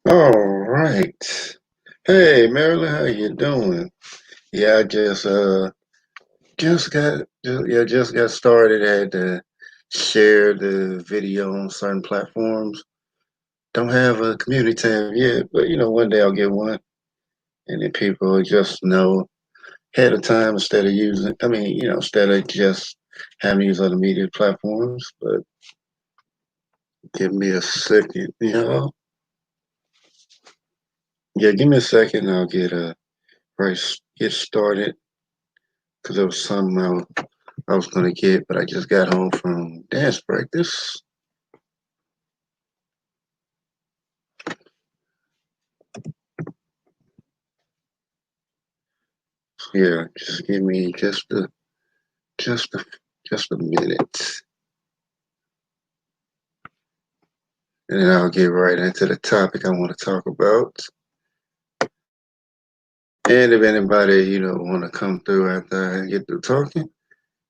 All right. Hey, Marilyn, how you doing? Yeah, I just got started. I had to share the video on certain platforms. Don't have a community tab yet, but one day I'll get one, and then people will just know ahead of time instead of using. Instead of just having to use other media platforms. But give me a second. Yeah, give me a second. I'll right get started because there was something I was gonna get, but I just got home from dance practice. Yeah, just give me just a just a minute, and then I'll get right into the topic I want to talk about. And if anybody want to come through after I get through talking,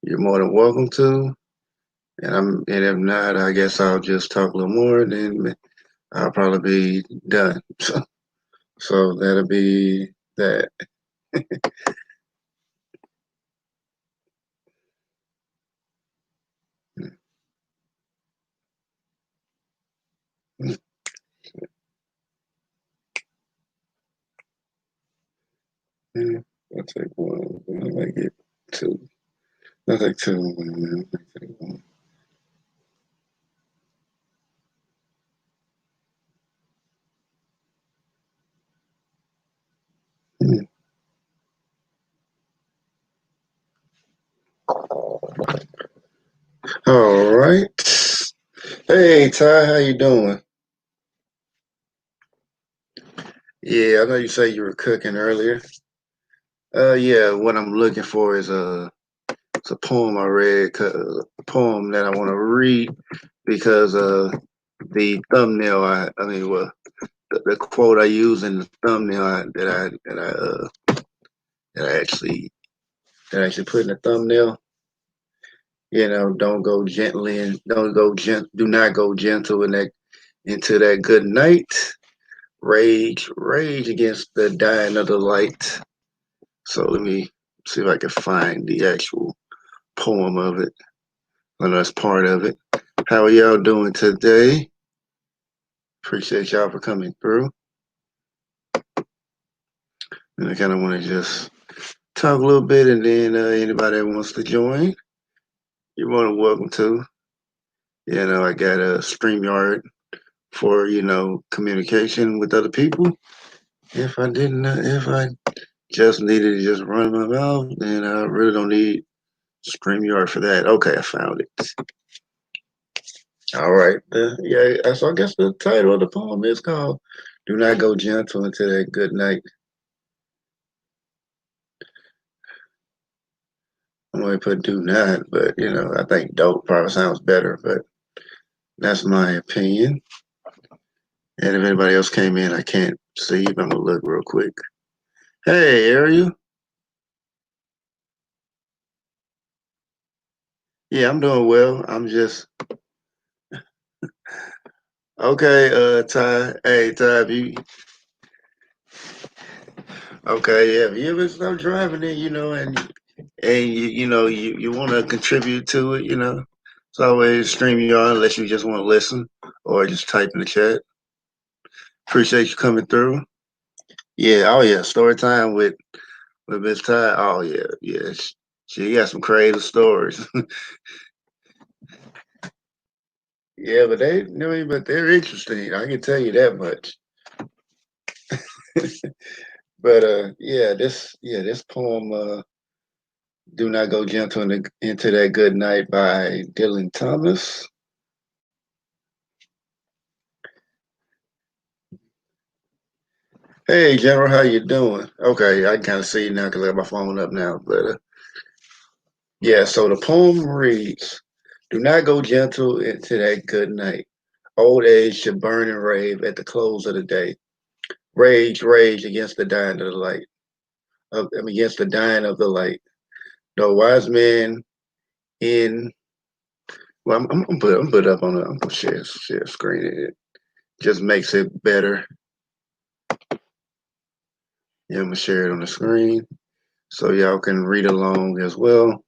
you're more than welcome to. And if not, I guess I'll just talk a little more. Then I'll probably be done. So that'll be that. Yeah, I'll take one. I might get two. I'll take two. I'll take one. Hmm. All right. Hey Ty, how you doing? Yeah, I know you say you were cooking earlier. Yeah, what I'm looking for is it's a poem I read, a poem that I want to read because the thumbnail well the quote I use in the thumbnail that I actually put in the thumbnail. Don't go gently and do not go gentle into that good night. Rage against the dying of the light. So let me see if I can find the actual poem of it. I know that's part of it. How are y'all doing today? Appreciate y'all for coming through. And I kind of want to just talk a little bit, and then anybody that wants to join, you're more than welcome to. I got a StreamYard for communication with other people. If I just needed to just run my mouth, then I really don't need StreamYard for that. Okay, I found it. All right. So I guess the title of the poem is called Do Not Go Gentle Into That Good Night. I'm going to put do not, but I think dope probably sounds better, but that's my opinion. And if anybody else came in, I can't see, but I'm going to look real quick. Hey, Ariel. Yeah, I'm doing well. I'm just, okay, Ty. Hey, Ty, okay, yeah, if you ever start driving it, and you want to contribute to it, it's always stream you on unless you just want to listen or just type in the chat. Appreciate you coming through. Yeah, oh yeah, story time with Miss Ty. Oh yeah, yeah, she got some crazy stories. Yeah, but but they're interesting. I can tell you that much. But this poem, "Do Not Go Gentle into That Good Night" by Dylan Thomas. Hey, General, how you doing? Okay, I can kind of see you now because I got my phone up now. But yeah, so the poem reads, "Do not go gentle into that good night. Old age should burn and rave at the close of the day. Rage against the dying of the light. Against the dying of the light. No wise man in. Well, I'm gonna put it up on. I'm gonna share screen. It just makes it better. Yeah, I'm gonna share it on the screen so y'all can read along as well.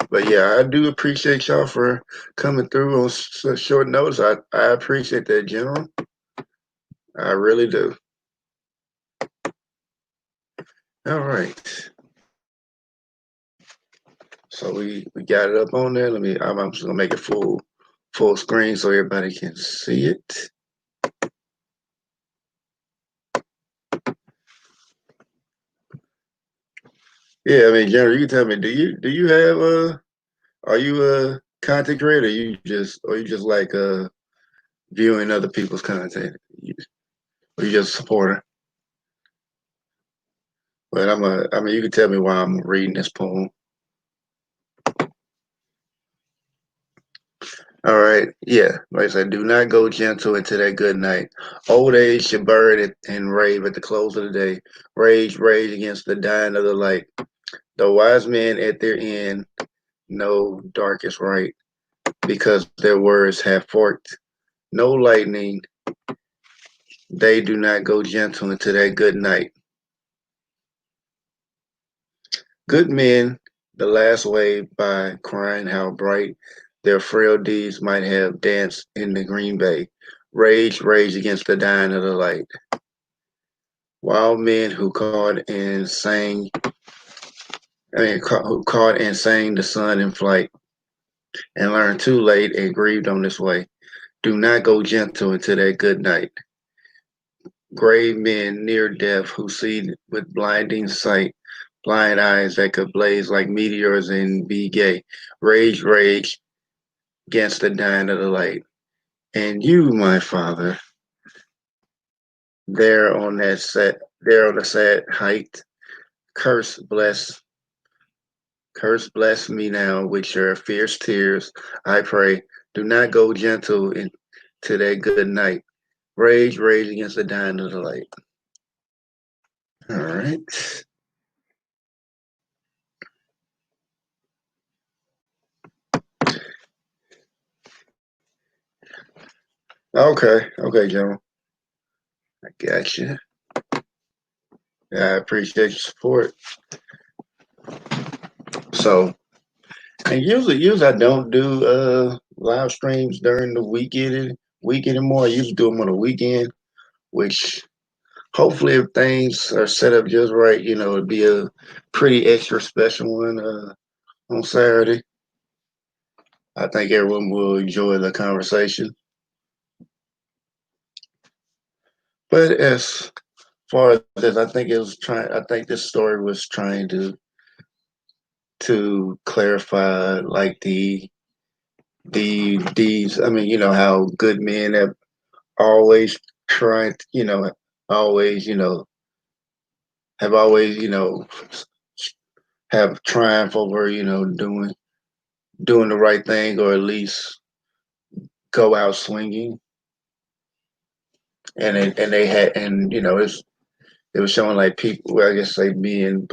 But yeah, I do appreciate y'all for coming through on such short notice. I appreciate that, General. I really do. All right. So we got it up on there. I'm just gonna make it full screen so everybody can see it. Yeah, I mean, General, you can tell me, do you have are you a content creator? Or you just like viewing other people's content? Or you just a supporter? But I mean, you can tell me why I'm reading this poem. All right. Yeah. Like I said, do not go gentle into that good night. Old age should burn it and rave at the close of the day. Rage against the dying of the light. The wise men at their end know dark is right because their words have forked. No lightning. They do not go gentle into that good night. Good men, the last wave by crying how bright their frail deeds might have danced in the green bay. Rage against the dying of the light. Wild men who who caught and sang the sun in flight and learned too late and grieved on this way. Do not go gentle into that good night. Grave men near death who see with blinding sight, blind eyes that could blaze like meteors and be gay. Rage against the dying of the light. And you, my father, there on the sad height, curse bless bless me now with your fierce tears. I pray, do not go gentle into that good night. Rage against the dying of the light. All right. Okay, General. I got you. Yeah, I appreciate your support. So, and usually I don't do live streams during the week anymore. I usually do them on the weekend, which hopefully if things are set up just right, it'd be a pretty extra special one on Saturday. I think everyone will enjoy the conversation. But as far as this, I think this story was trying to clarify like the deeds. I mean, how good men have always tried, always, have always, have triumph over, doing the right thing or at least go out swinging. And they had and it was showing like people. Well, I guess say men,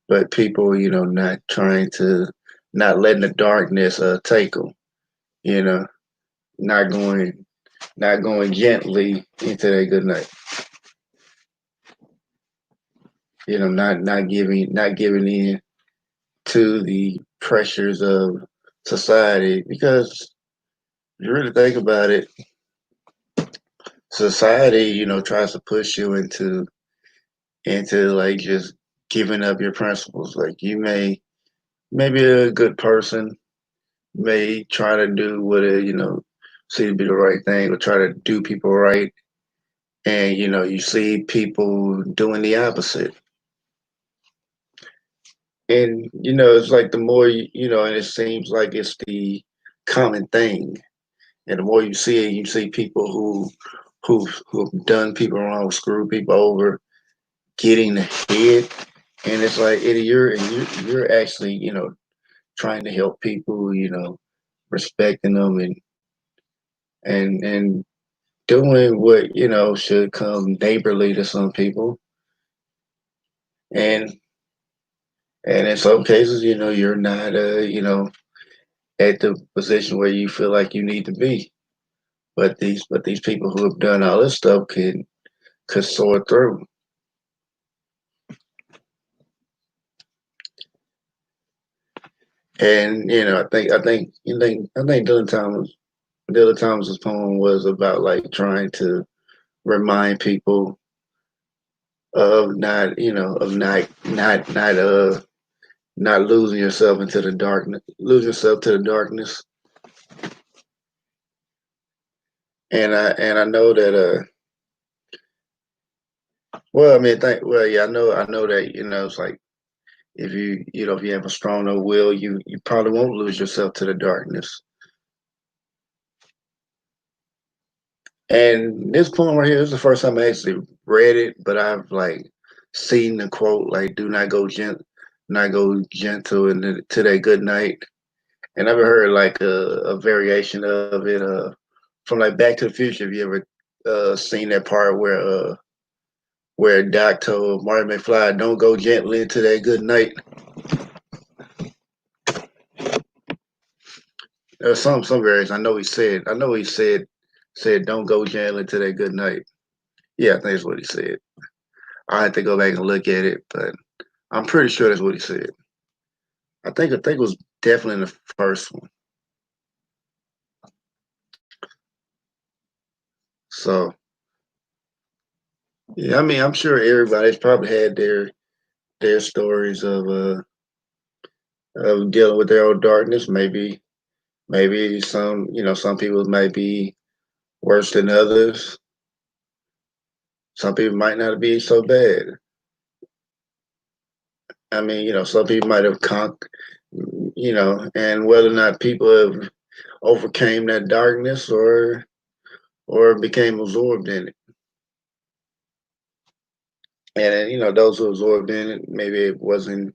but people, not trying to, not letting the darkness take them. You know, not going not going gently into that good night. Not giving in to the pressures of society because if you really think about it, society, tries to push you into like just giving up your principles. Like maybe a good person may try to do what see to be the right thing or try to do people right, and you see people doing the opposite, and it's like the more and it seems like it's the common thing, and the more you see it, you see people who've done people wrong, screwed people over, getting ahead, and it's like you're actually trying to help people, respecting them and doing what should come neighborly to some people, and in some cases, you're not at the position where you feel like you need to be. But these people who have done all this stuff could soar through. And I think Dylan Thomas's poem was about like trying to remind people of not you know of not losing yourself into the darkness, lose yourself to the darkness. And I know that well, I mean, yeah, I know that it's like if you have a strong enough will, you probably won't lose yourself to the darkness. And this poem right here is the first time I actually read it, but I've like seen the quote like "Do not go gentle into to that good night." And I've heard like a variation of it from like Back to the Future. Have you ever seen that part where Doc told Marty McFly, "Don't go gently into that good night." There's some variation. I know he said don't go gently into that good night. Yeah, I think that's what he said. I have to go back and look at it, but I'm pretty sure that's what he said. I think it was definitely in the first one. So yeah, I mean, I'm sure everybody's probably had their stories of dealing with their own darkness. Maybe some people might be worse than others. Some people might not be so bad. I mean, some people might have conquered, and whether or not people have overcame that darkness or became absorbed in it. And those who absorbed in it, maybe it wasn't.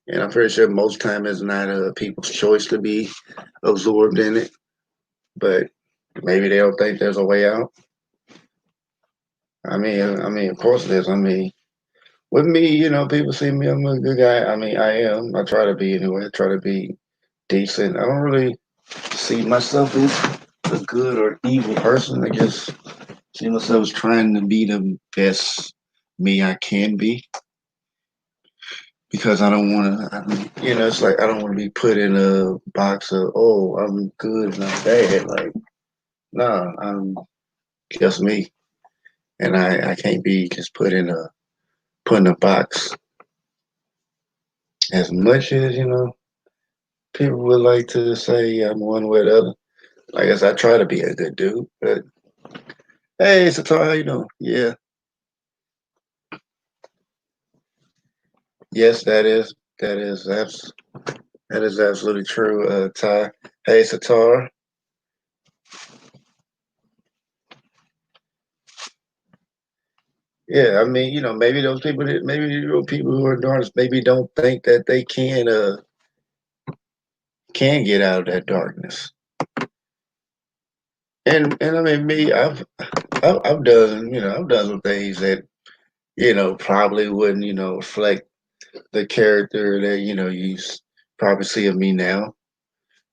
And I'm pretty sure most time it's not people's choice to be absorbed in it, but maybe they don't think there's a way out. Of course there's. I mean, with me, people see me. I'm a good guy. I mean, I am. I try to be anyway. I try to be decent. I don't really see myself as a good or evil person. I just see myself as trying to be the best me I can be because I don't want to. It's like I don't want to be put in a box of I'm good and I'm bad. Like, no, I'm just me, and I can't be just put in a box. As much as people would like to say I'm one way or the other. I guess I try to be a good dude, but hey, Satar, how you doing? Yeah, yes, that is absolutely true, Ty. Hey, Satar. Yeah, I mean, maybe those people that maybe people who are darkness maybe don't think that they can get out of that darkness. And I mean, me, I've done some things that probably wouldn't reflect the character that probably see of me now.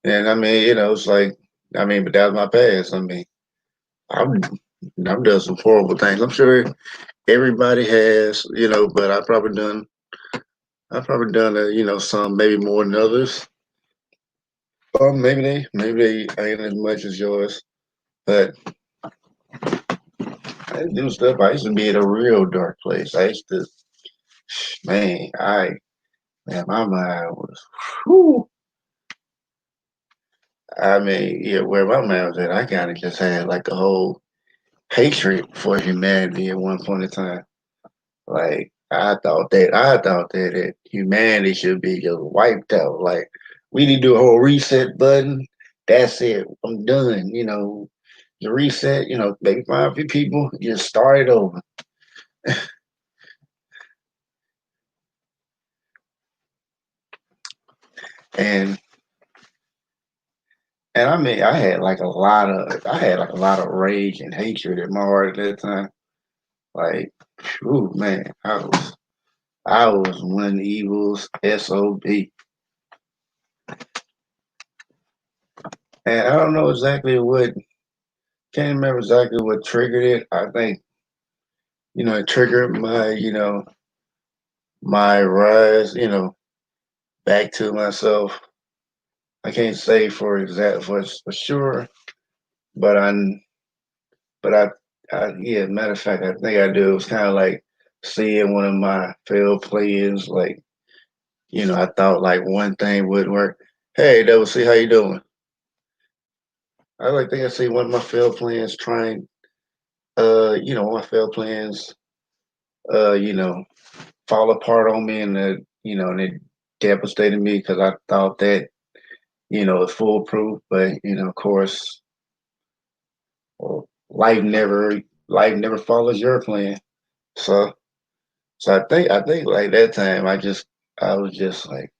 And I mean, it's like but that was my past. I mean, I'm I've done some horrible things. I'm sure everybody has, but I've probably done some maybe more than others. Or maybe they ain't as much as yours. But I used to do stuff. I used to be in a real dark place. I used to man, my mind was whew. I mean, yeah, where my mind was at, I kinda just had like a whole hatred for humanity at one point in time. Like I thought that humanity should be just wiped out. Like we need to do a whole reset button. That's it. I'm done. The reset. Maybe find a few people, just start it over. And and I mean, I had like a lot of rage and hatred in my heart at that time. Like, ooh man, I was one evil's sob. And I don't know exactly can't remember exactly what triggered it. I think it triggered my my rise back to myself. I can't say for sure, but but yeah. Matter of fact, I think I do. It was kind of like seeing one of my failed plans. Like I thought like one thing wouldn't work. Hey, Double C, how you doing? I like think I see one of my failed plans trying. One of my failed plans. Uh, you know, fall apart on me, and and it devastated me because I thought that it's foolproof, but of course, well, life never follows your plan. So I think like that time I was just like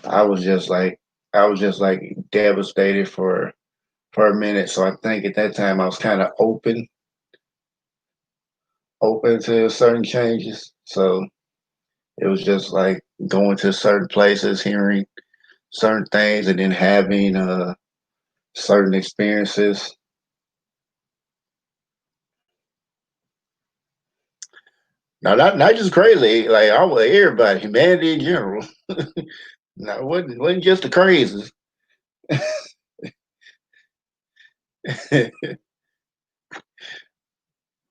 I was just like I was just like devastated for a minute. So I think at that time I was kind of open to certain changes. So it was just like going to certain places, hearing certain things, and then having certain experiences. Now, not just crazy, like I was everybody, humanity in general. No, it wasn't just the crazies.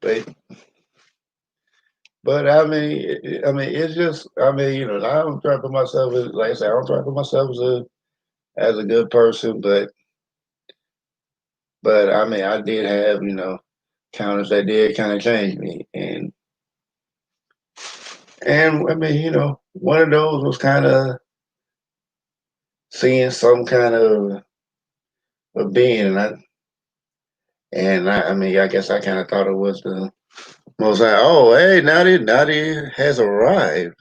but but it's just I don't try to put myself as like I said, I don't try to put myself as a good person, but I did have counters that did kind of change me, and one of those was kind of seeing some kind of being, I guess I kind of thought it was the most like, oh, hey, Naughty has arrived.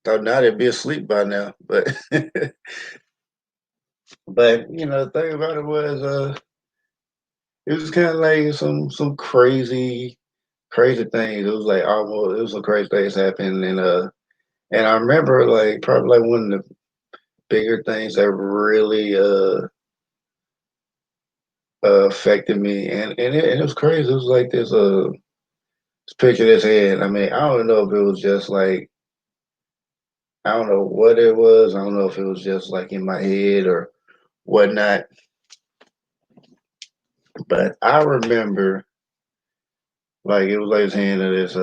Thought Naughty'd be asleep by now, but the thing about it was, it was kind of like some crazy things. It was like almost it was some crazy things happening, and I remember like probably like one of the bigger things that really affected me, and it was crazy. It was like this picture of this head. I don't know if it was just like I don't know what it was. I don't know if it was just like in my head or whatnot. But I remember like it was like his hand of this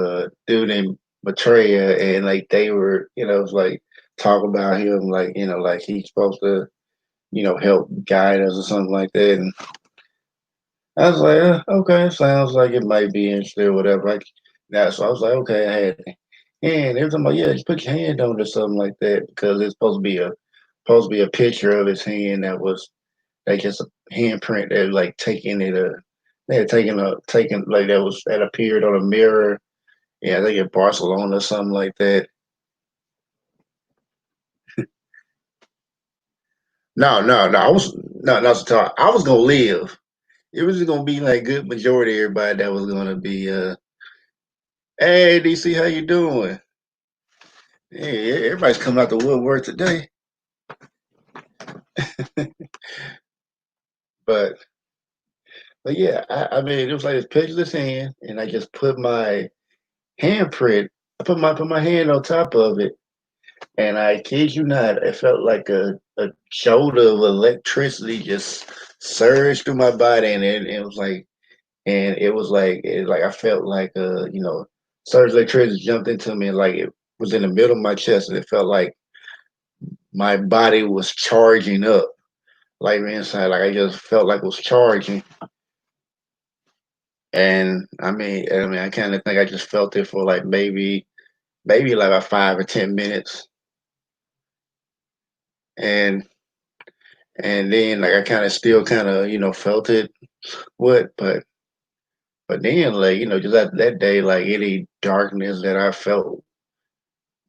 dude named Betrayal, and like they were, it was like talk about him like like he's supposed to help guide us or something like that. And I was like, okay, sounds like it might be interesting or whatever. Like that, so I was like, okay, I had it. And every time like, yeah, just put your hand on it or something like that because it's supposed to be a picture of his hand that was like just a handprint that like taking it they had taken like that appeared on a mirror. Yeah, I think in Barcelona or something like that. No. I was gonna live. It was just gonna be like good majority of everybody that was gonna be hey DC, how you doing? Hey, everybody's coming out the woodwork today. But yeah, it was like this pictureless hand, and I just put my handprint. I put my hand on top of it, and I kid you not, it felt like a shoulder of electricity just surged through my body, and it was like I felt like surge electricity jumped into me, and like it was in the middle of my chest, and it felt like my body was charging up, like inside, like I just felt like it was charging. And I kind of think I just felt it for like maybe like about 5 or 10 minutes, and then like I kind of still kind of felt it, but then like just that day, like any darkness that I felt,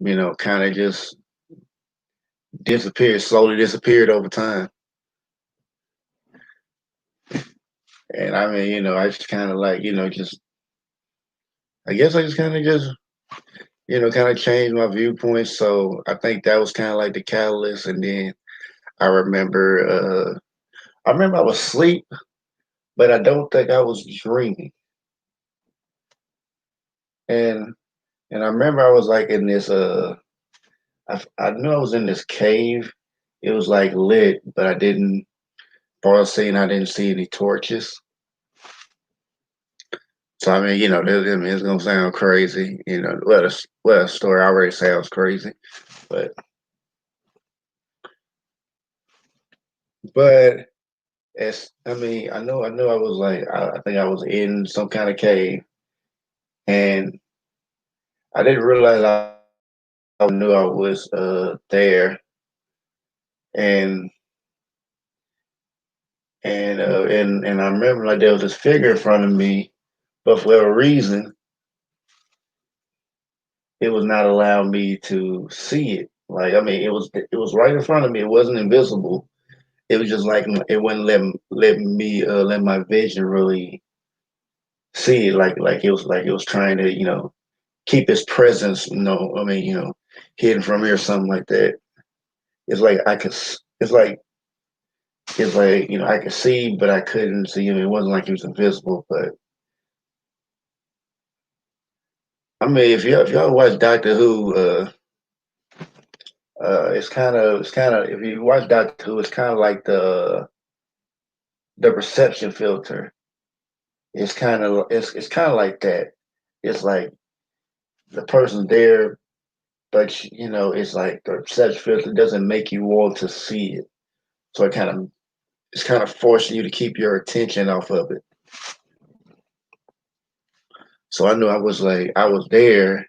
kind of just slowly disappeared over time. And I just kind of like just I guess I just kind of just kind of changed my viewpoint. So I think that was kind of like the catalyst, and then I remember I remember I was asleep, but I don't think I was dreaming. And and I remember I was like in this I knew I was in this cave. It was like lit, but I didn't far as seeing I didn't see any torches. So I mean, I mean, it's gonna sound crazy. The story already sounds crazy, but but I mean, I know I was like I think I was in some kind of cave, and I didn't realize I knew I was there, and and I remember like there was this figure in front of me, but for whatever reason, it was not allowing me to see it. Like I mean, it was right in front of me. It wasn't invisible. It was just like it wouldn't let my vision really see it. Like it was trying to keep its presence. I mean hidden from me or something like that. It's like I could. It's like I could see, but I couldn't see him. It wasn't like he was invisible. But I mean, if y'all watch Doctor Who, it's kind of if you watch Doctor Who, it's kind of like the perception filter. It's kind of like that. It's like the person there, but it's like the perception filter doesn't make you want to see it. So it's kind of forcing you to keep your attention off of it. So I knew I was there,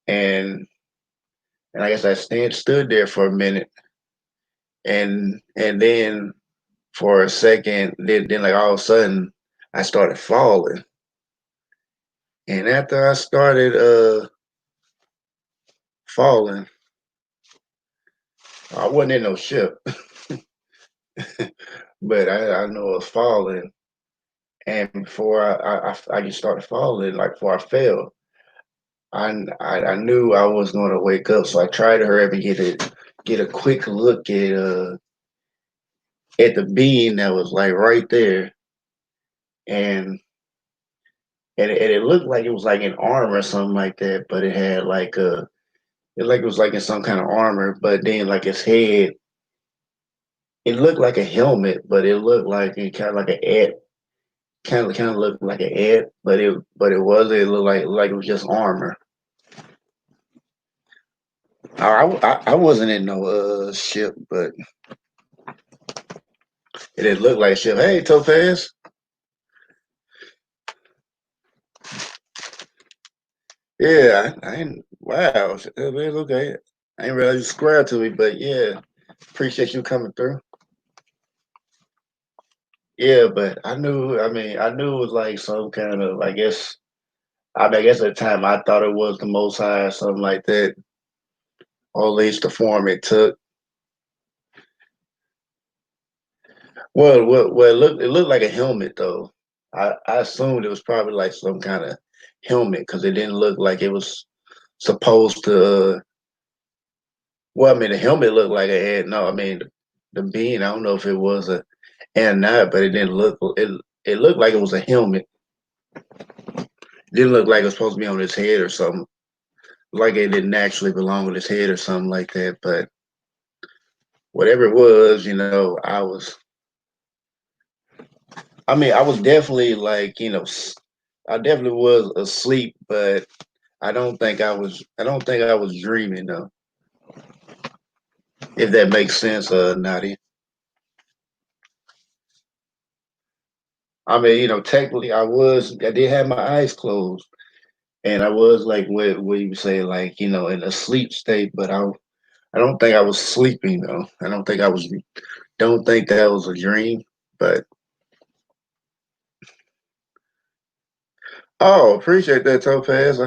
and I guess I stood there for a minute, and then for a second, then like all of a sudden, I started falling, and after I started falling, I wasn't in no ship, but I know I was falling, and before I just started falling, like before I fell, I knew I was going to wake up, so I tried to hurry up and get a quick look at the being that was like right there, and it looked like it was like in armor or something like that, but it had it was like in some kind of armor, but then like its head, it looked like a helmet, but it looked like it kind of like an ant, kind of looked like an ant, but it wasn't. It looked like it was just armor. I wasn't in no ship, but it didn't look like a ship. Hey, Topaz. Yeah, I ain't. Wow, it's okay. I ain't realize you square to me, but yeah, appreciate you coming through. Yeah, but I knew. I mean, I knew it was like some kind of. I guess. I mean, I guess at the time I thought it was the Most High or something like that, or at least the form it took. Well, it looked like a helmet though. I assumed it was probably like some kind of helmet because it didn't look like it was supposed to. Well, I mean, the helmet looked like it had no. I mean, the bean. I don't know if it was a and not, but it didn't look. It looked like it was a helmet. It didn't look like it was supposed to be on his head or something. Like it didn't actually belong on his head or something like that. But whatever it was, I mean, I was definitely like, I definitely was asleep, but I don't think I was. I don't think I was dreaming though. If that makes sense, Nadia. I mean, technically, I was. I did have my eyes closed, and I was like, what you say, like, in a sleep state. But I don't think I was sleeping though. I don't think I was. Don't think that was a dream. But oh, appreciate that, Topaz.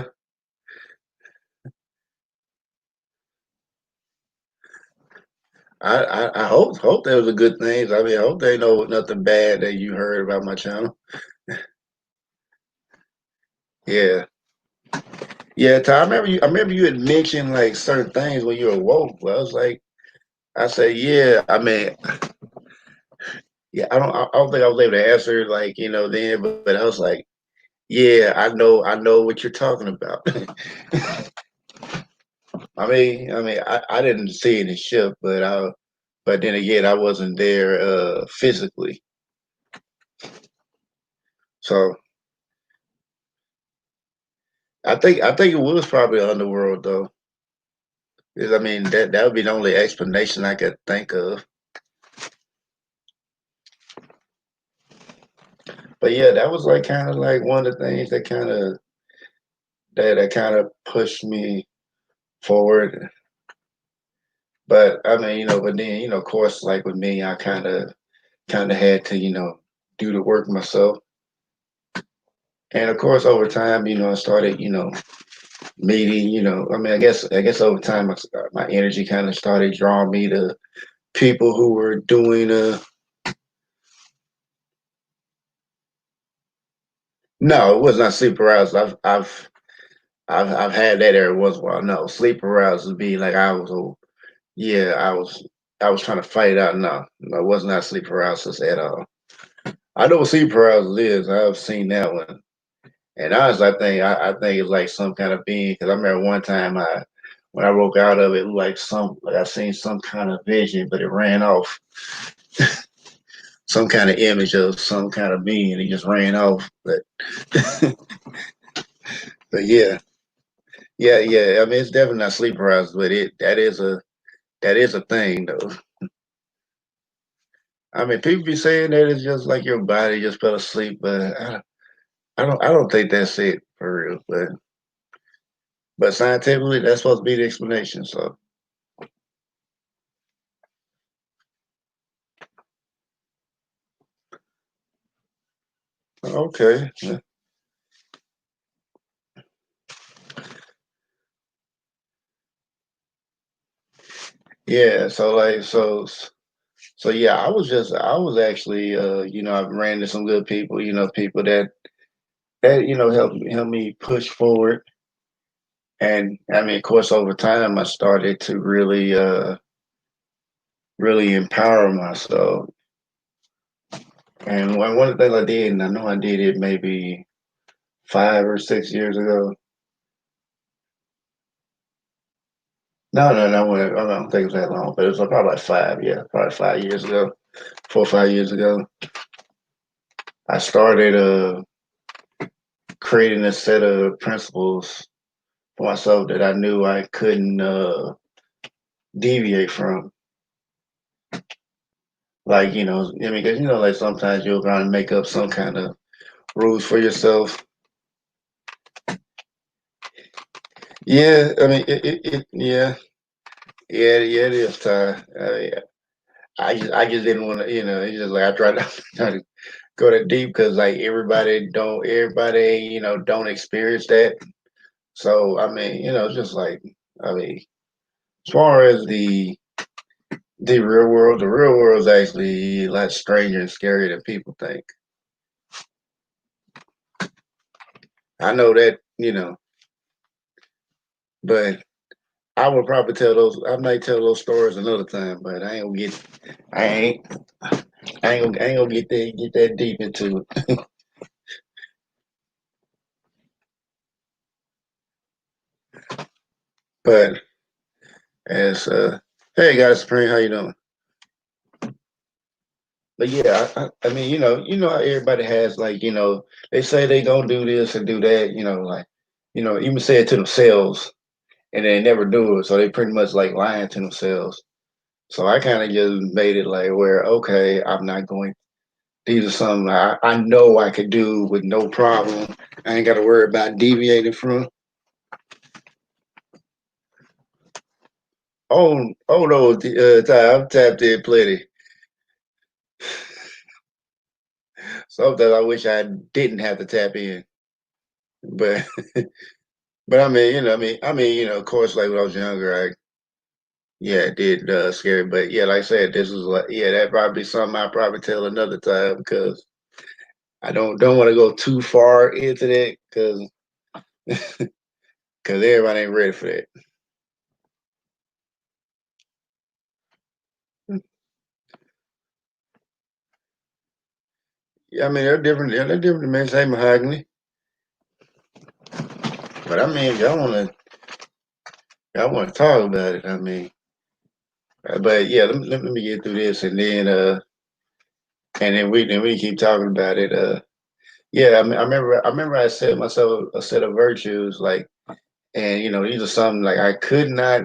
I hope that was a good thing. I mean, I hope they know nothing bad that you heard about my channel. Yeah, yeah. Ty, I remember you. I remember you had mentioned like certain things when you awoke. Well, I was like, I said, yeah. I mean, Yeah, I don't think I was able to answer like then, but I was like, yeah, I know what you're talking about. I didn't see any ship, but then again, I wasn't there physically. So I think it was probably underworld though. 'Cause, I mean that would be the only explanation I could think of. But yeah, that was like kind of like one of the things that kind of pushed me forward. But I mean, but then of course, like with me, I kind of had to do the work myself. And of course, over time, I started meeting. I mean, I guess over time, my energy kind of started drawing me to people who were doing. No, it was not sleep paralysis. I've had that every once in a while. No, sleep paralysis would be like yeah, I was trying to fight it out. No, no, it was not sleep paralysis at all. I know what sleep paralysis is. I've seen that one. And honestly, I think it's like some kind of being because I remember one time when I woke out of it, like I seen some kind of vision, but it ran off some kind of image of some kind of being. It just ran off. But yeah, yeah. I mean, it's definitely not sleep paralysis, but it that is a thing though. I mean, people be saying that it's just like your body just fell asleep, but I don't think that's it for real. But scientifically, that's supposed to be the explanation. So okay, yeah. So yeah, I was actually I ran into some good people, people that help me push forward. And I mean, of course, over time, I started to really empower myself. And one of the things I did, and I know I did it maybe 5 or 6 years ago. No, I don't think it was that long, but it was probably like five, yeah, probably 5 years ago, 4 or 5 years ago. I started creating a set of principles for myself that I knew I couldn't deviate from. Like, I mean, because, like sometimes you'll kind of make up some kind of rules for yourself. Yeah, I mean, yeah, yeah, it is, Ty. I just didn't want to, it's just like I tried to, try to go that deep because like everybody, don't experience that. So, I mean, it's just like, I mean, as far as the real world is actually a lot stranger and scarier than people think. I know that, but I might tell those stories another time, but I ain't, I ain't gonna get that deep into it. But as hey guys, Spring, how you doing? But yeah, I mean, you know how everybody has like, they say they gonna do this and do that, like, even say it to themselves and they never do it, so they pretty much like lying to themselves. So I kind of just made it like where okay, I'm not going. These are something I know I could do with no problem. I ain't got to worry about deviating from. Oh no, Ty, I've tapped in plenty. Sometimes I wish I didn't have to tap in, but but I mean, of course, like when I was younger, yeah, it did scary. But yeah, like I said, this was like yeah, that probably something I probably tell another time because I don't want to go too far into that because everybody ain't ready for that. Yeah, I mean they're different. They're different dimensions. Hey, mahogany, but I mean, y'all want to talk about it. I mean, but yeah, let me get through this, and then we keep talking about it. Yeah, I mean, I remember I set myself a set of virtues, like, and these are something like I could not,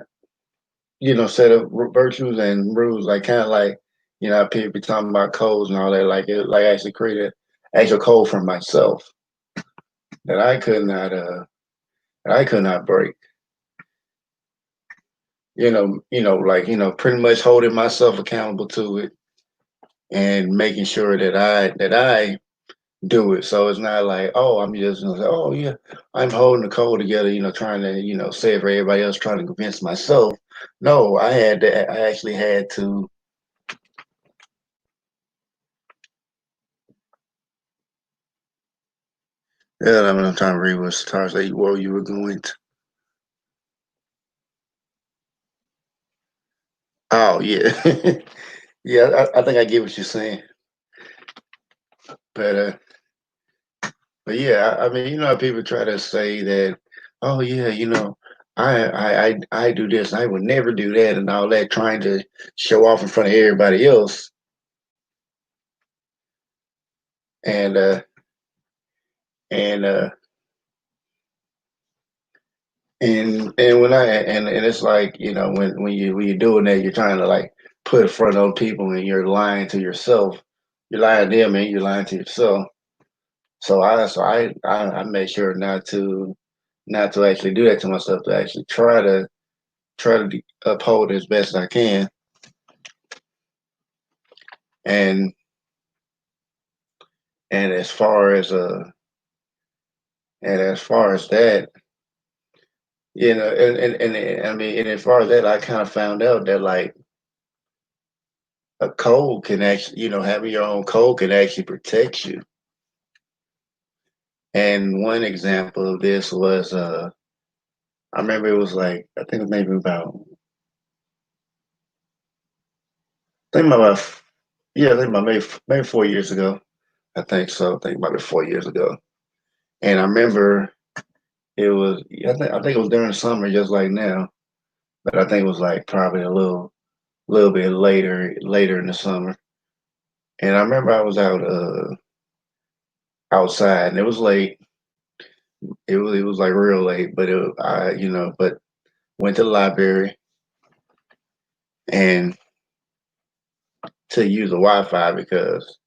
set of virtues and rules, like kind of like, people be talking about codes and all that, like it, like I actually created actual code for myself that I could not break. Like pretty much holding myself accountable to it and making sure that I do it. So it's not like, oh, I'm just gonna say, oh yeah, I'm holding the code together, trying to, say it for everybody else, trying to convince myself. No, I actually had to. Yeah, I'm trying to read what stars that you were going to. Oh yeah, yeah. I think I get what you're saying, but yeah, I mean, how people try to say that, oh yeah, I do this, I would never do that, and all that, trying to show off in front of everybody else, and and and and it's like, when you're doing that, you're trying to like put in front of people, and you're lying to yourself. You're lying to them, and you're lying to yourself. I made sure not to actually do that to myself. To actually try to uphold as best I can. And and as far as that, and I mean, and as far as that, I kind of found out that like a code can actually, having your own code can actually protect you. And one example of this was, I remember it was like, I think it was maybe about, I think about, yeah, I think about maybe 4 years ago. I think so. I think about it 4 years ago. And I remember it was, I think it was during the summer, just like now, but I think it was like probably a little bit later in the summer. And I remember I was outside, and it was late. It was like real late, but but went to the library and to use the Wi-Fi because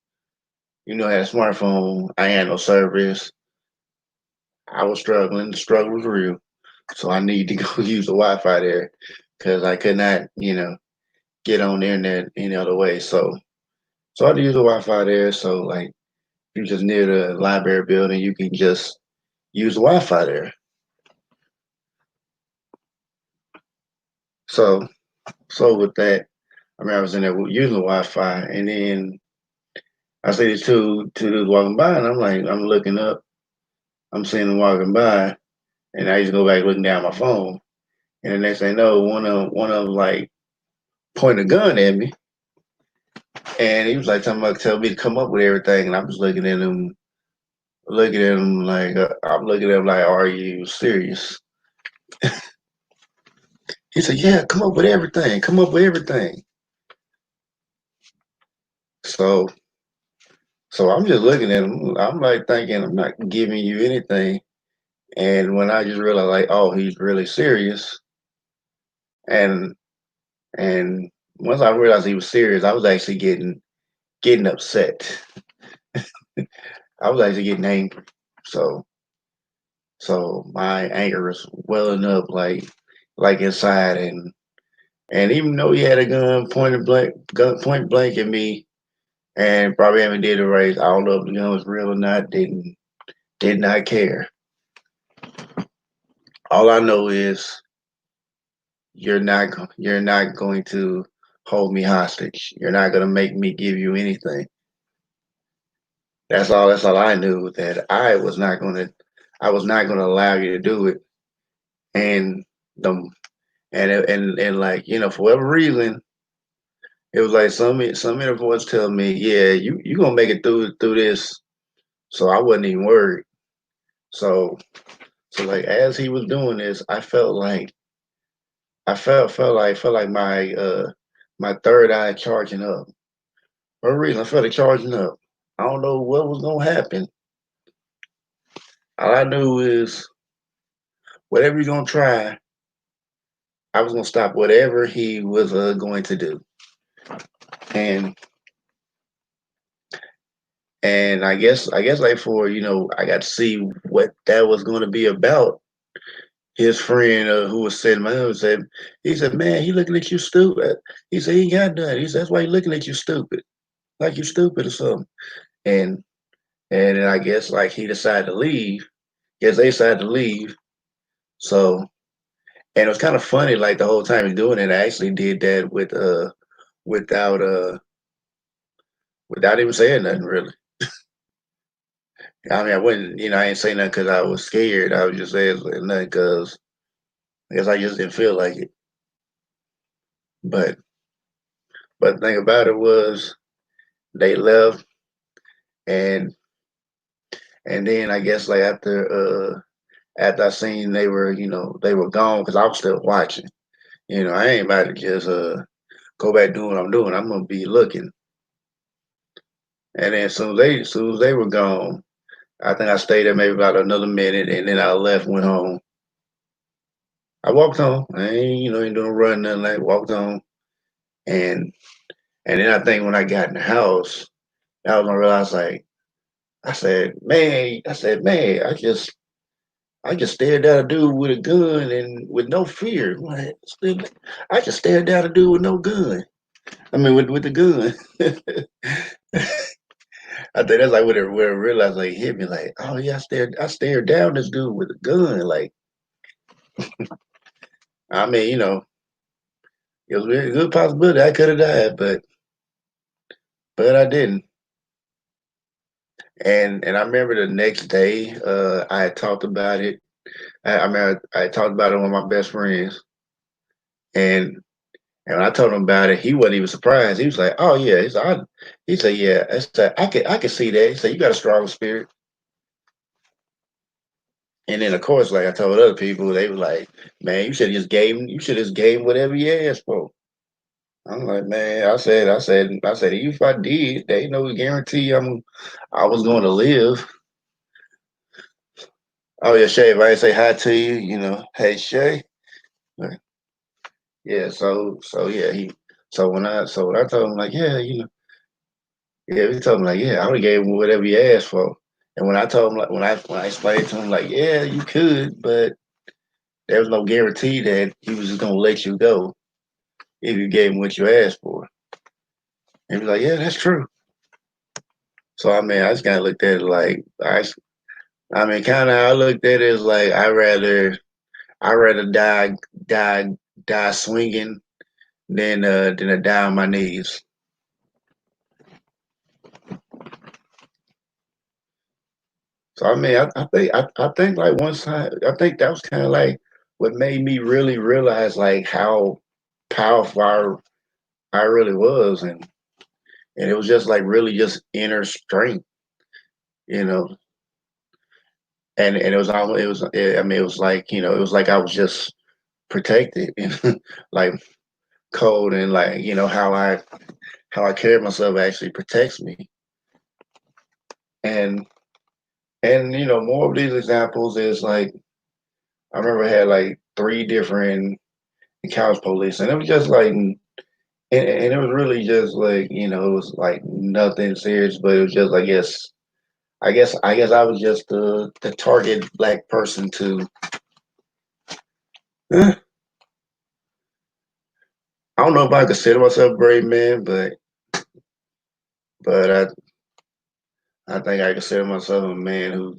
I had a smartphone. I had no service. I was struggling. The struggle was real, so I need to go use the Wi-Fi there because I could not, get on the internet any other way. So I had to use the Wi-Fi there. So like, you just near the library building, you can just use the Wi-Fi there. So so with that, I mean, I was in there using the Wi-Fi, and then I see these two dudes walking by, and I'm like, I'm looking up, I'm seeing them walking by, and I just go back looking down my phone, and the next thing I know, one of them like pointed a gun at me, and he was like telling me to come up with everything, and I'm just looking at him like, I'm looking at him like, are you serious? He said, yeah, come up with everything, come up with everything. So so I'm just looking at him, I'm like thinking I'm not giving you anything. And when I just realized, like, oh, he's really serious, and and once I realized he was serious, I was actually getting upset. I was actually getting angry. So so my anger was welling up like inside, and even though he had a gun point blank at me, and probably haven't did a race, I don't know if the gun was real or not. Did not care. All I know is you're not going to hold me hostage. You're not going to make me give you anything. That's all I knew, that I was not going to allow you to do it. And the and like, for whatever reason, it was like some inner voice tell me, yeah, you gonna make it through this. So I wasn't even worried. So like as he was doing this, I felt like I felt like my third eye charging up. For a reason, I felt it charging up. I don't know what was gonna happen. All I knew is whatever he's gonna try, I was gonna stop whatever he was going to do. And I guess like for I got to see what that was going to be about. His friend who was sitting my him said, he said, man, he looking at you stupid. He said he ain't got nothing. He said that's why he looking at you stupid, like you stupid or something. And then I guess like he decided to leave. Guess they decided to leave. So and it was kind of funny like the whole time he's doing it. I actually did that without without even saying nothing really. I mean, I wouldn't, I ain't saying nothing because I was scared. I was just saying nothing because I guess I just didn't feel like it. But the thing about it was they left, and then I guess like after I seen they were gone because I was still watching. I ain't about to just go back doing what I'm doing. I'm gonna be looking. And then as soon as they were gone, I think I stayed there maybe about another minute, and then I left, went home. I walked home. I ain't doing run nothing. Like walked home, and then I think when I got in the house, I was gonna realize like man, I just stared down a dude with a gun and with no fear. Like, I just stared down a dude with no gun. I mean, with the gun. I think that's like where I realized like hit me like, oh yeah, I stared down this dude with a gun. Like, I mean, it was a very good possibility I could have died, but I didn't. And I remember the next day, I had talked about it. I mean, I talked about it with my best friends, and when I told him about it, he wasn't even surprised. He was like, "Oh yeah," he said, "Yeah." I said, "I can see that." He said, "You got a strong spirit." And then of course, like I told other people, they were like, "Man, you should just gave him whatever you asked for." I'm like, man, I said, if I did, they ain't no guarantee I was going to live. Oh yeah, Shay, if I ain't say hi to you, hey Shay. Yeah, so yeah, so when I told him like, yeah, yeah, he told me like, yeah, I would have gave him whatever he asked for. And when I told him like when I explained to him like, yeah, you could, but there was no guarantee that he was just gonna let you go if you gave him what you asked for. And he was like, yeah, that's true. So I mean, I just kind of looked at it like I mean, kind of I looked at it as like I rather die die swinging than to die on my knees. So I mean, I think like once I think that was kind of like what made me really realize like how powerful I really was, and it was just like really just inner strength, you know. And it was almost I mean it was like it was like I was just protected, like cold and like how I carry myself actually protects me. And more of these examples is like I remember I had like three different couch police, and it was just like and it was really just like it was like nothing serious, but it was just I guess I was just the target black person to I don't know if I consider myself a brave man, but I think I consider myself a man who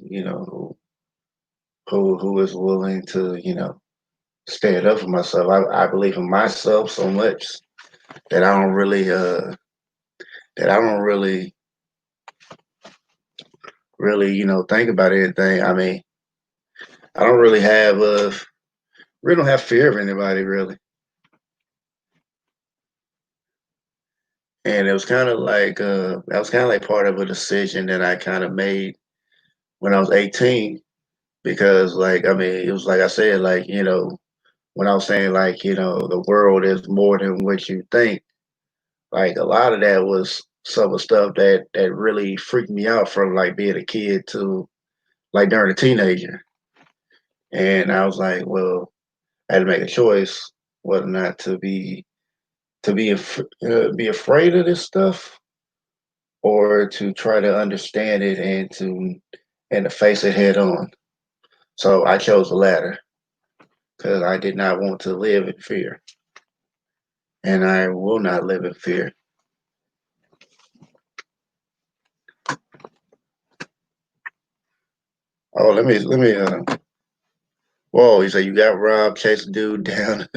who is willing to stand up for myself. I believe in myself so much that I don't really that I don't really think about anything. I mean, I don't really don't have fear of anybody really. And it was kind of like that was kind of like part of a decision that I kind of made when I was 18 because like I mean it was like I said like when I was saying like the world is more than what you think, like a lot of that was some of the stuff that really freaked me out from like being a kid to like during a teenager. And I was like, well, I had to make a choice whether or not to be afraid of this stuff or to try to understand it and to face it head on. So I chose the latter because I did not want to live in fear, and I will not live in fear. Oh, let me. Whoa! He said you got robbed, chased a dude down,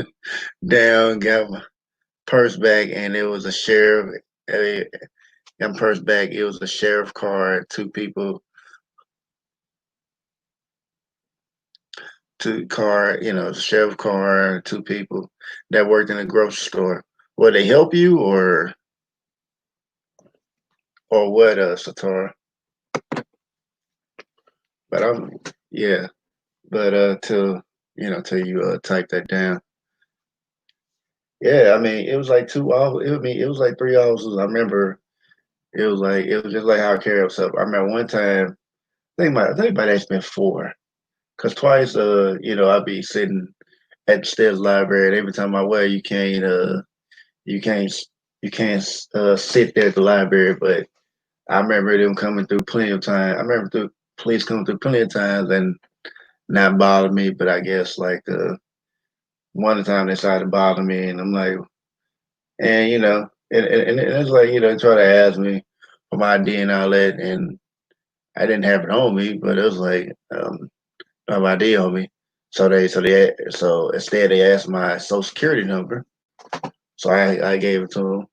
down, got my purse back, and it was a sheriff. uh, Got my purse back. It was a sheriff car. Two people, two car. Sheriff car. Two people that worked in a grocery store. Would they help you or what, Satar? But yeah. But till you type that down. Yeah, I mean, it was like 2 hours. It was like 3 hours. I remember it was just like how I carry myself. I remember one time, I think my that's been four. Cause twice, I'd be sitting at the stairs library, and every time I wear, you can't, you can't sit there at the library. But I remember them coming through plenty of times. I remember the police coming through plenty of times and not bother me. But I guess like one time they started to bother me, and I'm like, and and it's like try to ask me for my ID and all that, and I didn't have it on me, but it was like I have my ID on me. So instead they asked my social security number, so I gave it to them,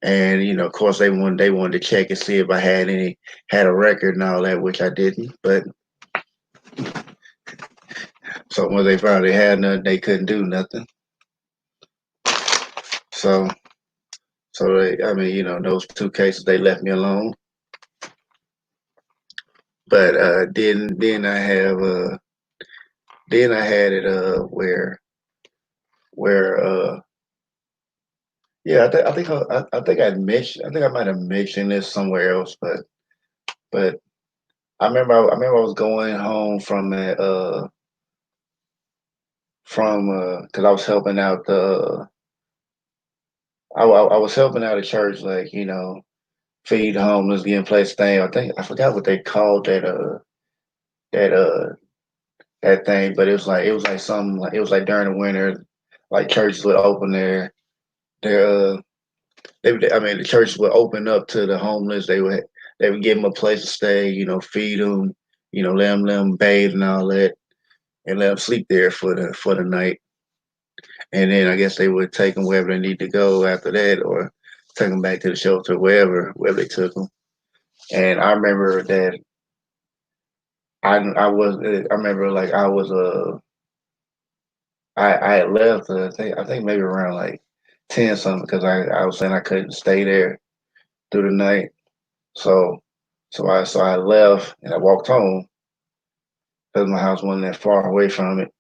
and of course they wanted to check and see if I had a record and all that, which I didn't. But so when they found they had nothing, they couldn't do nothing. So I mean those two cases they left me alone. But then I had it where yeah I think I might have mentioned this somewhere else, but I remember I was going home from because I was helping out I was helping out a church, like feed the homeless, getting place thing. I think I forgot what they called that that thing, but it was like something, like it was like during the winter, like churches would open their I mean, the church would open up to the homeless. They would give them a place to stay, feed them, let them bathe and all that, and let them sleep there for the night. And then I guess they would take them wherever they need to go after that, or take them back to the shelter, wherever they took them. And I remember that I remember like I had left. I think maybe around like 10 something because I was saying I couldn't stay there through the night. So so I left and I walked home because my house wasn't that far away from it.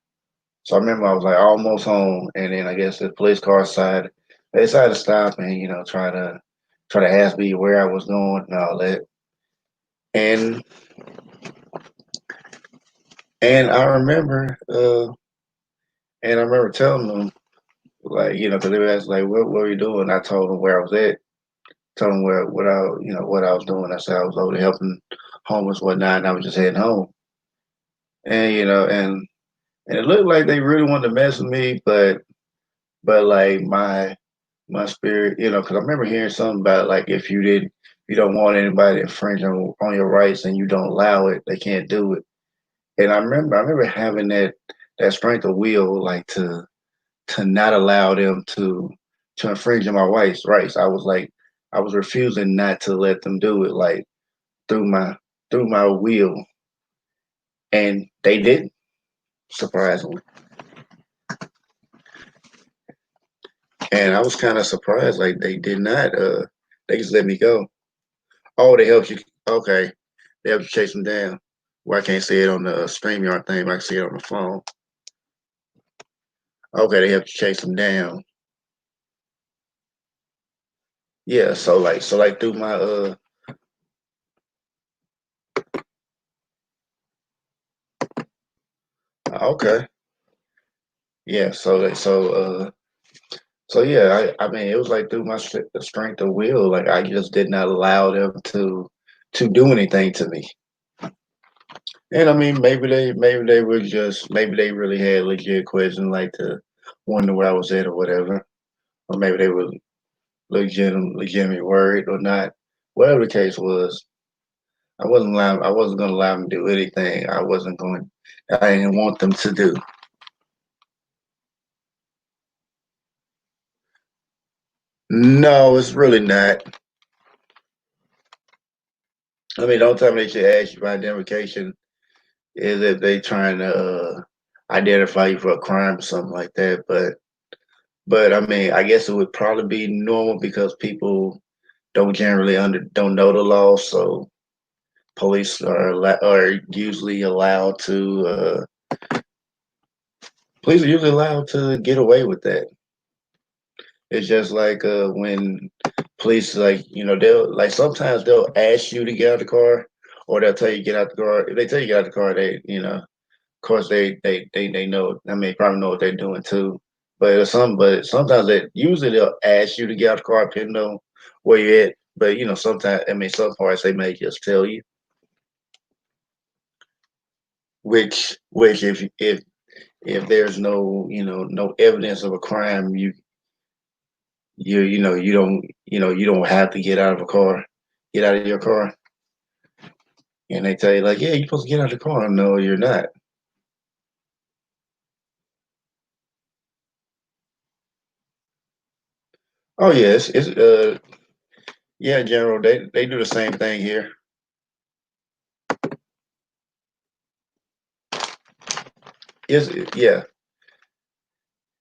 So I remember I was like almost home, and then I guess the police car side they decided to stop and try to ask me where I was going and all that. And and I remember telling them like because they were asking like what were you doing? I told them where I was at, told them where what I was doing. I said I was over there helping homeless whatnot, and I was just heading home. And and it looked like they really wanted to mess with me, but like my spirit, because I remember hearing something about like if you don't want anybody to infringe on your rights and you don't allow it, they can't do it. And I remember having that strength of will, like to not allow them to infringe on my rights. I was refusing not to let them do it, like through my will, and they didn't, surprisingly. And I was kind of surprised, like they did not. They just let me go. Oh, they helped you. Okay, they helped you chase them down. Well, I can't see it on the StreamYard thing, but I can see it on the phone. Okay, they helped you chase them down. Yeah, so like through my okay. Yeah, so yeah, I mean it was like through my strength of will, like I just did not allow them to do anything to me. And I mean maybe they were just maybe they really had legit questions like to wonder where I was at or whatever. Or maybe they were legitimately worried or not. Whatever the case was, I wasn't gonna allow them to do anything. I didn't want them to do. No, it's really not. I mean, don't tell me they should ask you for identification is if they trying to identify you for a crime or something like that. But I mean, I guess it would probably be normal because people don't know the law, so are usually allowed to police are usually allowed to get away with that. It's just like when police like they'll like sometimes they'll ask you to get out of the car or they'll tell you to get out the car. If they tell you to get out the car, of course they know. I mean, probably know what they're doing too. But sometimes they'll ask you to get out the car depending on where you're at. But sometimes I mean some parts they may just tell you. Which if there's no no evidence of a crime, you don't have to get out of a car, get out of your car, and they tell you like, yeah, you're supposed to get out of the car. No, you're not. Oh yes, it's yeah, general. They do the same thing here. Is yeah,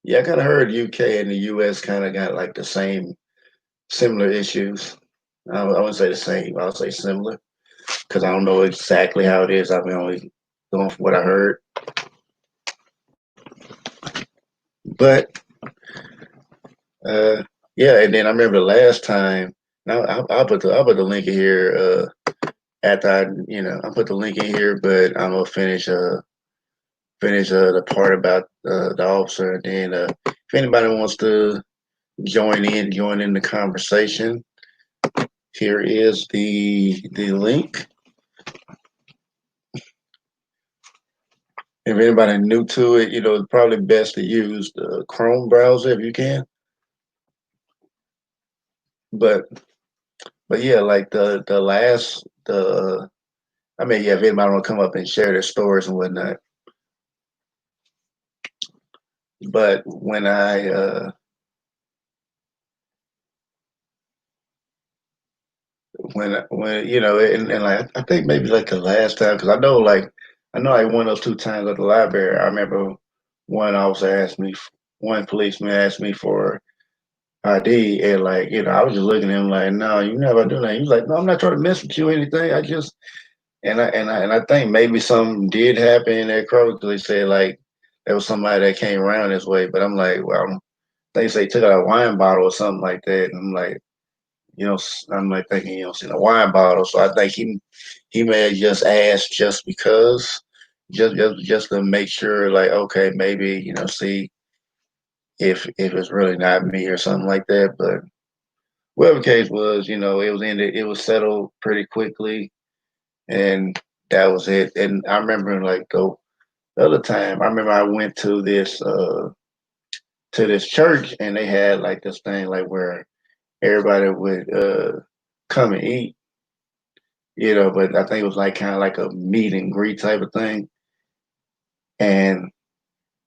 yeah. I kind of heard UK and the US kind of got like the same similar issues. I wouldn't say the same. I would say similar because I don't know exactly how it is. I've been only going from what I heard, but uh, yeah. And then I remember the last time. Now I'll put the link in here. After I put the link in here, but I'm gonna finish the part about the officer, and then if anybody wants to join in the conversation, here is the link. If anybody new to it, it's probably best to use the Chrome browser if you can. But yeah, like the I mean, yeah, if anybody want to come up and share their stories and whatnot. But when and like I think maybe like the last time because I know like one of those two times at the library. I remember one officer asked me, one policeman asked me for ID, and like I was just looking at him like, no, you never do that. He's like, no, I'm not trying to mess with you or anything. I just and I think maybe something did happen in that crowd because they said like there was somebody that came around this way, but I'm like, well, they say took out a wine bottle or something like that, and I'm like. I'm like thinking, in a wine bottle. So I think he may have just asked just because, just to make sure, like, okay, maybe see if it's really not me or something like that. But whatever the case was, it was ended. It was settled pretty quickly, and that was it. And I remember like the other time, I remember I went to this church, and they had like this thing like where everybody would come and eat. But I think it was like kind of like a meet and greet type of thing. And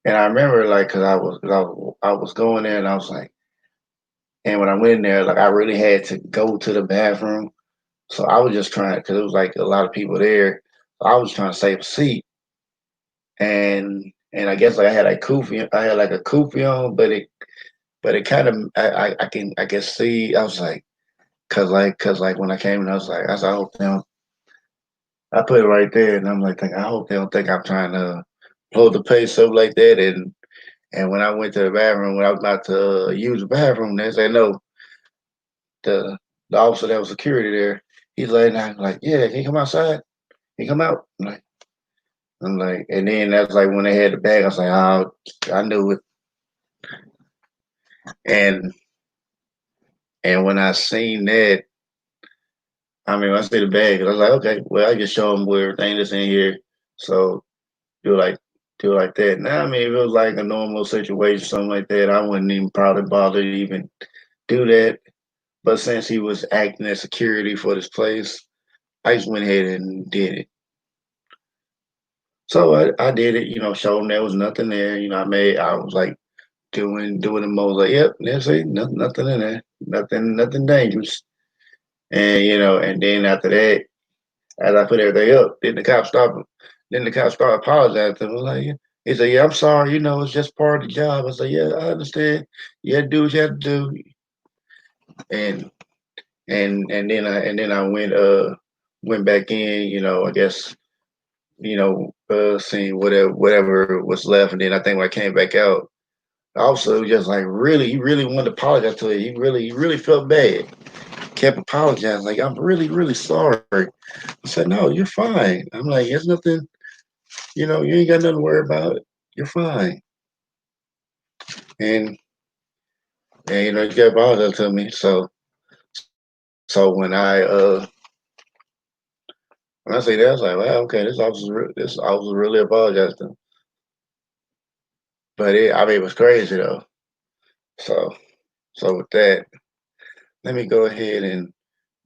I remember like because I was going there and I was like, and when I went in there, like I really had to go to the bathroom, so I was just trying because it was like a lot of people there. So I was trying to save a seat, and I guess like I had like a kufi on, but but it kind of I can see. I was like, cause like when I came in, I was like, I hope they don't. I put it right there, and I'm like, I hope they don't think I'm trying to blow the pace up like that. And when I went to the bathroom, when I was about to use the bathroom, they said no. The the officer that was security there, he's like, yeah, can you come outside? Can you come out? I'm like, and then that's like when they had the bag, I was like, oh, I knew it. And and when I seen that, I mean, when I see the bag, I was like, okay, well, I just show them where everything that's in here. So do like do like that. Now, I mean, if it was like a normal situation, something like that, I wouldn't even probably bother to even do that. But since he was acting as security for this place, I just went ahead and did it. So I did it, showed him there was nothing there. I was like doing the most like, yep, that's it, nothing in there, nothing dangerous. And then after that, as I put everything up, then the cop started apologizing to me. Like, he said, yeah, I'm sorry, it's just part of the job. I said, yeah, I understand. You had to do what you had to do. And and then I went back in, I guess, seeing whatever was left. And then I think when I came back out, also just like he really wanted to apologize to it. He really felt bad. Kept apologizing, like, I'm really, really sorry. I said, no, you're fine. I'm like, there's nothing, you ain't got nothing to worry about. You're fine. And he kept apologizing to me. So when I say that, I was like, well, okay, this officer really apologized to him. But I mean, it was crazy though. So so with that, let me go ahead and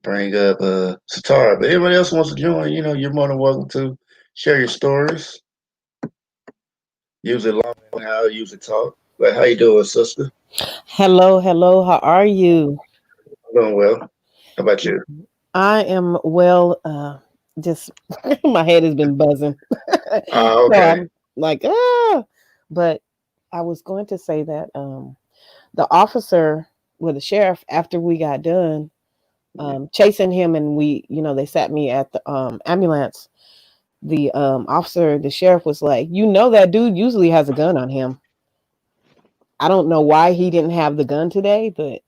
bring up Satara. But anybody else wants to join, you're more than welcome to share your stories. Use it long how use it talk. But how you doing, sister? Hello, hello. How are you? I'm doing well. How about you? I am well. Just my head has been buzzing, so Okay. I'm like, ah. But I was going to say that the officer, well, the sheriff, after we got done chasing him, and they sat me at the ambulance. The officer, the sheriff, was like, that dude usually has a gun on him. I don't know why he didn't have the gun today, but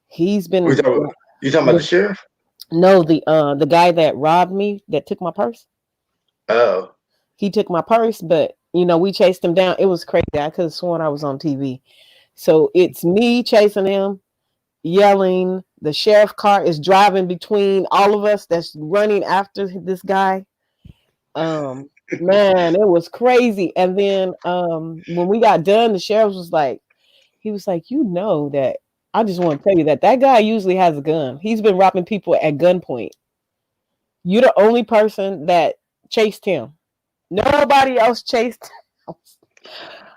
he's We been. talking about, you talking about the sheriff? No, the guy that robbed me, that took my purse. Oh. He took my purse, but we chased him down. It was crazy. I could have sworn I was on TV. So it's me chasing him, yelling. The sheriff car is driving between all of us that's running after this guy. Man, it was crazy. And then when we got done, the sheriff was like, that I just want to tell you that guy usually has a gun. He's been robbing people at gunpoint. You're the only person that chased him. Nobody else chased him.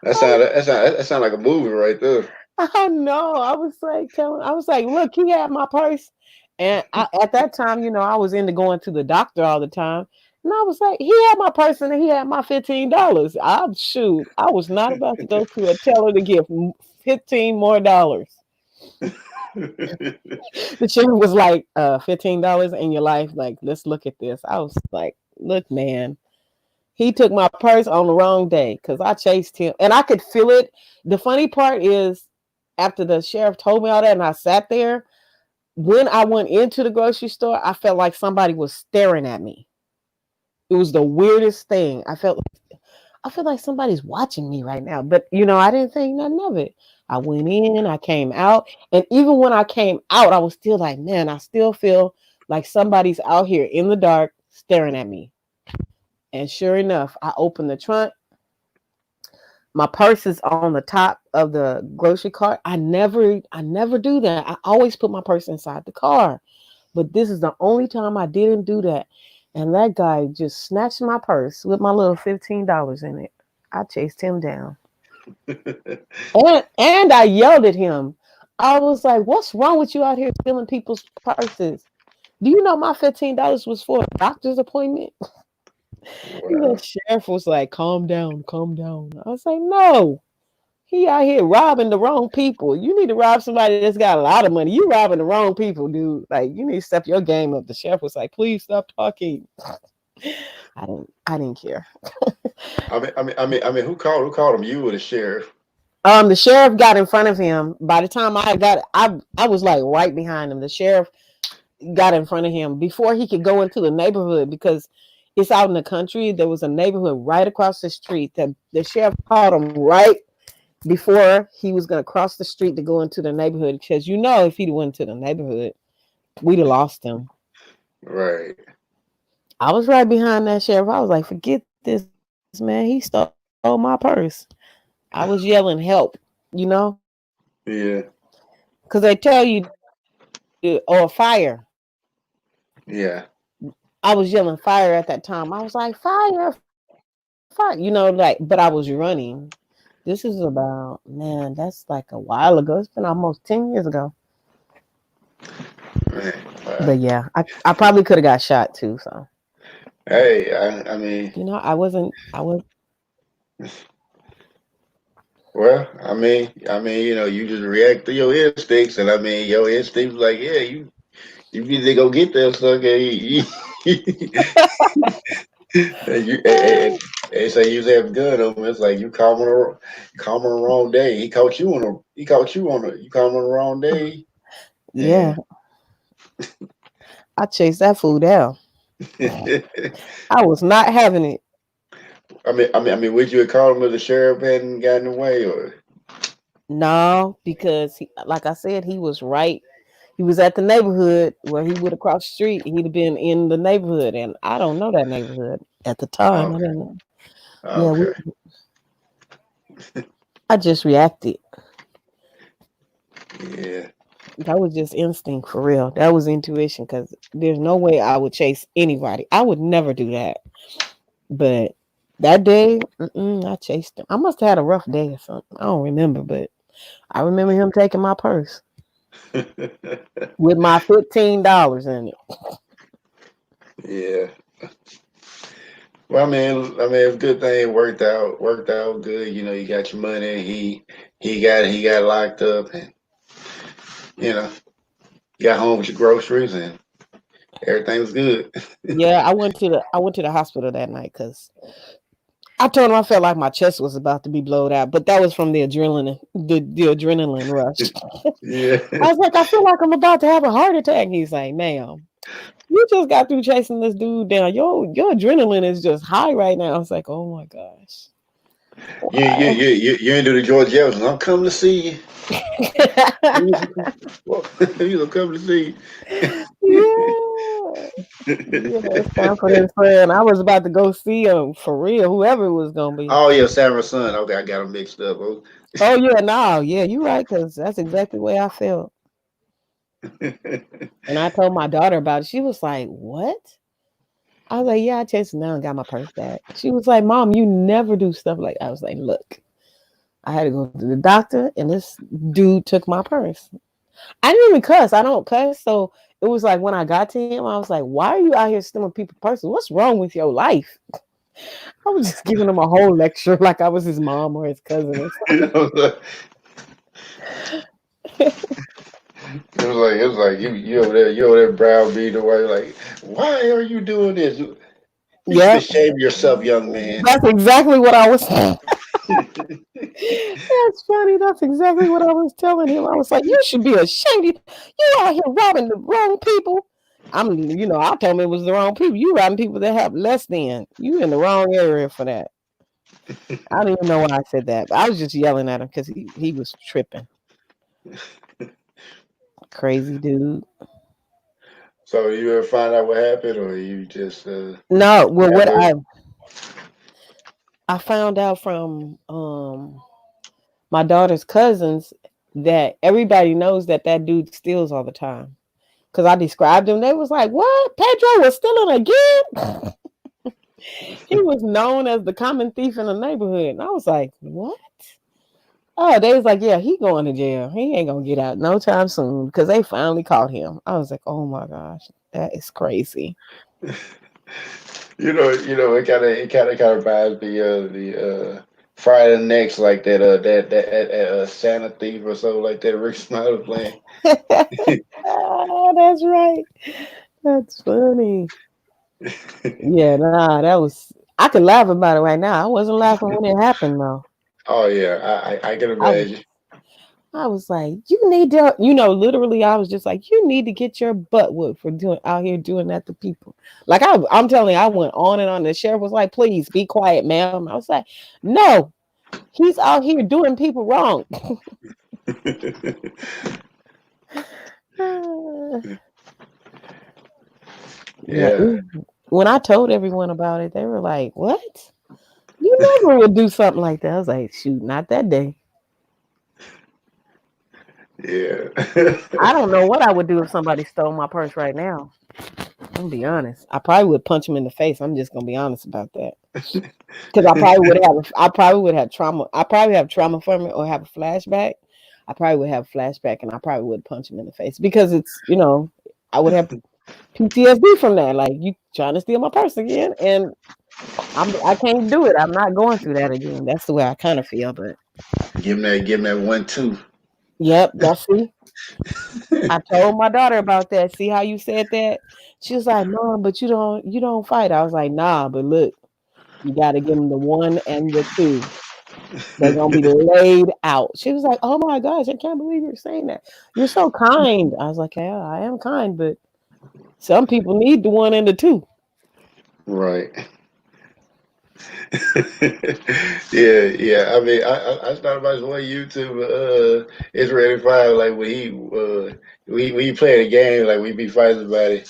That sound like a movie right there. I know. I was like, look, he had my purse. And at that time, I was into going to the doctor all the time. And I was like, he had my purse and he had my $15. I was not about to go to a teller to get 15 more dollars. The sheriff was like, $15 in your life. Like, let's look at this. I was like, look, man. He took my purse on the wrong day because I chased him and I could feel it. The funny part is, after the sheriff told me all that and I sat there, when I went into the grocery store, I felt like somebody was staring at me. It was the weirdest thing. I feel like somebody's watching me right now. But I didn't think nothing of it. I went in, I came out, and even when I came out, I was still like, man, I still feel like somebody's out here in the dark staring at me. And sure enough, I opened the trunk. My purse is on the top of the grocery cart. I never do that. I always put my purse inside the car. But this is the only time I didn't do that. And that guy just snatched my purse with my little $15 in it. I chased him down. And I yelled at him. I was like, what's wrong with you out here stealing people's purses? Do you know my $15 was for a doctor's appointment? The Wow. sheriff was like, calm down, calm down. I was like, no. He out here robbing the wrong people. You need to rob somebody that's got a lot of money. You robbing the wrong people, dude. Like you need to step your game up. The sheriff was like, please stop talking. I didn't care. Who called him? You or the sheriff? The sheriff got in front of him. By the time I was like right behind him. The sheriff got in front of him before he could go into the neighborhood because it's out in the country. There was a neighborhood right across the street that the sheriff called him right before he was going to cross the street to go into the neighborhood because if he'd went to the neighborhood, we'd have lost him. Right. I was right behind that sheriff. I was like, forget this, man. He stole my purse. I was yelling help, you know, Yeah. because they tell you or fire. Yeah. I was yelling fire at that time. I was like, fire, fire, but I was running. This is about, man, that's like a while ago. It's been almost 10 years ago. Man. But yeah, I probably could have got shot too. So, Hey, I mean, I was, you just react to your instincts, and I mean, your instincts like, yeah, you need to go get that sucker. And and say you have a gun on him. It's like you caught him on the wrong day. You caught him on the wrong day, yeah, and I chased that fool down. I was not having it. would you have called him if the sheriff hadn't gotten away, or No, because like I said, he was right. He was at the neighborhood where he would have crossed the street. He'd have been in the neighborhood, and I don't know that neighborhood at the time. I okay, didn't know. Yeah, okay, I just reacted. yeah, That was just instinct for real. That was intuition because there's no way I would chase anybody. I would never do that. But that day, I chased him. I must have had a rough day or something. I don't remember, but I remember him taking my purse with my $15 in it. yeah. Well, it's a good thing it worked out good. You got your money. He got locked up, and you know, got home with your groceries, and everything was good. Yeah, I went to the hospital that night because I told him I felt like my chest was about to be blowed out, but that was from the adrenaline, the adrenaline rush. Yeah. I was like, I feel like I'm about to have a heart attack. He's like, ma'am, you just got through chasing this dude down. Your adrenaline is just high right now. I was like, oh my gosh. You ain't do the George Jefferson. I'm coming to see you. Well, you gonna come to see Yeah. Yeah, it's you. confidence friend. I was about to go see him for real, whoever it was gonna be. Oh yeah, Sarah's son. Okay, I got him mixed up. Oh. Oh yeah, no, yeah, you're right, because that's exactly the way I felt. And I told my daughter about it. She was like, what? I was like, yeah, I chased him down and got my purse back. She was like, Mom, you never do stuff like that. I was like, look, I had to go to the doctor and this dude took my purse. I didn't even cuss. I don't cuss. So it was like when I got to him, I was like, why are you out here stealing people's purses? What's wrong with your life? I was just giving him a whole lecture like I was his mom or his cousin or something. It was like you over there browbeating away like, why are you doing this? You should be Yep. ashamed of yourself, young man. That's exactly what I was saying. That's funny. That's exactly what I was telling him. I was like, you should be ashamed. You out here robbing the wrong people. I told him it was the wrong people. You robbing people that have less than. You in the wrong area for that. I don't even know why I said that. But I was just yelling at him because he was tripping. Crazy dude. So you ever find out what happened, or you just No, well, what never? I found out from my daughter's cousins that everybody knows that dude steals all the time. Because I described him, they was like, "What? Pedro was stealing again?" He was known as the common thief in the neighborhood, and I was like, "What?" Oh, they was like, "Yeah, he going to jail. He ain't gonna get out no time soon." Because they finally caught him. I was like, "Oh my gosh, that is crazy." It kind of reminds me of the Friday the next like that Santa Thief or something like that. Rick Snyder playing. Oh, that's right. That's funny. Yeah, nah, that was. I could laugh about it right now. I wasn't laughing when it happened though. Oh yeah, I can I was imagine. I was like, you need to, literally, I was just like, you need to get your butt whooped for doing out here doing that to people. Like I'm telling you, I went on and on. The sheriff was like, please be quiet, ma'am. I was like, no, he's out here doing people wrong. Yeah, Yeah, when I told everyone about it, they were like, what? You never would do something like that. I was like, shoot, not that day. yeah. I don't know what I would do if somebody stole my purse right now. I'm gonna be honest. I probably would punch him in the face. I'm just gonna be honest about that. Because I probably would have trauma. I probably have trauma from it or have a flashback. I probably would have a flashback and I probably would punch him in the face because I would have PTSD from that. Like you trying to steal my purse again, and I can't do it. I'm not going through that again. That's the way I kind of feel. But Give him that 1-2. yep, that's see. I told my daughter about that. See how you said that? She was like, "Mom, but you don't fight." I was like, "Nah, but look, you got to give them the 1 and the 2. They're gonna be laid out." She was like, "Oh my gosh, I can't believe you're saying that. You're so kind." I was like, "Yeah, I am kind, but some people need the 1 and the 2." Right. Yeah. I mean, I started watching one YouTube. It's Ready Five. Like when he play the game, like we be fighting about it,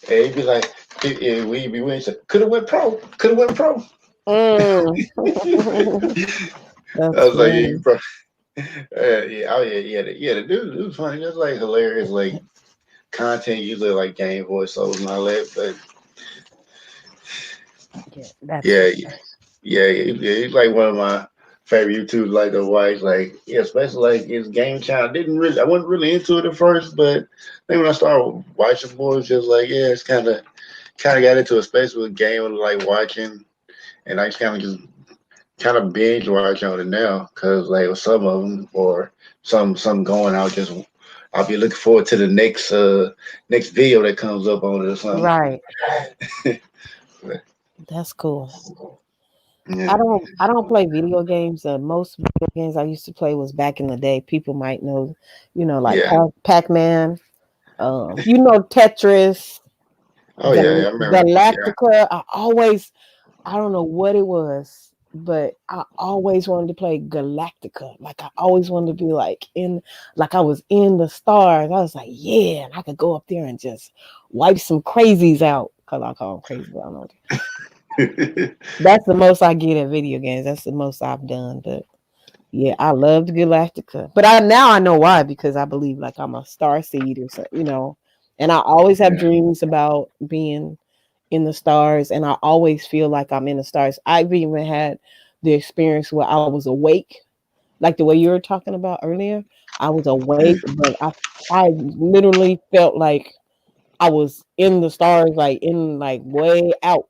and he be like, we be winning. Could have went pro. Could have went pro. Mm. I That's was like, yeah, funny. yeah, oh yeah. The dude was funny. That's like hilarious, like content usually like game voiceovers and all that. But Yeah, that's yeah, funny. he's like one of my favorite YouTubers. Like the white, like yeah, especially like his game channel. I wasn't really into it at first, but I think when I started watching more, it's just like yeah, it's kind of got into a space with game and like watching, and I just kind of binge watch on it now because like with some of them or some going out just I'll be looking forward to the next video that comes up on it or something. Right. That's cool. Yeah, I don't play video games. Most video games I used to play was back in the day. People might know, like yeah. Pac-Man, Tetris, Oh yeah, I remember. Yeah, Galactica. I don't know what it was, but I always wanted to play Galactica. Like I always wanted to be like I was in the stars. I was like, yeah, and I could go up there and just wipe some crazies out. Cause I call them crazy. I don't know. That's the most I get at video games. That's the most I've done. But yeah, I loved Galactica. But I know why, because I believe like I'm a star seed or so. And I always have yeah. dreams about being in the stars, and I always feel like I'm in the stars. I've even had the experience where I was awake, like the way you were talking about earlier. I was awake, but I literally felt like I was in the stars, like in like way out.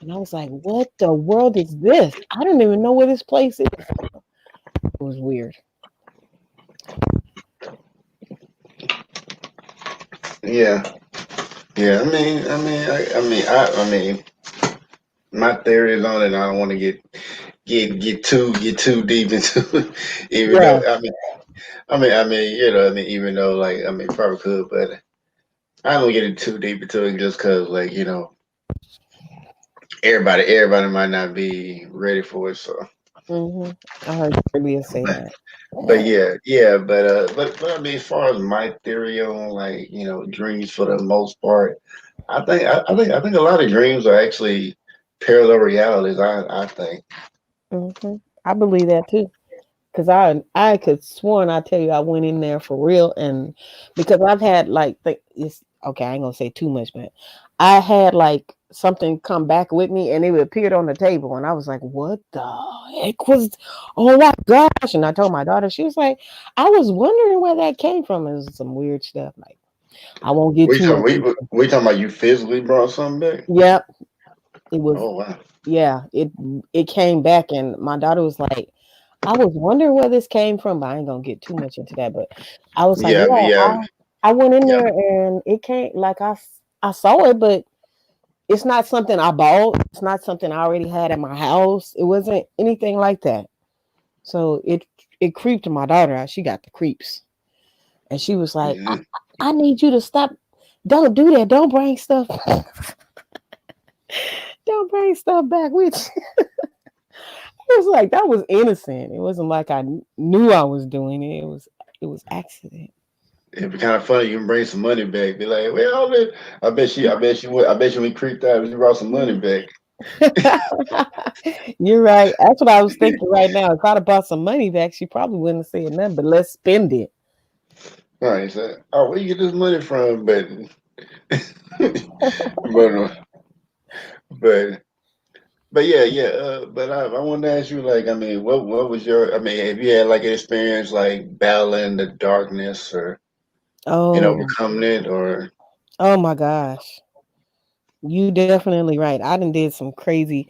And I was like, what the world is this? I don't even know where this place is. It was weird. Yeah, yeah. I mean, my theories on it. I don't want to get too deep into it, even though Yeah. even though like probably could, but I don't get it too deep into it just because like everybody might not be ready for it. So, I heard Julia say but, that. but yeah, but I mean, as far as my theory on like dreams for the most part, I think a lot of dreams are actually parallel realities. I think. I believe that too. Cause I could sworn I tell you I went in there for real, and because I've had like it's okay, I ain't gonna say too much, but I had like something come back with me and it appeared on the table and I was like, what the heck was, oh my gosh. And I told my daughter, she was like, I was wondering where that came from. It was some weird stuff. Like I won't get too much into it. We talking about you physically brought something back? Yep. It was, Oh wow. yeah, it came back, and my daughter was like, I was wondering where this came from, but I ain't gonna get too much into that. But I was like, Yeah, yeah, yeah, I went in yeah, there and it came like I saw it, but it's not something I bought. It's not something I already had at my house. It wasn't anything like that. So it creeped my daughter out. She got the creeps, and she was like, mhm. I need you to stop. Don't do that. Don't bring stuff. Don't bring stuff back with you. It was like that was innocent. It wasn't like I knew I was doing it. It was accident. It'd be kind of funny. You can bring some money back. Be like, well, I bet you when creeped out, you brought some money back. You're right. That's what I was thinking right now. If I'd have bought some money back, she probably wouldn't have said nothing. But let's spend it. Right? So, oh, where you get this money from? But but but yeah, yeah. But I wanted to ask you, like, I mean, what was your? I mean, have you had like an experience like battling the darkness or Oh, overcoming it, or oh my gosh. You definitely right. I done did some crazy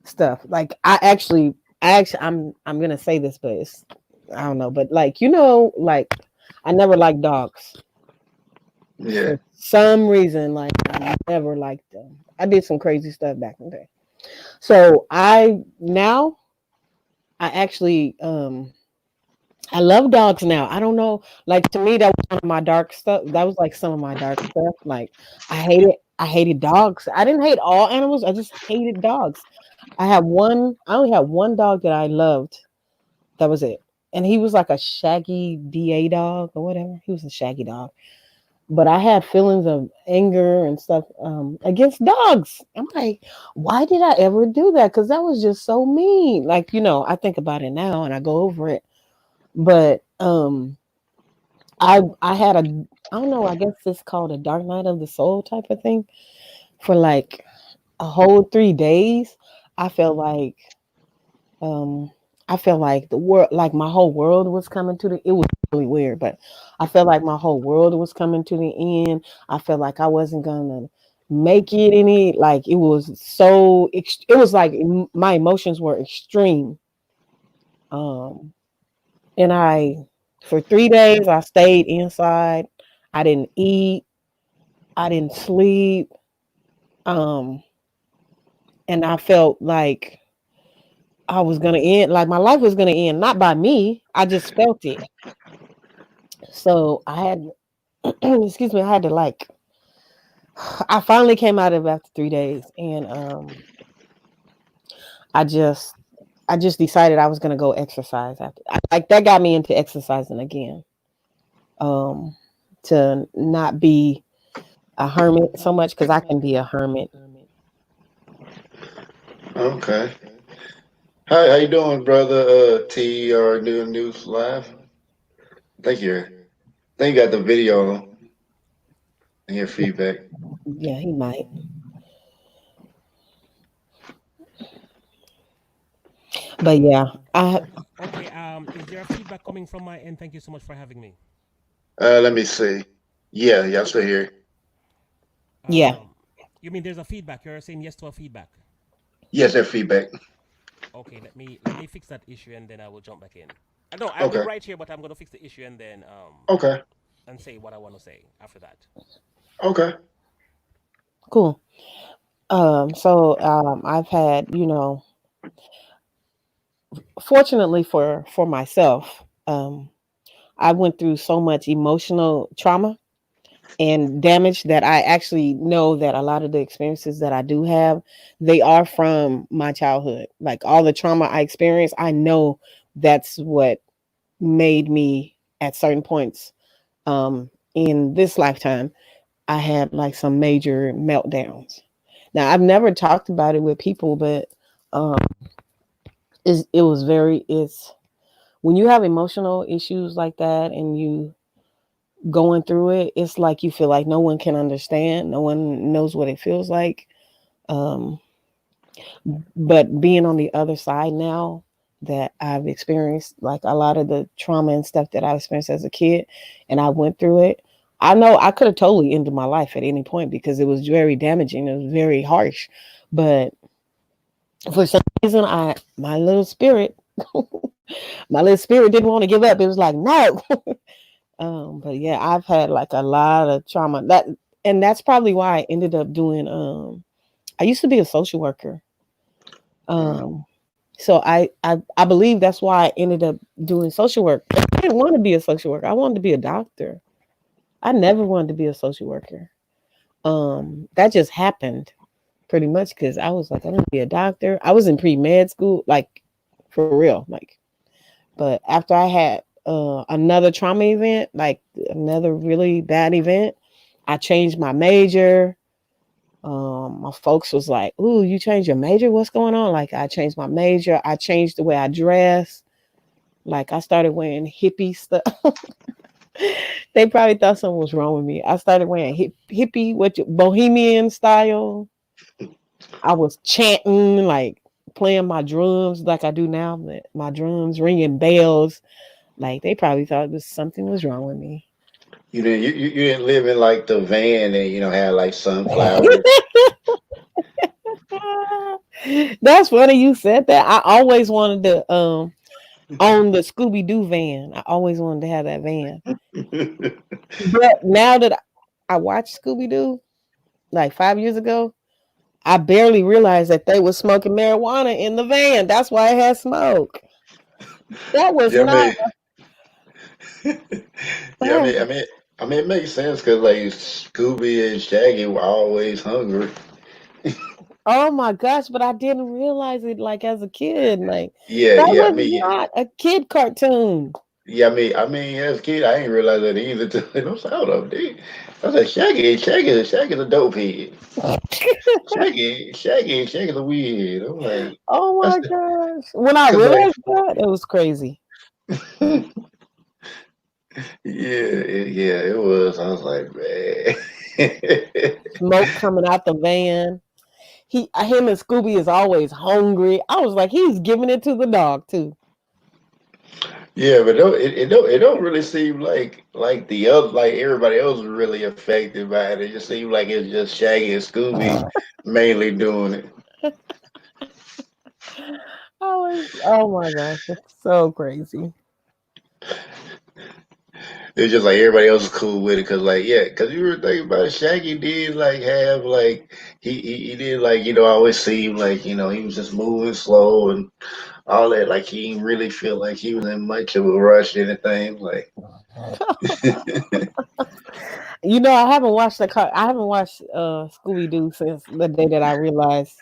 stuff. Like I'm gonna say this, but it's I don't know, but like like I never liked dogs yeah? for some reason. Like I never liked them. I did some crazy stuff back in the day. So I actually I love dogs now. I don't know. Like to me, that was one of my dark stuff. That was like some of my dark stuff. Like I hated dogs. I didn't hate all animals. I just hated dogs. I only had one dog that I loved. That was it. And he was like a shaggy DA dog or whatever. He was a shaggy dog. But I had feelings of anger and stuff against dogs. I'm like, why did I ever do that? Because that was just so mean. Like, I think about it now and I go over it. But I had I don't know, I guess it's called a dark night of the soul type of thing. For like a whole 3 days, I felt like um I felt like the world, like my whole world was coming to the it was really weird, but I felt like my whole world was coming to the end. I felt like I wasn't gonna make it any, like it was it was like my emotions were extreme. Um and for 3 days I stayed inside. I didn't eat, I didn't sleep. Um and I felt like I was gonna end, like my life was gonna end, not by me. I just felt it. So I had, excuse me, I had to like, I finally came out of it after 3 days, and I just, I just decided I was gonna go exercise after. Like that got me into exercising again, um, to not be a hermit so much because I can be a hermit. Okay. How you doing, brother? T or New News Live? I think you got the video and your feedback. Yeah, he might. But yeah, Okay, is there a feedback coming from my end? Thank you so much for having me. Let me see. Yeah, yeah, I'm still here. yeah, Um, you mean there's a feedback? You're saying yes to a feedback. Yes, that feedback. Okay, let me fix that issue and then I will jump back in. No, I'll be Okay. right here, but I'm gonna fix the issue and then Okay. and say what I want to say after that. Okay. cool. So I've had, fortunately for myself, I went through so much emotional trauma and damage that I actually know that a lot of the experiences that I do have, they are from my childhood. Like all the trauma I experienced, I know that's what made me at certain points in this lifetime. I had like some major meltdowns. Now I've never talked about it with people, but um, it was it's when you have emotional issues like that and you going through it, it's like you feel like no one can understand, no one knows what it feels like. Um, but being on the other side now, that I've experienced like a lot of the trauma and stuff that I experienced as a kid, and I went through it. I know I could have totally ended my life at any point because it was very damaging. It was very harsh, but For some reason, my little spirit didn't want to give up. It was like no. But yeah, I've had like a lot of trauma. And that's probably why I ended up doing. I used to be a social worker. Uh, Um, so I believe that's why I ended up doing social work. I didn't want to be a social worker. I wanted to be a doctor. I never wanted to be a social worker. That just happened pretty much because I was like, I want to be a doctor. I was in pre-med school, like for real, like. But after I had another trauma event, like another really bad event, I changed my major. My folks was like, "Ooh, you changed your major? What's going on?" Like I changed my major. I changed the way I dress. Like I started wearing hippie stuff. They probably thought something was wrong with me. I started wearing hippie, bohemian style. I was chanting, like playing my drums like I do now. My drums, ringing bells. Like they probably thought something was wrong with me. you didn't live in like the van and have like sunflowers. That's funny you said that. I always wanted to own the Scooby Doo van. I always wanted to have that van. But now that I watched Scooby Doo like 5 years ago, I barely realized that they was smoking marijuana in the van. That's why it had smoke. That was yeah, I not. mean, yeah, I mean, it makes sense because like Scooby and Shaggy were always hungry. Oh my gosh! But I didn't realize it like as a kid. Like Yeah, that yeah, I was mean, yeah, not a kid cartoon. yeah, I mean, as a kid, I didn't realize that either. Till I was like, hold up, dude. I was like, Shaggy's a dope head. Shaggy's a weird. I'm like, Oh that's my gosh! When I because like, realized that, it was crazy. yeah, it was. I was like, man. Smoke coming out the van. Him and Scooby is always hungry. I was like, he's giving it to the dog too. Yeah, but it don't really seem like the other like everybody else is really affected by it. It just seems like it's just Shaggy and Scooby mainly doing it. Oh my gosh, it's so crazy. It's just like everybody else is cool with it because like yeah, because you were thinking about it, Shaggy did like have like he did like always seem like he was just moving slow and all that like he didn't really feel like he was in much of a rush or anything like. I haven't watched Scooby Doo since the day that I realized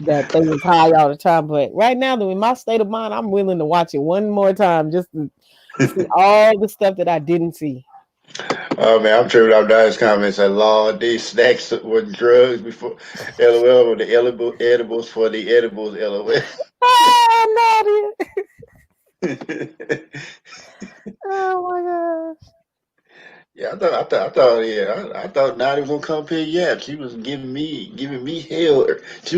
that they was high all the time. But right now, though, in my state of mind, I'm willing to watch it one more time just to see all the stuff that I didn't see. Oh man, I'm tripping off Don's comments. Like, Lord, these snacks were drugs before LOL or the edibles for the edibles LOL. Ah, Nadia. Oh my gosh. Yeah, I thought Nadia was gonna come up here. Yeah, she was giving me hell. She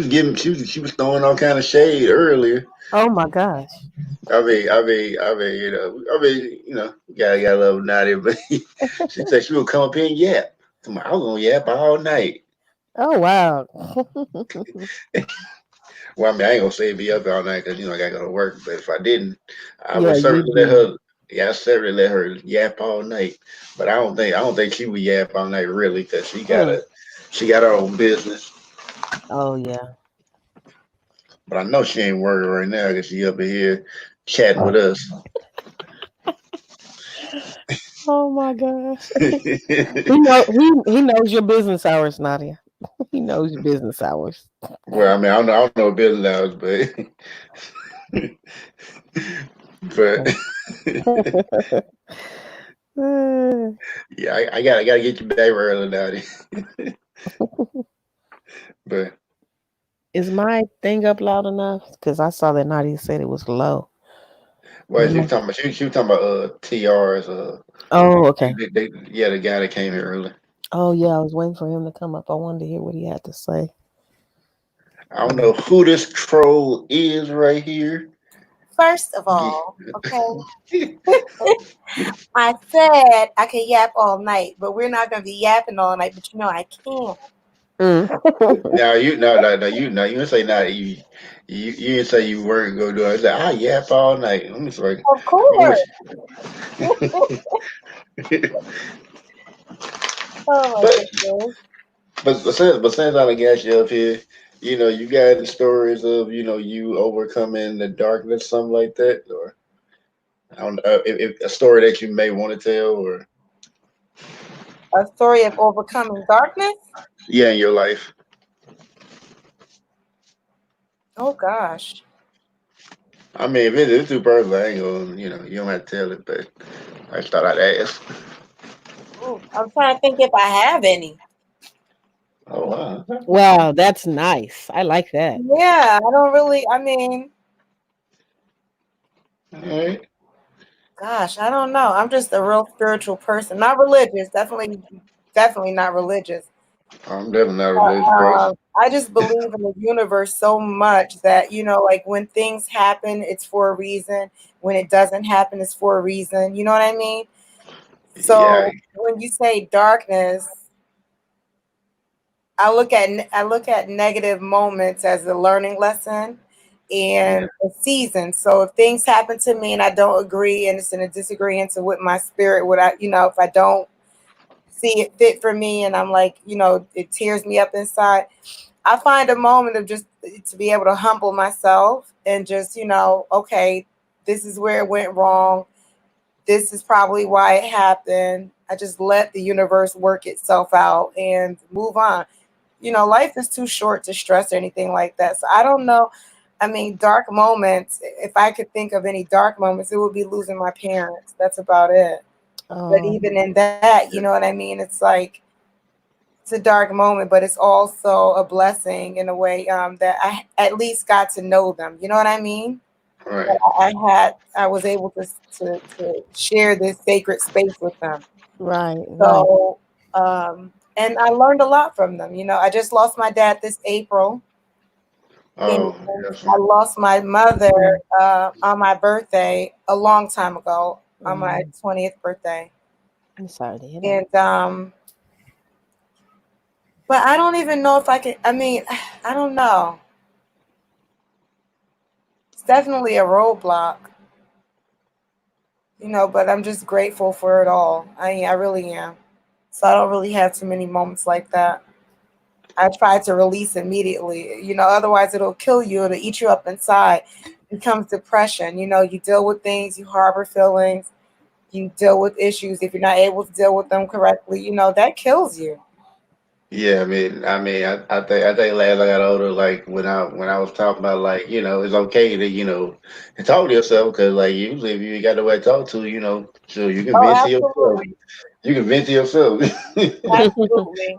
was throwing all kind of shade earlier. Oh my gosh. Gotta love Nadia, but she said she would come up here and yap. I was gonna yap all night. Oh wow. Well, I mean, I ain't gonna say be up all night because I gotta go to work. But if I didn't, I Yeah, would you certainly let do. her. Yeah, I certainly let her yap all night. But I don't think she would yap all night really because Mm. she got her own business. Oh yeah. But I know she ain't working right now because she up in here chatting with us. Oh my gosh. He knows your business hours, Nadia. He knows your business hours. Well, I mean, I don't know business hours, but yeah, I gotta get you back early now. But Is my thing up loud enough? Because I saw that Nadia said it was low. Is what she my was talking about? She was talking about TR's Oh, okay. yeah, the guy that came here early. Oh yeah, I was waiting for him to come up. I wanted to hear what he had to say. I don't know who this troll is right here. First of Yeah. all, okay, I said I could yap all night, but we're not going to be yapping all night. But I can't. Mm. Now you you didn't say now you didn't say you weren't gonna do it. You said I yap all night. Let me see. Of course. Oh my but goodness. but since I got you up here, you got any stories of you overcoming the darkness, something like that, or I don't know if a story that you may want to tell, or A story of overcoming darkness? yeah, in your life. Oh gosh. I mean, if it's too personal, I ain't gonna you don't have to tell it, but I just thought I'd ask. Ooh, I'm trying to think if I have any. Oh wow. Wow, that's nice. I like that. Yeah, I don't really, I mean, All right. gosh, I don't know. I'm just a real spiritual person. Not religious, definitely not religious. I'm definitely not a religious person. I just believe in the universe so much that, like when things happen, it's for a reason. When it doesn't happen, it's for a reason. You know what I mean? Yeah, So when you say darkness, I look at negative moments as a learning lesson yeah, and a season. So if things happen to me and I don't agree and it's in a disagreement with my spirit, if I don't see it fit for me and I'm like, it tears me up inside, I find a moment of just to be able to humble myself and just, okay, this is where it went wrong. This is probably why it happened. I just let the universe work itself out and move on. Life is too short to stress or anything like that. So I don't know. I mean, dark moments, if I could think of any dark moments, it would be losing my parents. That's about it. But Oh, even in that, you know what I mean? It's like, it's a dark moment, but it's also a blessing in a way that I at least got to know them. You know what I mean? right. I was able to share this sacred space with them. right, right. So, and I learned a lot from them. I just lost my dad this April, and Oh, yes. I lost my mother on my birthday a long time ago, on my Mm, 20th birthday. I'm sorry to hear that. And but I don't even know if I can. I mean, I don't know. It's definitely a roadblock, but I'm just grateful for it all. I really am. So I don't really have too many moments like that. I try to release immediately. Otherwise it'll kill you. It'll eat you up inside. It becomes depression. You deal with things, you harbor feelings, you deal with issues. If you're not able to deal with them correctly, that kills you. Yeah, I think last I got older, like when I was talking about like it's okay to to talk to yourself because like usually if you ain't got nobody to talk to sure you can Oh, vent to yourself. absolutely. You can vent to yourself. Absolutely.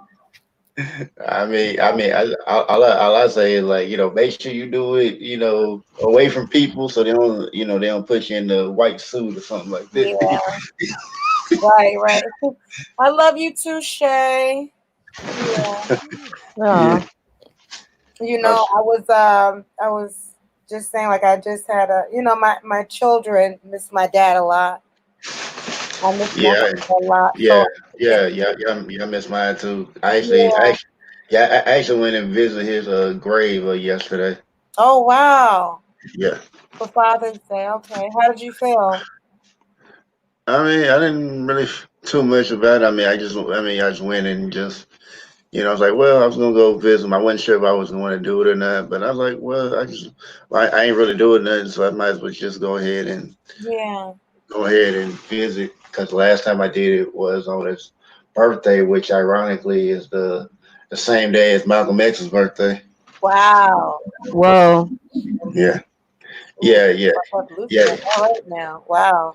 All I say is like make sure you do it away from people so they don't put you in the white suit or something like that. Yeah. Right, right. I love you too, Shay. Yeah. Yeah. Oh, That's- I was just saying like I just had my children miss my dad a lot. I miss my yeah. husband a lot. Yeah, So yeah, yeah, yeah. Yeah, I miss mine too. yeah. I actually went and visited his grave yesterday. Oh wow. Yeah, For Father's Day. Okay. How did you feel? I mean, I didn't really too much about it. I just went and just, I was like, well, I was gonna go visit him. I wasn't sure if I was going to do it or not, but I was like, well, I ain't really doing nothing, so I might as well just Yeah. go ahead and visit. Because last time I did it was on his birthday, which ironically is the same day as Malcolm X's birthday. Wow. whoa. Yeah, Ooh, yeah, yeah, up Lucy yeah, like all right now. Wow.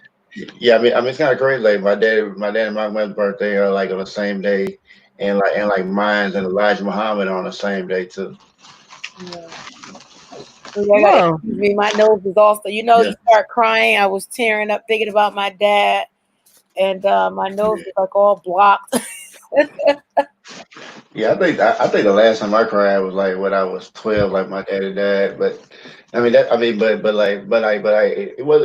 yeah. I mean, it's kind of crazy. Like my dad and Malcolm X's birthday are like on the same day, and like mine's and Elijah Muhammad are on the same day too. Yeah. Yeah, I gotta Whoa. excuse me. My nose is also, Yeah, you start crying. I was tearing up thinking about my dad, and my nose yeah, was like all blocked. yeah. I think the last time I cried was like when I was 12, like my daddy died. But but it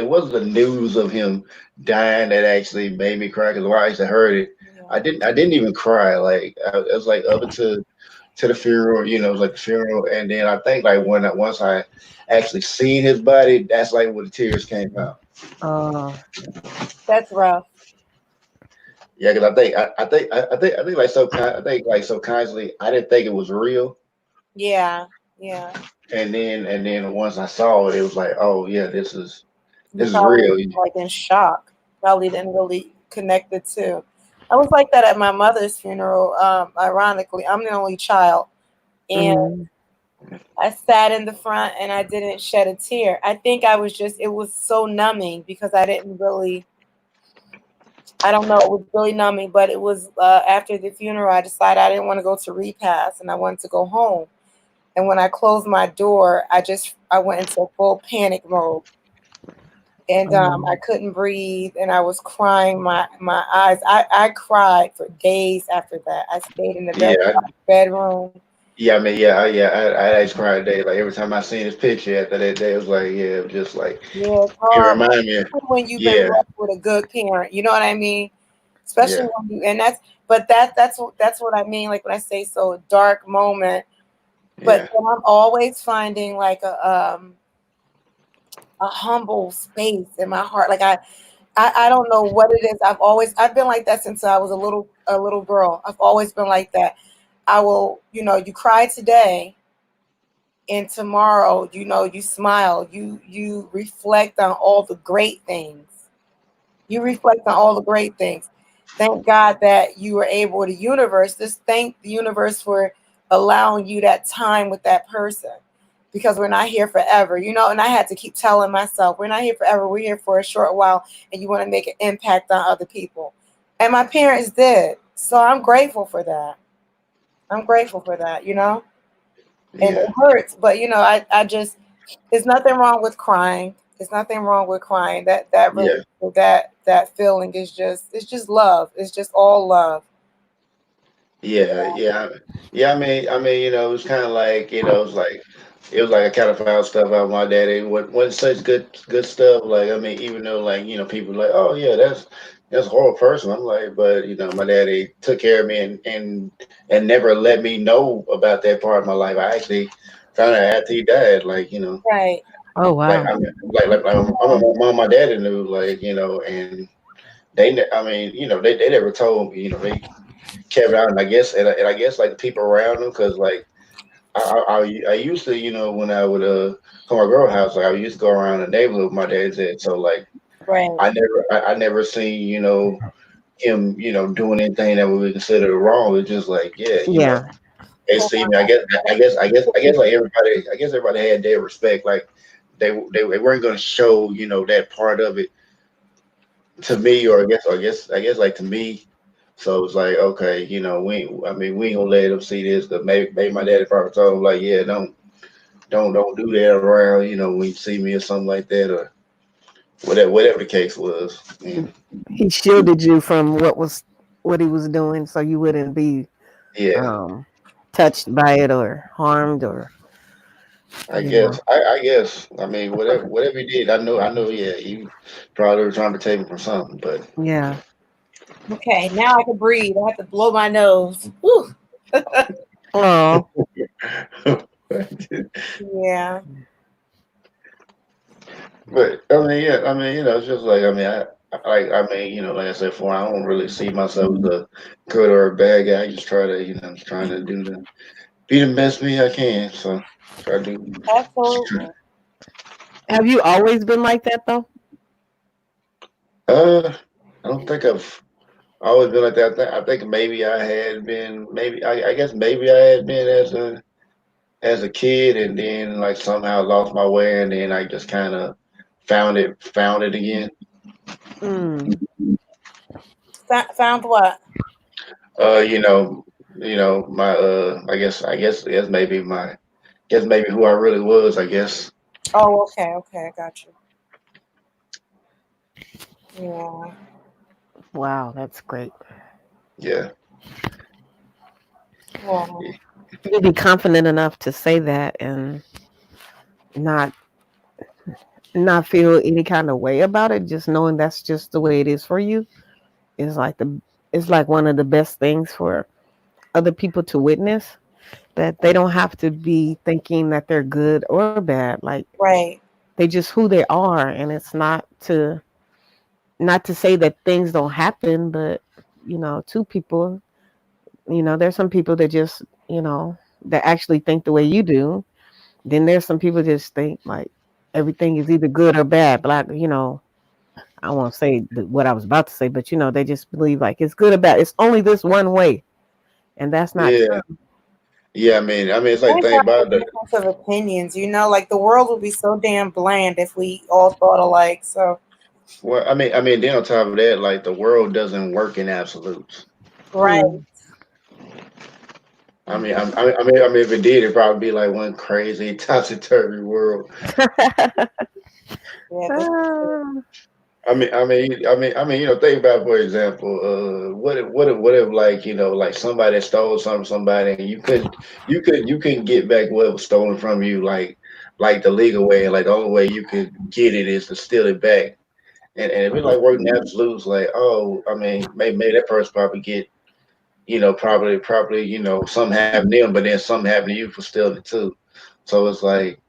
wasn't the news of him dying that actually made me cry. Because when I actually heard it, Yeah. I didn't even cry. Like it was like up until to the funeral. You know, it was like the funeral, and then I think like once I actually seen his body, that's like when the tears came out. Oh, That's rough. Yeah, because I think like I think like subconsciously I didn't think it was real, Yeah, yeah. and then once I saw it, it was like, oh yeah, You this is probably real. was like in shock. Probably didn't really connect the two. I was like that at my mother's funeral. Ironically, I'm the only child, and mm, I sat in the front and I didn't shed a tear. I think I was just, it was so numbing because I didn't really, I don't know, it was really numbing, but it was after the funeral, I decided I didn't want to go to repast and I wanted to go home. And when I closed my door, I went into full panic mode. And I mm. couldn't breathe and I was crying my eyes. I cried for days after that. I stayed in the very Yeah, bedroom. yeah. I mean, I actually cried today. Like every time I seen his picture after that day, it was like, yeah, it was just like Yeah, it's it horrible. reminded me. When you've been Yeah, blessed with a good parent. You know what I mean? Especially yeah, when you and that's what I mean. Like when I say so dark moment, but yeah, then I'm always finding like a humble space in my heart. Like I don't know what it is. I've been like that since I was a little girl. I've always been like that. I will, you cry today and tomorrow, you smile. You reflect on all the great things. You reflect on all the great things. Thank God that you were able to universe. Just thank the universe for allowing you that time with that person. Because we're not here forever, and I had to keep telling myself, we're not here forever, we're here for a short while, and you want to make an impact on other people. And my parents did. So I'm grateful for that. I'm grateful for that. And it yeah, hurts, but I just there's nothing wrong with crying. There's nothing wrong with crying. That really yeah, that feeling is just love. It's just all love. yeah, yeah, yeah. I mean, it was kind of like, it was like I kind of found stuff out of my daddy. Wasn't such good stuff. Like, I mean, even though like people like, oh yeah, that's a horrible person. I'm like, but my daddy took care of me and never let me know about that part of my life. I actually found out after he died. Like, Right. Oh, like wow. I'm my mom, my daddy knew, like, and I mean, they never told me. They kept it out, and I guess like the people around them, because like I used to, when I would come to my girl house, like I used to go around the neighborhood with my dad's at. So like Right. I never seen, him, doing anything that we would consider wrong. It's just like, yeah, Yeah. they Hold see on. me. I guess like everybody had their respect. Like they weren't gonna show, that part of it to me, or I guess like to me. So it's like, okay, I mean, we ain't gonna let them see this, because maybe my daddy probably told him like, yeah, don't do that around, when you see me or something like that, or whatever the case was. And He shielded you from what he was doing, so you wouldn't be yeah, um touched by it or harmed or I you know. guess I mean, whatever he did, I know, yeah, he probably was trying to take me from something, but Yeah. Okay, now I can breathe. I have to blow my nose. Whew. Oh. Yeah. but I mean, yeah, I mean, it's just like, I mean, like I said before, I don't really see myself as a good or a bad guy. I just try to, just trying to be the best me I can. So try to do. Absolutely. Have you always been like that though? Uh, I don't think I've always been like that. I think maybe I had been, maybe I guess maybe I had been as a kid, and then like somehow lost my way, and then I just kind of found it again. Mm. Found what? You know, my I guess maybe who I really was. I guess. Oh, okay, okay, I got you. Yeah. Wow, that's great. Yeah. Well, You'll be confident enough to say that and not not feel any kind of way about it. Just knowing that's just the way it is for you is like one of the best things for other people to witness. that they don't have to be thinking that they're good or bad. Like Right. they just who they are, and it's not to say that things don't happen, but two people, there's some people that just, that actually think the way you do. Then there's some people just think like everything is either good or bad. But I won't say what I was about to say, but they just believe like it's good or bad. It's only this one way, and that's not Yeah, true. yeah. I mean, it's like Thank think God for about that. difference of opinions. Like the world would be so damn bland if we all thought alike. So, Well, I mean, then on top of that, like the world doesn't work in absolutes. right. Mm. I mean, I mean, if it did, it'd probably be like one crazy topsy turvy world. Yeah, this is true. Ah, I mean, think about, for example, what if, like, like somebody stole something, from somebody, and you couldn't get back what was stolen from you, like the legal way, and like the only way you could get it is to steal it back, and if it like working absolutes, like, oh, I mean, maybe that person probably get, probably, something happened to them, but then something happened to you for stealing it too. So it's like,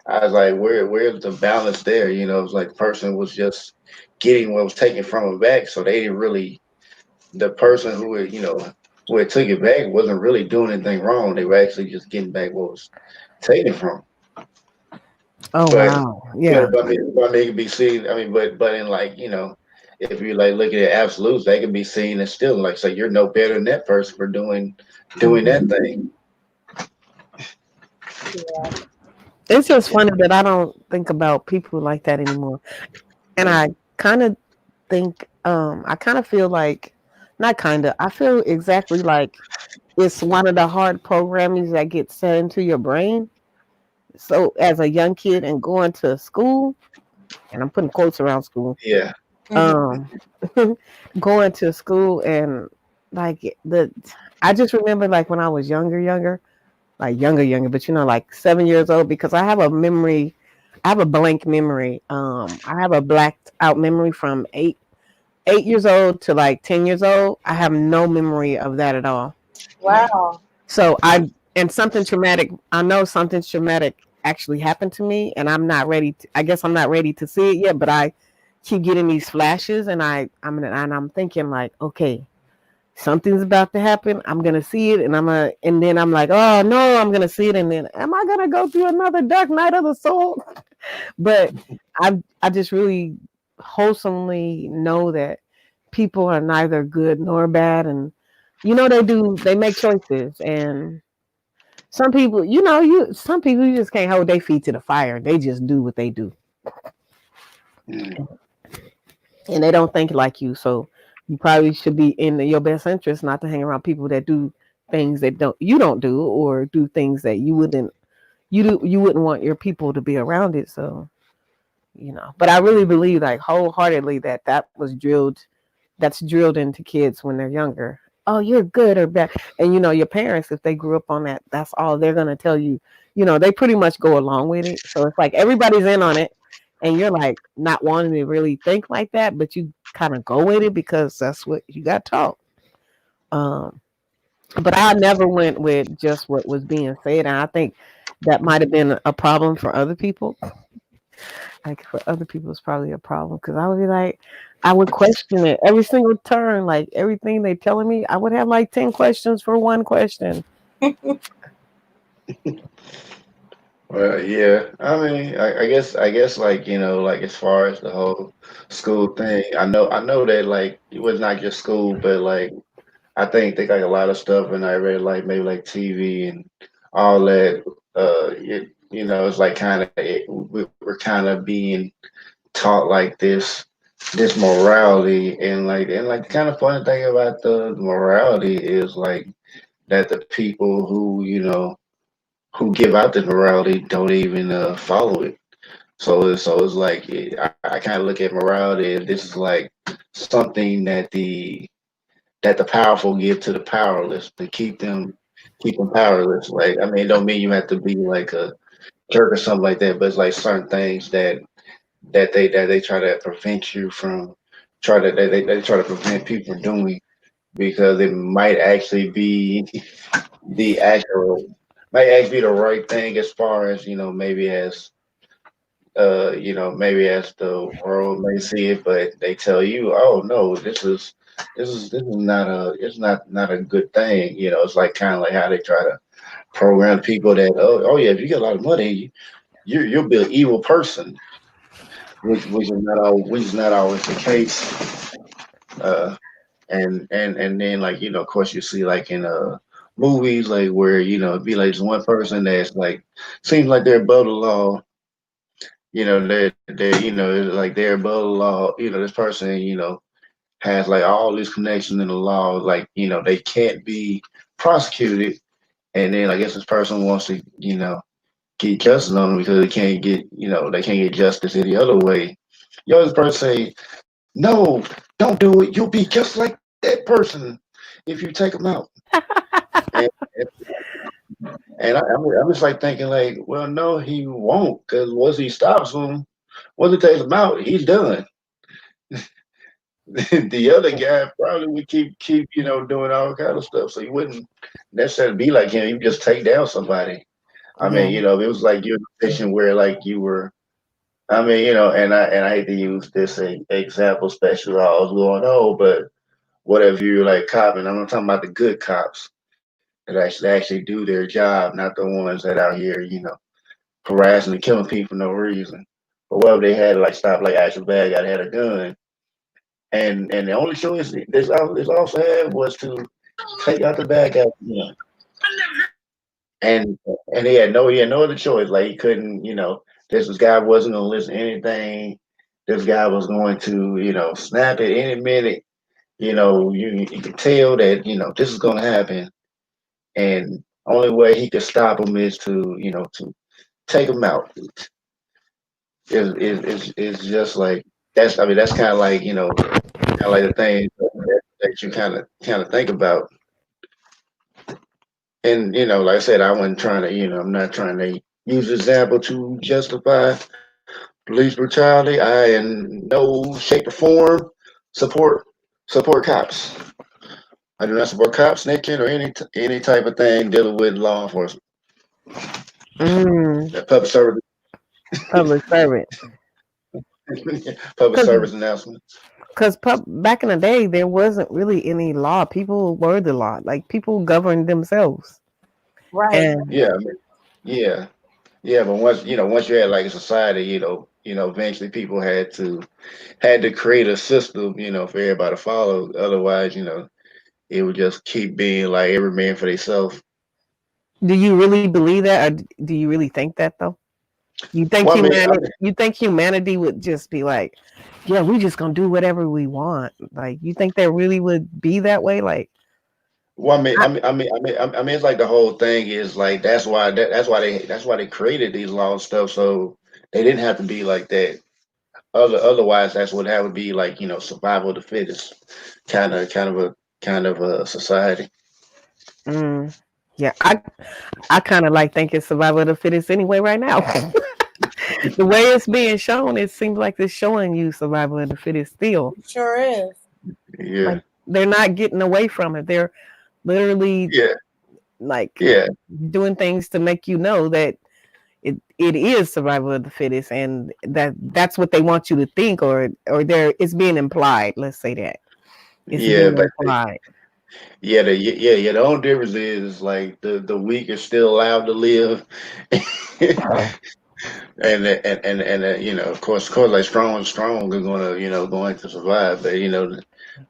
I was like, where's the balance there? It's like the person was just getting what was taken from them back, so they didn't really. The person who had took it back wasn't really doing anything wrong. They were actually just getting back what was taken from 'em. oh But wow, yeah. but they can be seen. I mean, but in, like, if you like looking at absolutes, they can be seen as still like, so you're no better than that person for doing Mhm. that thing. Yeah. It's just funny that I don't think about people like that anymore, and kind of I kind of feel like, not kind of, I feel exactly like it's one of the hard programmings that gets set into your brain. So as a young kid and going to school, and I'm putting quotes around school, Yeah, Hmm. um, going to school and like I just remember like when I was younger, like younger, but like 7 years old, because I have a memory, I have a blank memory. I have a blacked out memory from 8 years old to like 10 years old. I have no memory of that at all. yeah, Wow. So and something traumatic. I know something traumatic actually happened to me, and I'm not ready. I guess I'm not ready to see it yet. But I keep getting these flashes, and I'm thinking like, okay, something's about to happen. I'm gonna see it, and then I'm like, oh no, I'm gonna see it, and then am I gonna go through another dark night of the soul? But I just really wholesomely know that people are neither good nor bad, and they make choices, and some people, some people you just can't hold their feet to the fire. They just do what they do, mm, and they don't think like you. So you probably should be in your best interest not to hang around people that do things that don't do, or do things that you wouldn't want your people to be around it. So but I really believe like wholeheartedly that that's drilled into kids when they're younger. Oh, you're good or bad. And your parents, if they grew up on that, that's all they're gonna tell you. They pretty much go along with it. So it's like everybody's in on it, and you're like not wanting to really think like that, but you kind of go with it because that's what you got taught. Um, but I never went with just what was being said, and I think that might have been a problem for other people. Like for other people, it's probably a problem because I would be like, I would question it every single turn. Like everything they telling me, I would have like 10 questions for one question. well, yeah. I mean, I guess, like, like as far as the whole school thing, I know that, like, it was not just school, but like I think like a lot of stuff, and I read like maybe like TV and all that. It's like kind of we're kind of being taught like this morality, and like the kind of funny thing about the morality is like that the people who give out the morality don't even follow it. So it's like, I kind of look at morality as this is like something that the powerful give to the powerless to keep them powerless. Like, I mean, it don't mean you have to be like a jerk or something like that, but it's like certain things that they try to prevent you from, they try to prevent people from doing. because it the actual might actually be the right thing as far as maybe as maybe as the world may see it, but they tell you, oh no, this is not not a good thing. It's like kind of like how they try to program people that oh yeah, if you get a lot of money, you'll be an evil person, which is not always the case. Uh, and then like of course you see like in movies like where it'd be like this one person that's like seems like they're above the law. They're like they're above the law. This person has like all these connections in the law. Like they can't be prosecuted, and then I guess this person wants to get justice on them because they can't get justice any other way. This person say, no, don't do it. You'll be just like that person if you take them out. And I'm just like thinking like, well, no, he won't, because once he stops him, once he takes him out, he's done. The other guy probably would keep doing all kind of stuff, so he wouldn't necessarily be like him. He would just take down somebody. I Yeah. mean, it was like you're in a position where like you were. I mean, and I hate to use this example, especially when I was going, oh, but what if you're like cop, and I'm not talking about the good cops that actually do their job, not the ones that out here, harassing and killing people for no reason. But what if they had like stop like actual bad guy that had a gun, and the only choice this also had was to take out the bad guy, and he had no other choice. Like he couldn't, this guy wasn't gonna listen to anything. This guy was going to, snap at any minute. You could tell that this is gonna happen, and only way he could stop him is to to take him out. Is just like that's. I mean, that's kind of like kind of like the thing that you kind of think about. And like I said, I wasn't trying to, I'm not trying to use example to justify police brutality. I in no shape or form support cops. I do not support cops snitching or any type of thing dealing with law enforcement. Mm, That public service public servant. public Because service announcement. back in the day, there wasn't really any law. People were the law. Like people governed themselves. Right. And Yeah, I mean, yeah, yeah. But once you had like a society, eventually people had to create a system, for everybody to follow. Otherwise, it would just keep being like every man for themselves. do you really believe that, or do you really think that though? You think Well, humanity? You think humanity would just be like, yeah, we just gonna do whatever we want? Like, you think there really would be that way? Like, well, I, it's like the whole thing is like that's why they created these laws stuff so they didn't have to be like that. Otherwise, that's what that would be like. Survival of the fittest kind of a society. mm, yeah, I kind of like think it's survival of the fittest anyway. Right now, the way it's being shown, it seems like it's showing you survival of the fittest still. It sure is. Yeah, Like they're not getting away from it. They're literally yeah, like yeah, doing things to make you know that it is survival of the fittest, and that's what they want you to think, or there it's being implied. Let's say that it's yeah. being But implied. yeah. The only difference is like the weak are still allowed to live, and of course, like strong are going to survive, but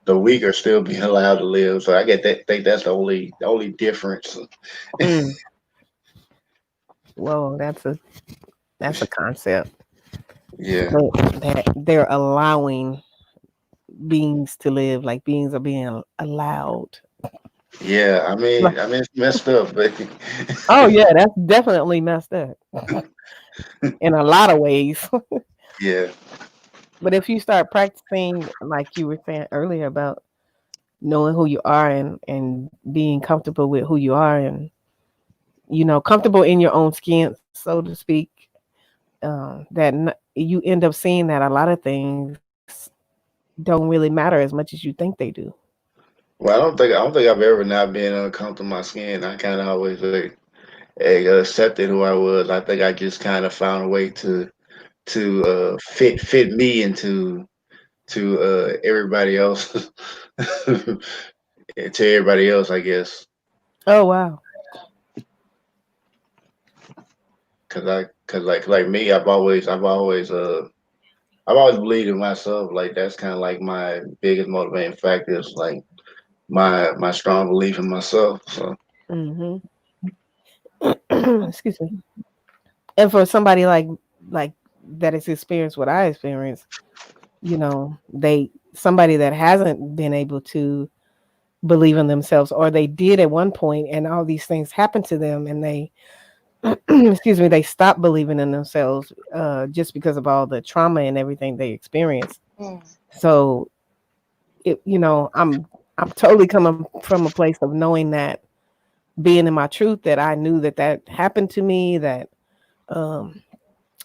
the weak are still being allowed to live. So I get that. Think that's the only difference. Mm, well, that's a concept, Yeah, but that they're allowing beings to live, like beings are being allowed. yeah. Like, It's messed up, but oh yeah, that's definitely messed up in a lot of ways. yeah, But if you start practicing, like you were saying earlier about knowing who you are and being comfortable with who you are, and comfortable in your own skin, so to speak, you end up seeing that a lot of things don't really matter as much as you think they do. Well, I don't think I've ever not been uncomfortable in my skin. I kind of always like accepted who I was. I think I just kind of found a way to fit me into everybody else to everybody else, I guess. Oh wow. Cause like me, I've always believed in myself. Like that's kind of like my biggest motivating factor is like my strong belief in myself. So Hmm. Excuse me. And for somebody like that has experienced what I experienced, they somebody that hasn't been able to believe in themselves, or they did at one point and all these things happened to them and they excuse me, they stopped believing in themselves just because of all the trauma and everything they experienced. Mm. So I'm totally coming from a place of knowing that, being in my truth, that I knew that that happened to me, that um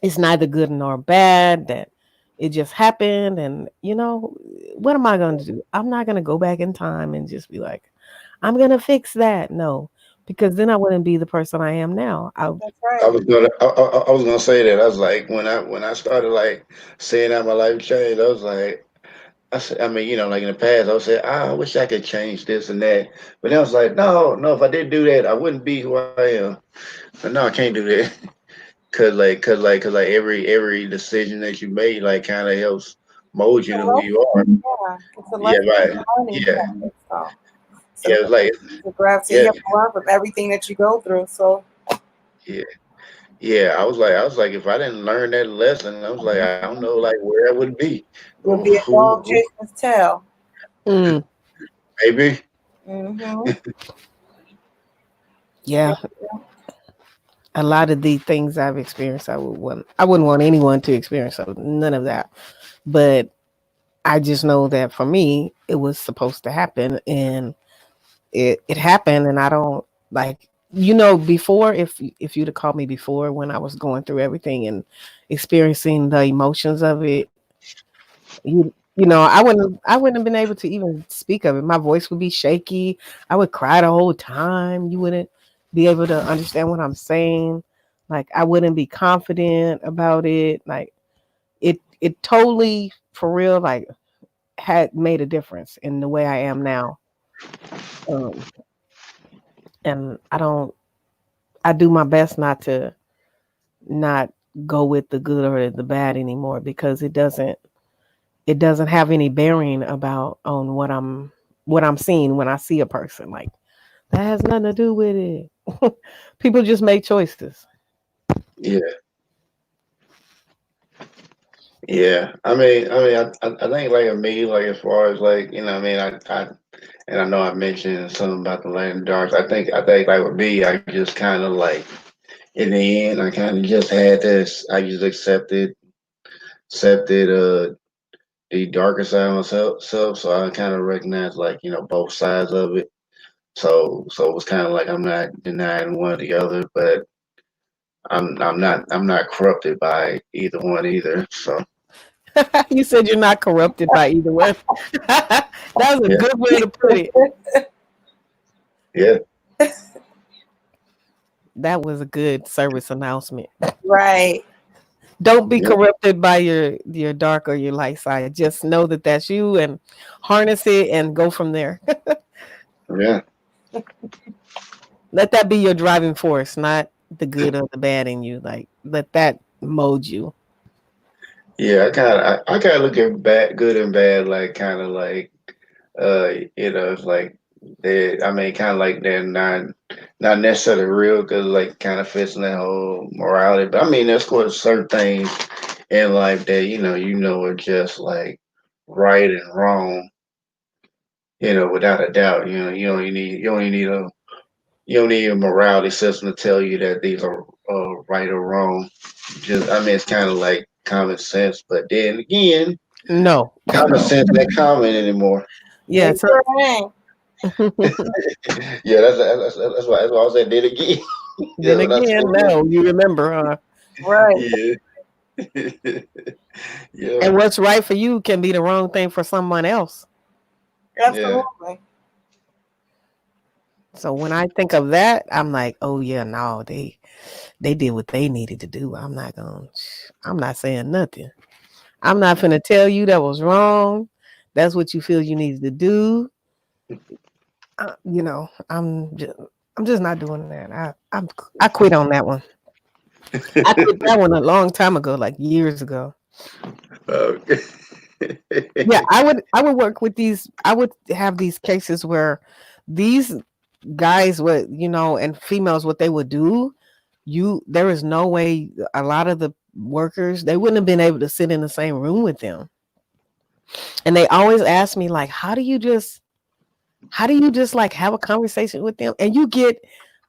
it's neither good nor bad, that it just happened. And what am I going to do? I'm not going to go back in time and just be like, I'm going to fix that. No, because then I wouldn't be the person I am now. That's I right. was gonna I was gonna say that. I was like when I started like saying that my life changed, I was like I mean, like in the past, I would say, I wish I could change this and that. But then I was like, no, no, if I did do that, I wouldn't be who I am. But no, I can't do that. Cause like every decision that you made, like kind of helps mold It's you a to who you lesson. are. Yeah, it's a Yeah, lesson right. and learning Yeah, process. So yeah, it's like, the graph, you yeah, have to learn from everything that you go through. So yeah, yeah. I was like, if I didn't learn that lesson, I was like, I don't know, like where I would be, or you'll be a dog who chasing its tail. Mm, maybe. Mm-hmm. yeah, a lot of the things I've experienced, I wouldn't want anyone to experience. So none of that. But I just know that for me, it was supposed to happen, and it happened. And I don't like, before, if you'd have called me before when I was going through everything and experiencing the emotions of it, I wouldn't have been able to even speak of it. My voice would be shaky. I would cry the whole time. You wouldn't be able to understand what I'm saying. Like, I wouldn't be confident about it. Like, it totally, for real, like, had made a difference in the way I am now. Um, and I do my best not go with the good or the bad anymore, because it doesn't have any bearing about on what I'm seeing when I see a person. Like, that has nothing to do with it. People just make choices. Yeah, yeah. I think like me, like as far as like and I know I mentioned something about the land darks. I think like with me, I just kind of like in the end, I kind of just had this. I just accepted the darker side of myself. So I kind of recognize like both sides of it. So it was kind of like I'm not denying one or the other, but I'm not corrupted by either one either. So You said you're not corrupted by either one. That was a yeah, good way to put it. yeah, That was a good service announcement. Right. Don't be yeah, corrupted by your dark or your light side. Just know that that's you, and harness it and go from there. yeah, Let that be your driving force, not the good or the bad in you. Like, let that mold you. yeah. I kind of look at bad, good and bad, like kind of like it's like they. I mean, kind of like they're not necessarily real because like kind of fits in that whole morality. But I mean, there's of course certain things in life that are just like right and wrong. Without a doubt. You don't need a morality system to tell you that these are right or wrong. Just I mean, it's kind of like common sense. But then again, No. common sense ain't common anymore. Yeah. It So sure ain't. Yeah, that's why I said then again. then That's what I again, said. no, you remember, huh? Right. Yeah, yeah, And what's right for you can be the wrong thing for someone else. yeah, Absolutely. So when I think of that, I'm like, oh yeah, no, they did what they needed to do. I'm not saying nothing. I'm not finna tell you that was wrong. That's what you feel you needed to do. You know, I'm just not doing that. I quit on that one. I quit that one a long time ago, like years ago. Okay. Yeah, I would work with these. I would have these cases where these guys would, and females, what they would do. There is no way a lot of the workers they wouldn't have been able to sit in the same room with them. And they always ask me like, how do you just like have a conversation with them and you get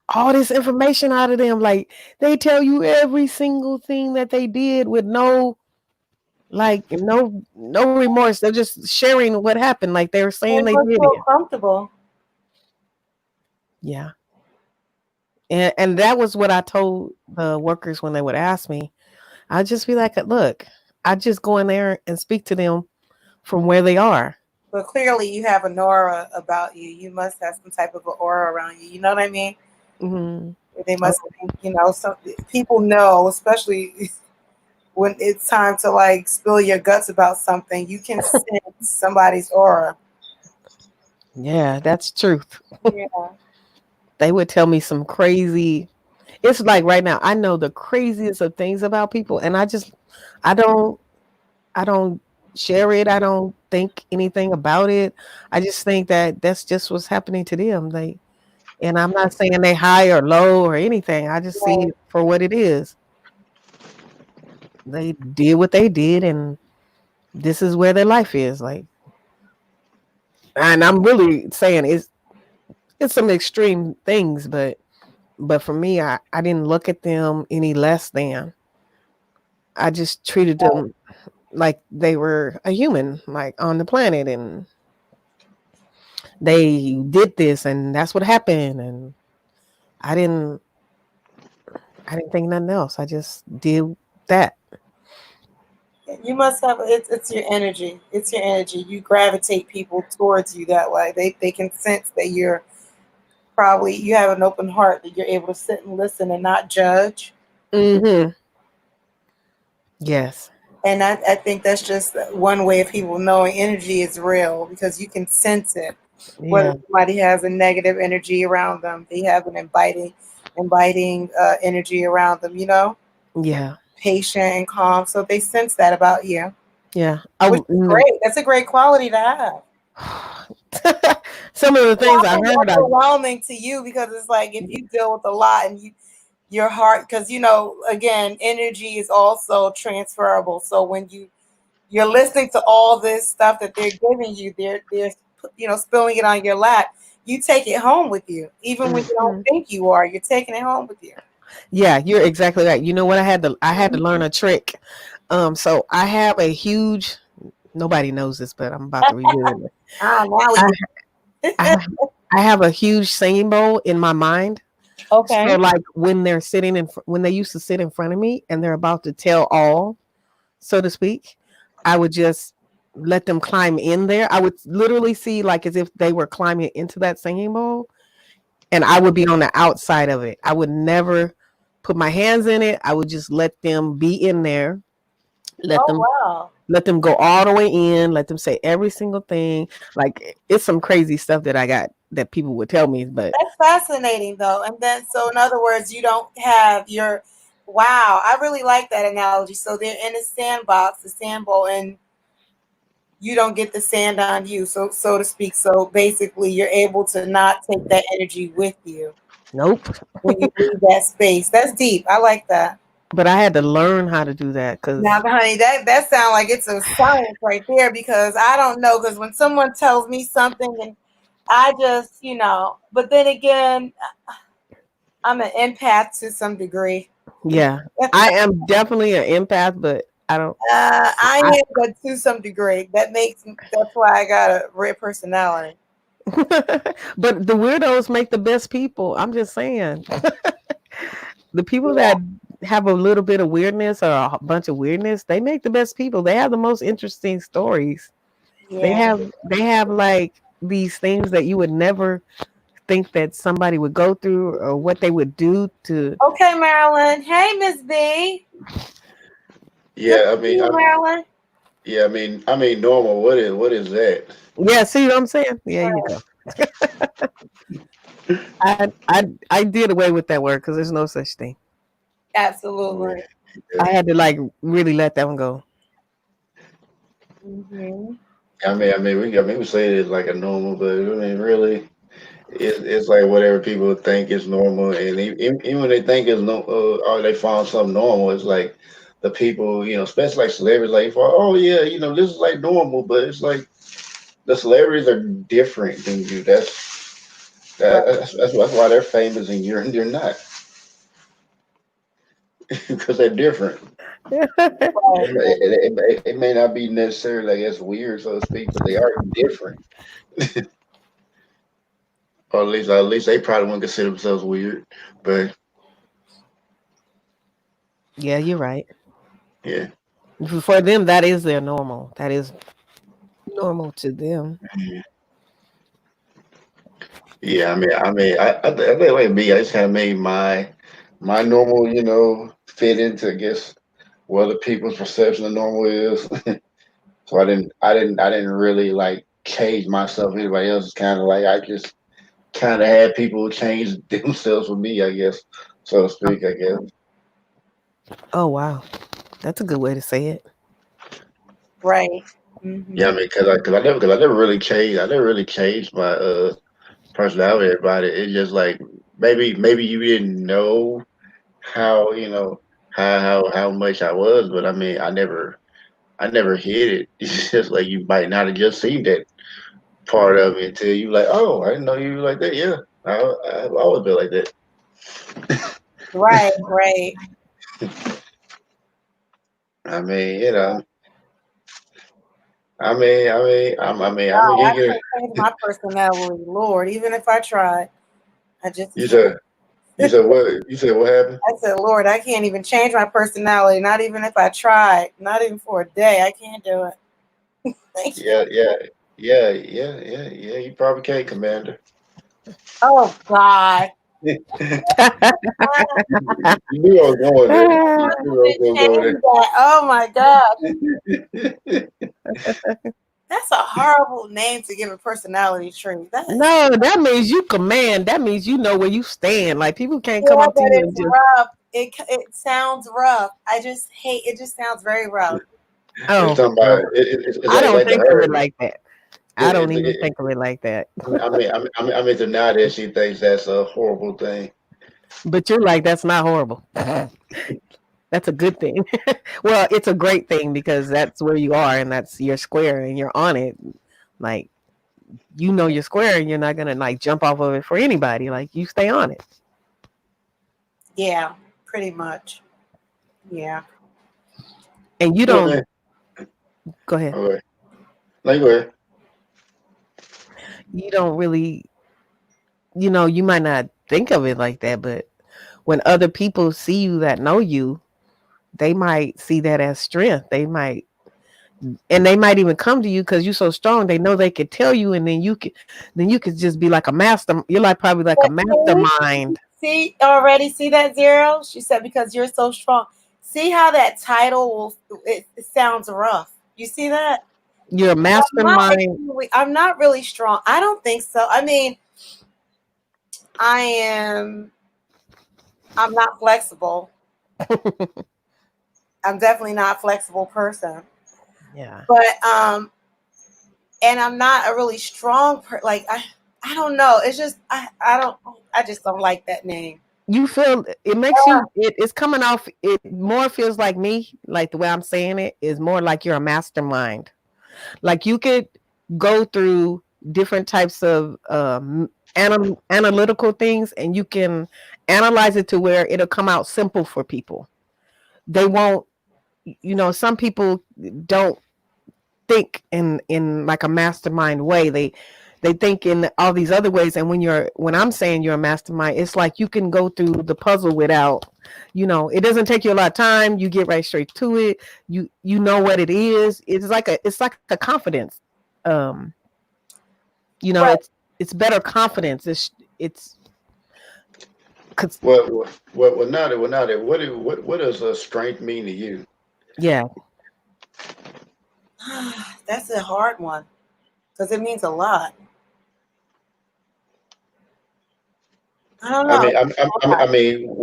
all this information out of them? Like they tell you every single thing that they did with no remorse. They're just sharing what happened. Like they were saying It they must did feel it. comfortable. Yeah. And that was what I told the workers when they would ask me. I'd just be like, look, I just go in there and speak to them from where they are. But clearly, you have an aura about you. You must have some type of an aura around you. You know what I mean? Hmm. They must think, some people know, especially when it's time to like spill your guts about something. You can sense somebody's aura. Yeah, that's truth. Yeah. They would tell me some crazy. It's like right now, I know the craziest of things about people, and I don't, I don't share it. I don't think anything about it. I just think that that's just what's happening to them. And I'm not saying they high or low or anything. I just see Right. it for what it is. They did what they did, and this is where their life is. Like, and I'm really saying it's some extreme things, but for me, I didn't look at them any less than. I just treated them like they were a human, like on the planet, and they did this, and that's what happened, and I didn't, I didn't think nothing else. I just did that. You must have it's your energy. It's your energy. You gravitate people towards you that way. They can sense that you have an open heart, that you're able to sit and listen and not judge. Hmm. Yes. And I think that's just one way of people knowing energy is real because you can sense it. Whether Yeah. somebody has a negative energy around them, they have an inviting energy around them. Yeah. Patient and calm. So they sense that about you, Yeah. which is great. That's a great quality to have. Some of the Well, things I I think heard, overwhelming to you because it's like if you deal with a lot and your heart, because again, energy is also transferable. So when you're listening to all this stuff that they're giving you, they're spilling it on your lap. You take it home with you, even when you don't Mhm. think you are. You're taking it home with you. Yeah, you're exactly right. You know what? I had to learn a trick. So I have a huge. Nobody knows this, but I'm about to reveal it. Ah, now we I, do. I I have a huge singing bowl in my mind. So Okay. like when they're when they used to sit in front of me and they're about to tell all, so to speak, I would just let them climb in there. I would literally see like as if they were climbing into that singing bowl, and I would be on the outside of it. I would never put my hands in it. I would just let them be in there. Let Oh them wow. let them go all the way in. Let them say every single thing. Like it's some crazy stuff that I got that people would tell me, but That's fascinating though. And then so in other words, you don't have your wow, I really like that analogy. So they're in a sandbox, the sand bowl, and you don't get the sand on you, so to speak. So basically you're able to not take that energy with you nope. when you leave that space. That's deep. I like that. But I had to learn how to do that Now, because honey, that sounds like it's a science right there because I don't know. Because when someone tells me something and I just, but then again, I'm an empath to some degree. yeah, I am definitely an empath, but I don't. I I, am, but to some degree, that's why I got a rare personality. but the weirdos make the best people. I'm just saying, the people Yeah, that have a little bit of weirdness or a bunch of weirdness, they make the best people. They have the most interesting stories. They yeah. have they have like these things that you would never think that somebody would go through or what they would do to. Okay, Marilyn. Hey, Miss B. Good Yeah, to see you, Marilyn. yeah, I mean, normal. What is that? Yeah, see what I'm saying? Yeah, you go. I did away with that word because there's no such thing. Absolutely. I had to like really let that one go. Mm-hmm. I mean, we say it as like a normal, but I mean, really, it's like whatever people think is normal, and even when they think it's no, or they found something normal, it's like the people, you know, especially like celebrities, like, oh yeah, you know, this is like normal, but it's like the celebrities are different than you. Right. That's why they're famous and you're not because they're different. Right. It may not be necessarily, I guess, weird, so to speak, but they are different. Or at least they probably wouldn't consider themselves weird. But Yeah, you're right. yeah, For them, that is their normal. That is normal to them. yeah. I think like me, I just kind of made my normal, you know, fit into I guess what other people's perception of normal is. So I didn't really like change myself. Anybody else is kind of like I just kind of had people change themselves for me, I guess, so to speak. I guess. Oh wow, that's a good way to say it. Right. Yeah, Mm-hmm. I mean, cause I never really changed. I never really changed my personality about it. It's just like maybe you didn't know how you know how much I was, but I mean, I never hid it. It's just like you might not have just seen that part of it until you like, oh, I didn't know you were like that. Yeah, I've always been like that. Right. Right. I mean, you know, No, I mean, I can't change my personality, Lord. Even if I tried, I just you can't. said you said what happened? I said, Lord, I can't even change my personality. Not even if I tried. Not even for a day. I can't do it. I Yeah, can't. yeah. You probably can, Commander. Oh God. You knew I was going there. You knew I was Change going that. Oh my God. to go there. That's a horrible name to give a personality trait. That is, No, that means you command. That means you know where you stand. Like people can't come yeah, up to but you it's and just, rough. It sounds rough. I just hate it. Just sounds very rough. It's oh, talking about well, I it's don't like the think of it herd. like that. I don't It, even it, think of it like that. I mean, to Nadia, she thinks that's a horrible thing. But you're like, that's not horrible. That's a good thing. Well, it's a great thing because that's where you are and that's your square and you're on it. Like you know your square and you're not gonna like jump off of it for anybody. Like you stay on it. Yeah, pretty much. Yeah. And you Yeah, don't man. go ahead. Okay. Like, go ahead. You don't really you might not think of it like that, but when other people see you that know you, they might see that as strength. They might even come to you because you're so strong. They know they could tell you, and then you could just be like a master. You're like probably like a But mastermind. see already, see that zero? She said because you're so strong. See how that title it sounds rough. You see that? You're a mastermind. I'm not really strong. I don't think so. I mean, I am. I'm not flexible. I'm definitely not a flexible person. Yeah. But and I'm not a really strong like I don't know. It's just I don't I just don't like that name. You feel it makes you it's coming off it more feels like me, like the way I'm saying it is more like you're a mastermind. Like you could go through different types of analytical things and you can analyze it to where it'll come out simple for people. They won't, some people don't think in like a mastermind way. They think in all these other ways. And when I'm saying you're a mastermind, it's like you can go through the puzzle without, it doesn't take you a lot of time. You get right straight to it. You know what it is. It's like a confidence. Um, Right. it's better confidence. it's cause Now that what does strength mean to you? yeah. That's a hard one because it means a lot. I don't I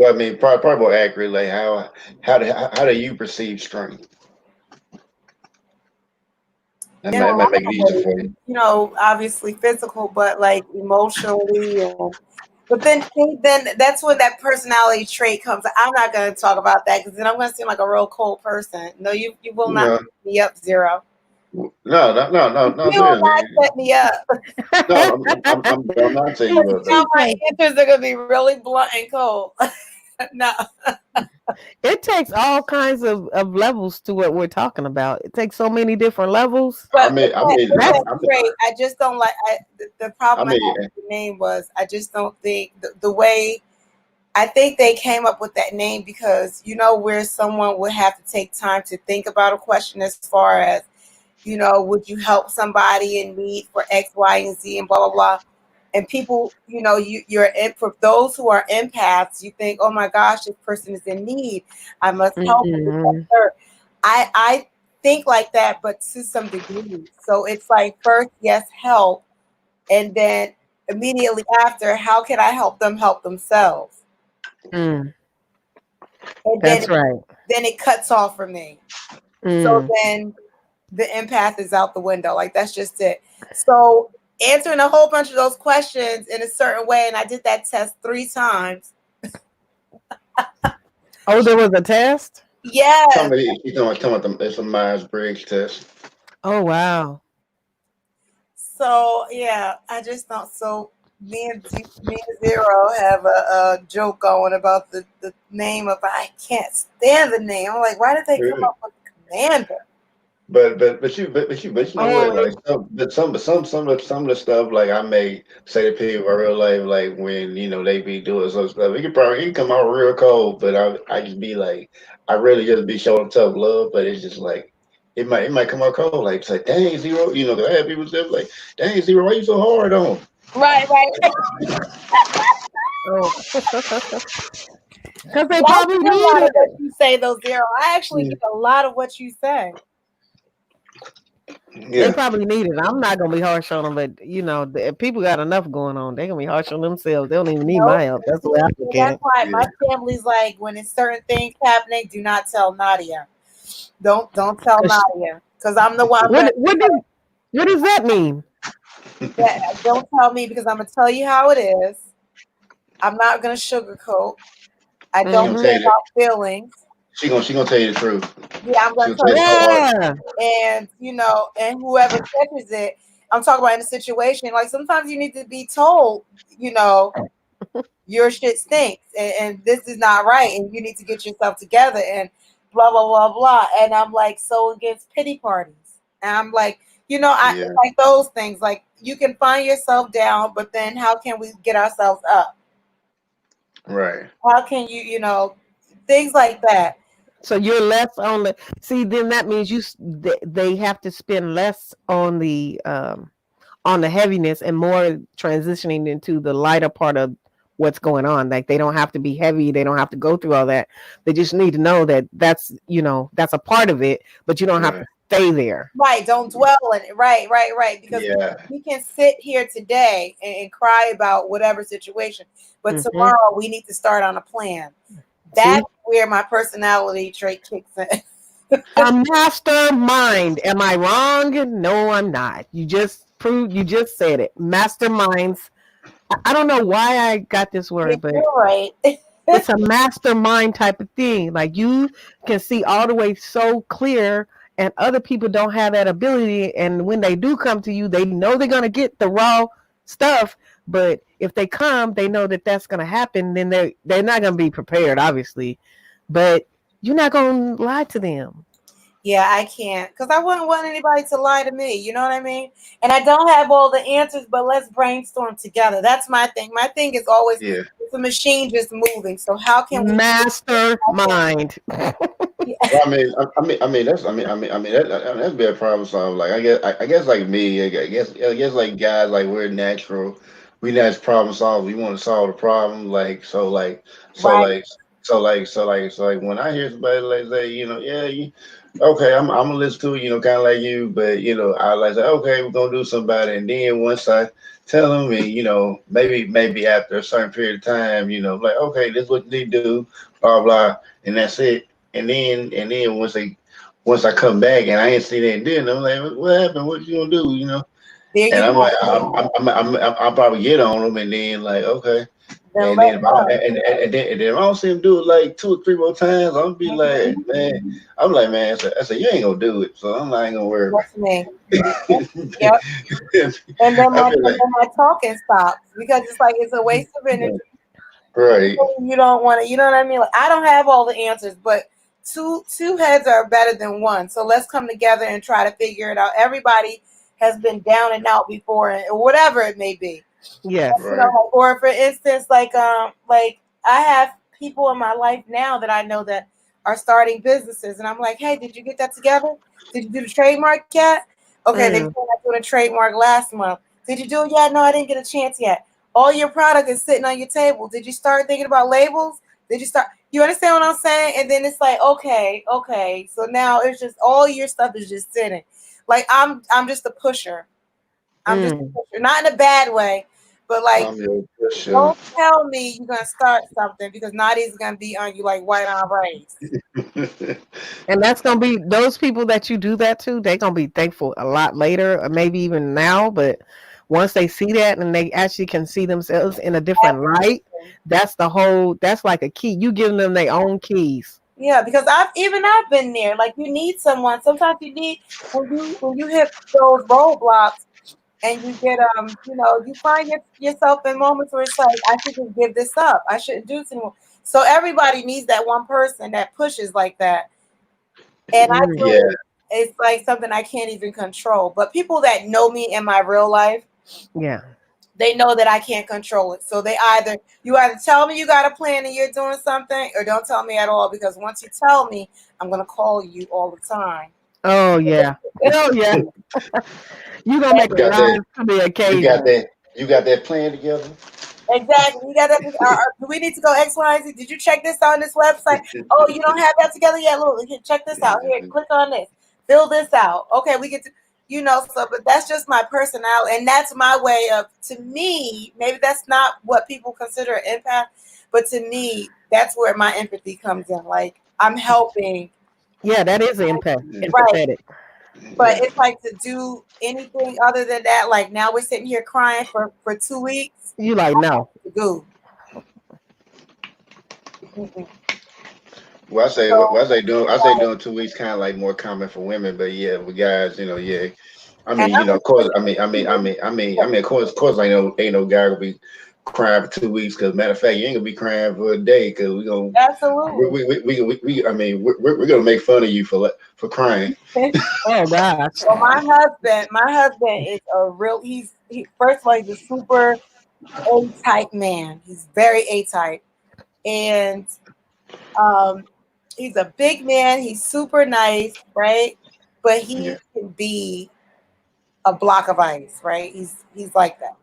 know. mean, probably more accurate. Like how do you perceive strength? You know, That might I make it easier always, for you. obviously physical, but like emotionally, and but then see, then that's when that personality trait comes. I'm not going to talk about that because then I'm going to seem like a real cold person. No, you will not No, set me up, Zero. no. You will Seriously, not set me up. no. I'm not saying you up, Now baby. my answers are going to be really blunt and cold. No, It takes all kinds of levels to what we're talking about. It takes so many different levels. but That's that trait, I just don't like. The I problem I mean, had with the name was I just don't think the way. I think they came up with that name because where someone would have to take time to think about a question as far as would you help somebody in need for X, Y, and Z and blah blah blah. And people, for those who are empaths, you think, oh my gosh, this person is in need. I must help them. This, that, mm-mm. third. I think like that, but to some degree. So it's like first, yes, help, and then immediately after, how can I help them help themselves? Mm, And that's right. then it cuts off for me. So Mm. then the empath is out the window. Like that's just it. So answering a whole bunch of those questions in a certain way, and I did that test 3 times. Oh, there was a test? Yes. talking about it's a Myers Briggs test. Oh wow. So yeah, I just don't. So me and Zero have a joke going about the name of. I can't stand the name. I'm like, why did they come up with Commander? But you know what? Oh, Like some of the stuff like I may say to people in real life, like when they be doing some stuff, it can come out real cold. But I just be like, I really just be showing tough love. But it's just like it might come out cold. Like it's like, dang Zero, 'cause I have people say like, dang Zero, why you so hard on? Right, right. oh. Because they But I probably get a need lot of what it. you say, though, Zero. I actually Yeah. get a lot of what you say. They Yeah. probably need it. I'm not gonna be harsh on them, but if people got enough going on, they're gonna be harsh on themselves. They don't even need my Nope. help. That's the way I So look at that's it. why my Yeah. family's like, when it's certain things happening, do not tell Nadia. Don't tell 'Cause Nadia, because I'm the one. I'm what gonna what does what does that mean? that, don't tell me because I'm gonna tell you how it is. I'm not gonna sugarcoat. I She don't gonna tell care Mm-hmm. you that. about feelings. She gonna tell you the truth. Yeah, I'm She gonna gonna tell tell you, you cold heart. Yeah. and and whoever catches it, I'm talking about in a situation. Like sometimes you need to be told, you know, your shit stinks and this is not right and you need to get yourself together and blah blah blah blah. And I'm like so against pity parties. And I'm like, I Yeah. like those things. Like you can find yourself down, but then how can we get ourselves up? Right. How can things like that. So you're less on the see. Then that means they have to spend less on the heaviness and more transitioning into the lighter part of what's going on. Like they don't have to be heavy. They don't have to go through all that. They just need to know that that's a part of it, but you don't have to Right. stay there. Right, don't dwell in it. Right, right, right. Because Yeah. we can sit here today and cry about whatever situation, but Hmm. tomorrow we need to start on a plan. See, That's where my personality trait kicks in. a mastermind. Am I wrong? No, I'm not. You just proved. You just said it. Masterminds. I don't know why I got this Yeah, word, but you're right. it's a mastermind type of thing. Like you can see all the way so clear, and other people don't have that ability. And when they do come to you, they know they're gonna get the raw stuff. But if they come, they know that that's gonna happen. Then they're not gonna be prepared, obviously. But you're not gonna lie to them. Yeah, I can't because I wouldn't want anybody to lie to me. You know what I mean? And I don't have all the answers, but let's brainstorm together. That's my thing. My thing is always Yeah. it's a machine just moving. So how can we? Mastermind. Well, that's be a problem solved. Like I guess like me, I guess like guys like we're natural. we not problem solve. We want to solve the problem. Like so, like so, Right. like so, like when I hear somebody like say, yeah, okay, I'm gonna listen to it, kind of like you, but I like say, okay, we're gonna do something about it, and then once I tell them, and maybe after a certain period of time, like okay, this is what they do, blah blah, and that's it, and then once I come back and I ain't seen it, then I'm like, what happened? What you gonna do? There And you I'm go. like, I'll probably get on them, and then like, okay, Then and let then if I go. and then if I don't see him do it like 2 or 3 more times, I'm gonna be like, Mhm. man, I'm like, man, I said, you ain't gonna do it, so I'm not even gonna worry about That's me. Yep. it. And then I my feel and like, then my talking stops because it's like it's a waste of energy. right, You don't want to, you know what I mean? Like I don't have all the answers, but two heads are better than one. So let's come together and try to figure it out. Everybody has been down and out before, or whatever it may be. Yes. You know, right, or for instance, like I have people in my life now that I know that are starting businesses, and I'm like, hey, did you get that together? Did you do the trademark yet? Okay, they Mm. began doing a trademark last month. Did you do it yet? No, I didn't get a chance yet. All your product is sitting on your table. Did you start thinking about labels? Did you start? You understand what I'm saying? And then it's like, okay. So now it's just all your stuff is just sitting. Like I'm just a pusher. I'm just a Mm. pusher, not in a bad way, but like I'm your pusher. don't tell me you're gonna start something because Nadia's gonna be on you like white on rice. And that's gonna be those people that you do that to. They're gonna be thankful a lot later, or maybe even now. But once they see that and they actually can see themselves in a different light, that's the whole. That's like a key. You giving them their own keys. Yeah, because I've been there. Like you need someone. Sometimes you need when you hit those roadblocks and you get you find yourself in moments where it's like I should just give this up. I shouldn't do this anymore. So everybody needs that one person that pushes like that. And I Mm. Yeah, really, it's like something I can't even control. But people that know me in my real life, Yeah. they know that I can't control it. So you either tell me you got a plan and you're doing something, or don't tell me at all. Because once you tell me, I'm gonna call you all the time. Oh yeah. Oh yeah. You gonna make you a got rise that. to the You got occasion. that. You got that plan together. Exactly. You got that. Do we need to go X, Y, and Z? Did you check this out on this website? Oh, you don't have that together yet. Look, here, check this out. Here, click on this. Fill this out. Okay, we get to, So, but that's just my personality, and that's my way of. To me, maybe that's not what people consider an empath, but to me, that's where my empathy comes in. Like I'm helping, Yeah, that is an impact. right? Empathetic. But Yeah, it's like to do anything other than that. Like now we're sitting here crying for 2 weeks. You like no. To go. Mm-mm. well, I say, So, I say doing 2 weeks kind of like more common for women, but yeah, with guys, yeah. I and mean, of course, of course, ain't no guy gonna be crying for 2 weeks. Cause matter of fact, you ain't gonna be crying for a day. Cause absolutely. I mean, we're gonna make fun of you for crying. Oh gosh. Well, my husband is a real. First of all, he's a super A type man. He's very A type, and um, he's a big man. He's super nice, right? But Yeah, he can be a block of ice, right? He's like that,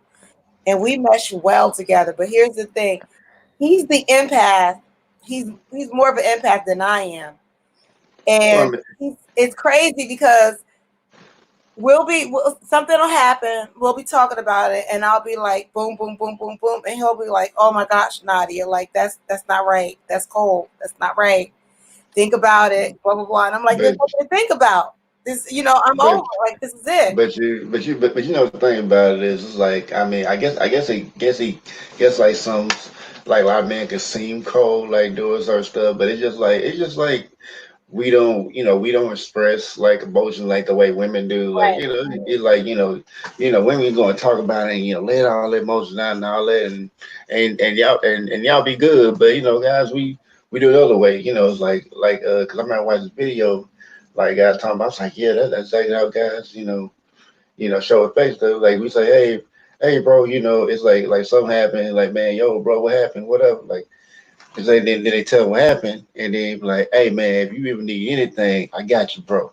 and we mesh well together. But here's the thing: he's the empath. He's more of an empath than I am, well, I and mean, it's crazy because something will happen. We'll be talking about it, and I'll be like, boom, boom, boom, boom, boom, and he'll be like, oh my gosh, Nadia, like that's not right. That's cold. That's not right. Think about it. Blah blah blah. And I'm like, there's but nothing to think about. This, I'm but over. Like this is it. but you know the thing about it is, it's like, I mean, I guess like like a lot of men can seem cold, like doing certain stuff, but it's just like we don't express like emotion like the way women do. Like, Right. it's like, women going to talk about it and, let all the emotions out and all that, and y'all be good. But, guys, we do it the other way. It's cause I remember watching this video, like guys talking about, I was like, yeah, that's exactly how guys, show a face though. Like we say, hey, bro, it's like something happened. Like, man, yo, bro, what happened? Whatever. Like, cause then they tell what happened, and then be like, hey, man, if you ever need anything, I got you, bro.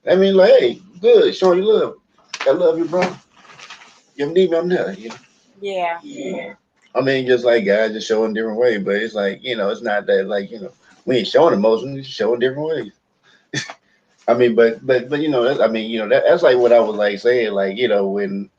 I mean, like, hey, good, showing you love. I love you, bro. You ever need me, I'm there. Yeah. I mean, just like guys just showing different ways, but it's like it's not that like we ain't showing emotions, we showing different ways. I mean, but I mean, that's like what I was like saying, like when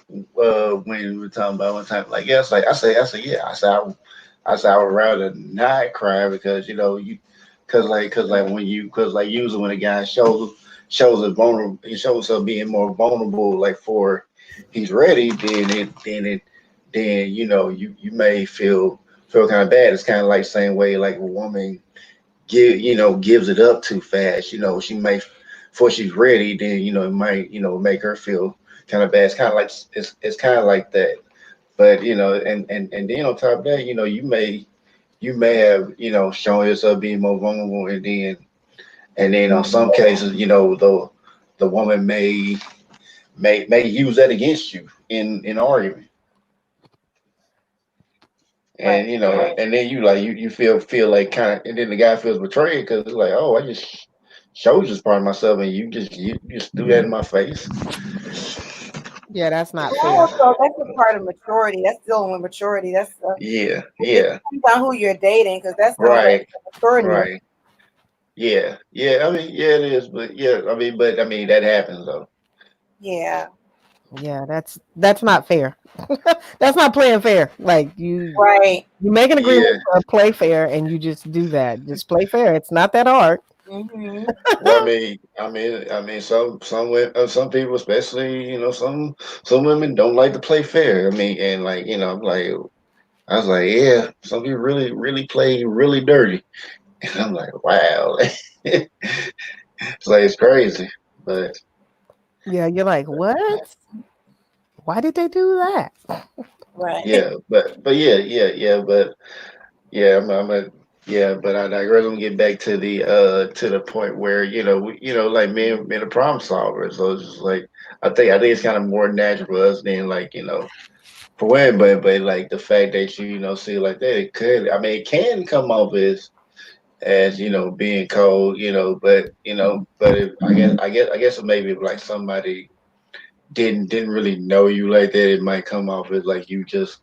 we were talking about one time, like yeah, it's like I say yeah, I would rather not cry because because like when usually when a guy shows a vulnerable, he shows himself being more vulnerable, like for he's ready, then you may feel kind of bad. It's kind of like same way like a woman gives it up too fast. She may before she's ready, then it might make her feel kind of bad. It's kind of like it's kind of like that. But and then on top of that, you may have shown yourself being more vulnerable, and then on some cases, the woman may use that against you in argument. Right. And and then you feel like kind of, and then the guy feels betrayed because it's like, oh, I just showed you this part of myself, and you just threw that in my face. Yeah, that's not fair. Also, that's a part of maturity. That's dealing with maturity. Yeah, It yeah, depends on who you're dating because that's dealing with right, maturity. right. Yeah, yeah. I mean, yeah, it is, but yeah, I mean that happens though. Yeah. Yeah, that's not fair. That's not playing fair. Like Right. you make an agreement Yeah. to play fair and you just do that. Just play fair. It's not that hard. Mm-hmm. Well, I mean, some people, especially some women don't like to play fair. I mean, and like I'm like, I was like, yeah, some people really, really play really dirty. And I'm like, wow, it's like it's crazy. But Yeah, you're like, what? Why did they do that? Right. yeah, but yeah, but yeah, I'm a yeah, but I digress. I'm gonna get back to the point where like men are problem solvers. So it's just like I think it's kind of more natural for us than like for women, but like the fact that you see it like that, it could. I mean, it can come off as being cold, but I guess maybe if like somebody didn't really know you like that, it might come off as like you just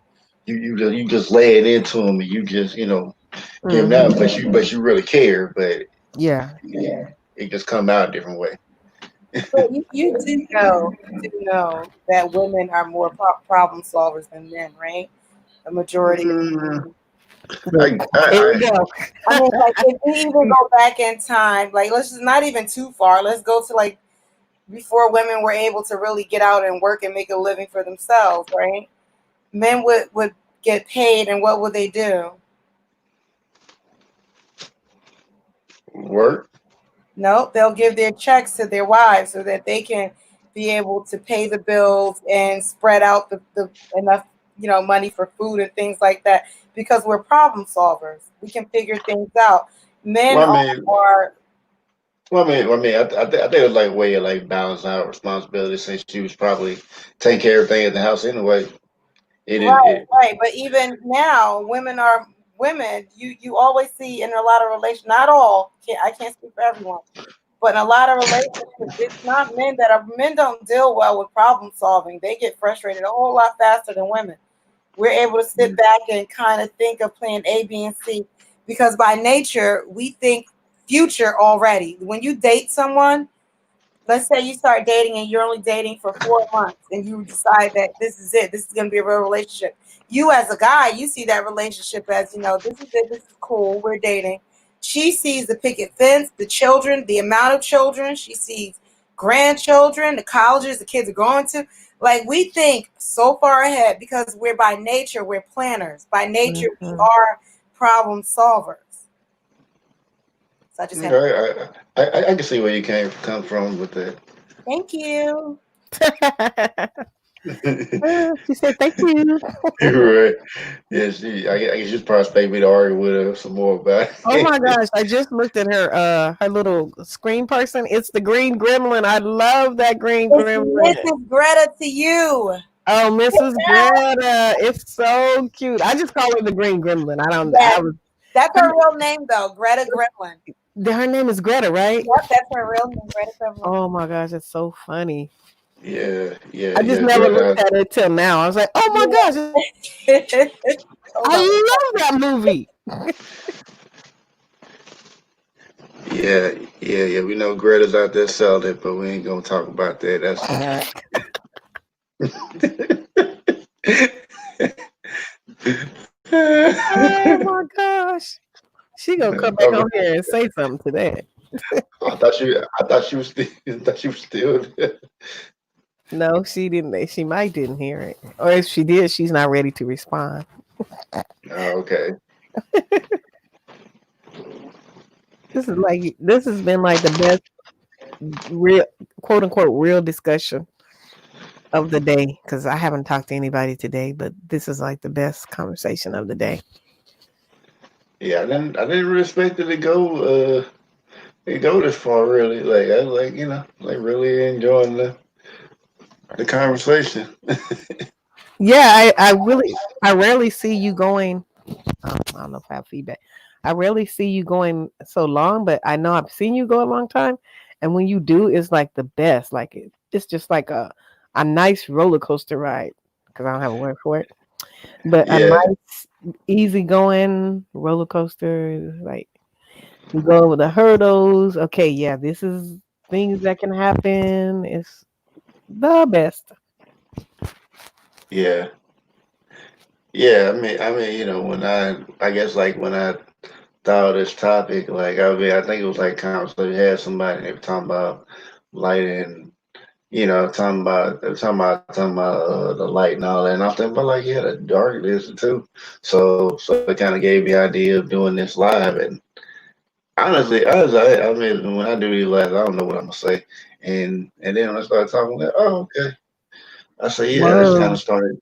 lay it into them, and you just give them Hmm. that, but you really care, but Yeah. yeah, it just come out a different way. But you do know that women are more problem solvers than men, right? The majority of Mm, Look, I, here we I, go. I mean, like if we even go back in time, like let's just not even too far. Let's go to like before women were able to really get out and work and make a living for themselves, right? Men would get paid, and what would they do? work. No, they'll give their checks to their wives so that they can be able to pay the bills and spread out the enough money for food and things like that because we're problem solvers. We can figure things out. Men Well, I are, mean, are I think it was like way of like balancing out responsibility since she was probably taking care of everything at the house anyway. It is right, it. right. But even now, women are women. You always see in a lot of relations, not all. I can't speak for everyone, but in a lot of relationships, it's not men don't deal well with problem solving. They get frustrated a whole lot faster than women. We're able to sit back and kind of think of plan A, B, and C because by nature we think future already. When you date someone, let's say you start dating and you're only dating for 4 months and you decide that this is it, this is going to be a real relationship. You as a guy, you see that relationship as, this is it, this is cool, we're dating. She sees the picket fence, the children, the amount of children. She sees grandchildren, the colleges the kids are going to. Like we think so far ahead because we're by nature, we're planners. By nature, we Mhm. are problem solvers. So I just had to Okay, I can see where you came come from with that. thank you. She said, "Thank you." Right. Yeah, I guess you probably expect me to argue with her some more about Oh my it. gosh! I just looked at her little screen person. It's the green gremlin. I love that green It's gremlin. Mrs. Greta to you. Oh, Mrs. Greta, it's so cute. I just call her the green gremlin. I don't. Yes, I was. that's her real name though, Greta Gremlin. Her name is Greta, right? Yep, that's her real name, Greta Gremlin. Oh my gosh, it's so funny. I just never looked at it till now. I was like, oh my gosh, Hold on. I love that movie. Yeah. We know Greta's out there selling it, but we ain't gonna talk about that. Oh my gosh. She gonna come back on here and say something to that. I thought she was still there. No, she didn't. She might didn't hear it, or if she did, she's not ready to respond. Oh, okay. This has been like the best real quote unquote real discussion of the day because I haven't talked to anybody today, but this is like the best conversation of the day. Yeah, I didn't really expect it to go this far really. Like I was like, like really enjoying the conversation. Yeah, I rarely see you going. I don't know if I have feedback. I rarely see you going so long, but I know I've seen you go a long time. And when you do, it's like the best. Like it's just like a nice roller coaster ride because I don't have a word for it, but a Yeah, nice, easy going roller coaster. Like you go over the hurdles. Okay, yeah, this is things that can happen. It's the best. yeah, yeah. I mean, I guess like when I thought of this topic, like I think it was like conversation. We had somebody they were talking about light and talking about the light and all that, and I was thinking about like the darkness too. So it kind of gave me the idea of doing this live. And honestly, I mean, when I do these lives, I don't know what I'm gonna say, and then when I started talking, like, oh, okay. I say, yeah, I just kind Whoa. of started.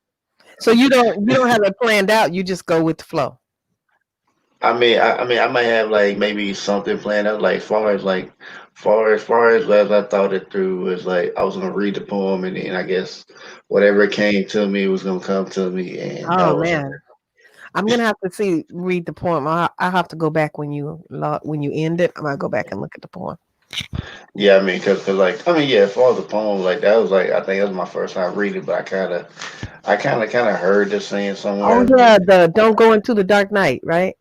So you don't have it planned out. You just go with the flow. I mean, I might have like maybe something planned out, like far as I thought it through was like I was gonna read the poem, and then I guess whatever came to me was gonna come to me, and Oh that was it. man. I'm gonna have to read the poem. I have to go back when you end it. I'm gonna go back and look at the poem. Yeah, I mean, cause like I mean, yeah, as far as the poem, like that was like I think that was my first time reading, but I kind of heard this saying Oh somewhere, but yeah, the don't go into the dark night, right?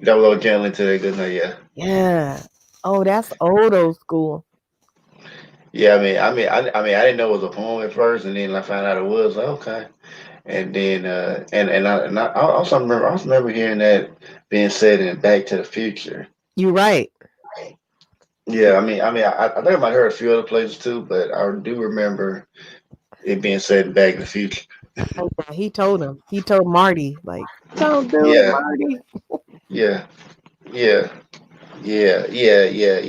that was gently to the good night. Yeah, Yeah. Oh, that's old school. yeah. I didn't know it was a poem at first, and then I found out it was. Like, okay, and then I also remember hearing that being said in Back to the Future. You're right. Yeah, I think I might have heard a few other places too, but I do remember it being said in Back to the Future. Oh, yeah, he told him. He told Marty, like, don't do it, Yeah, Marty. yeah, yeah, yeah.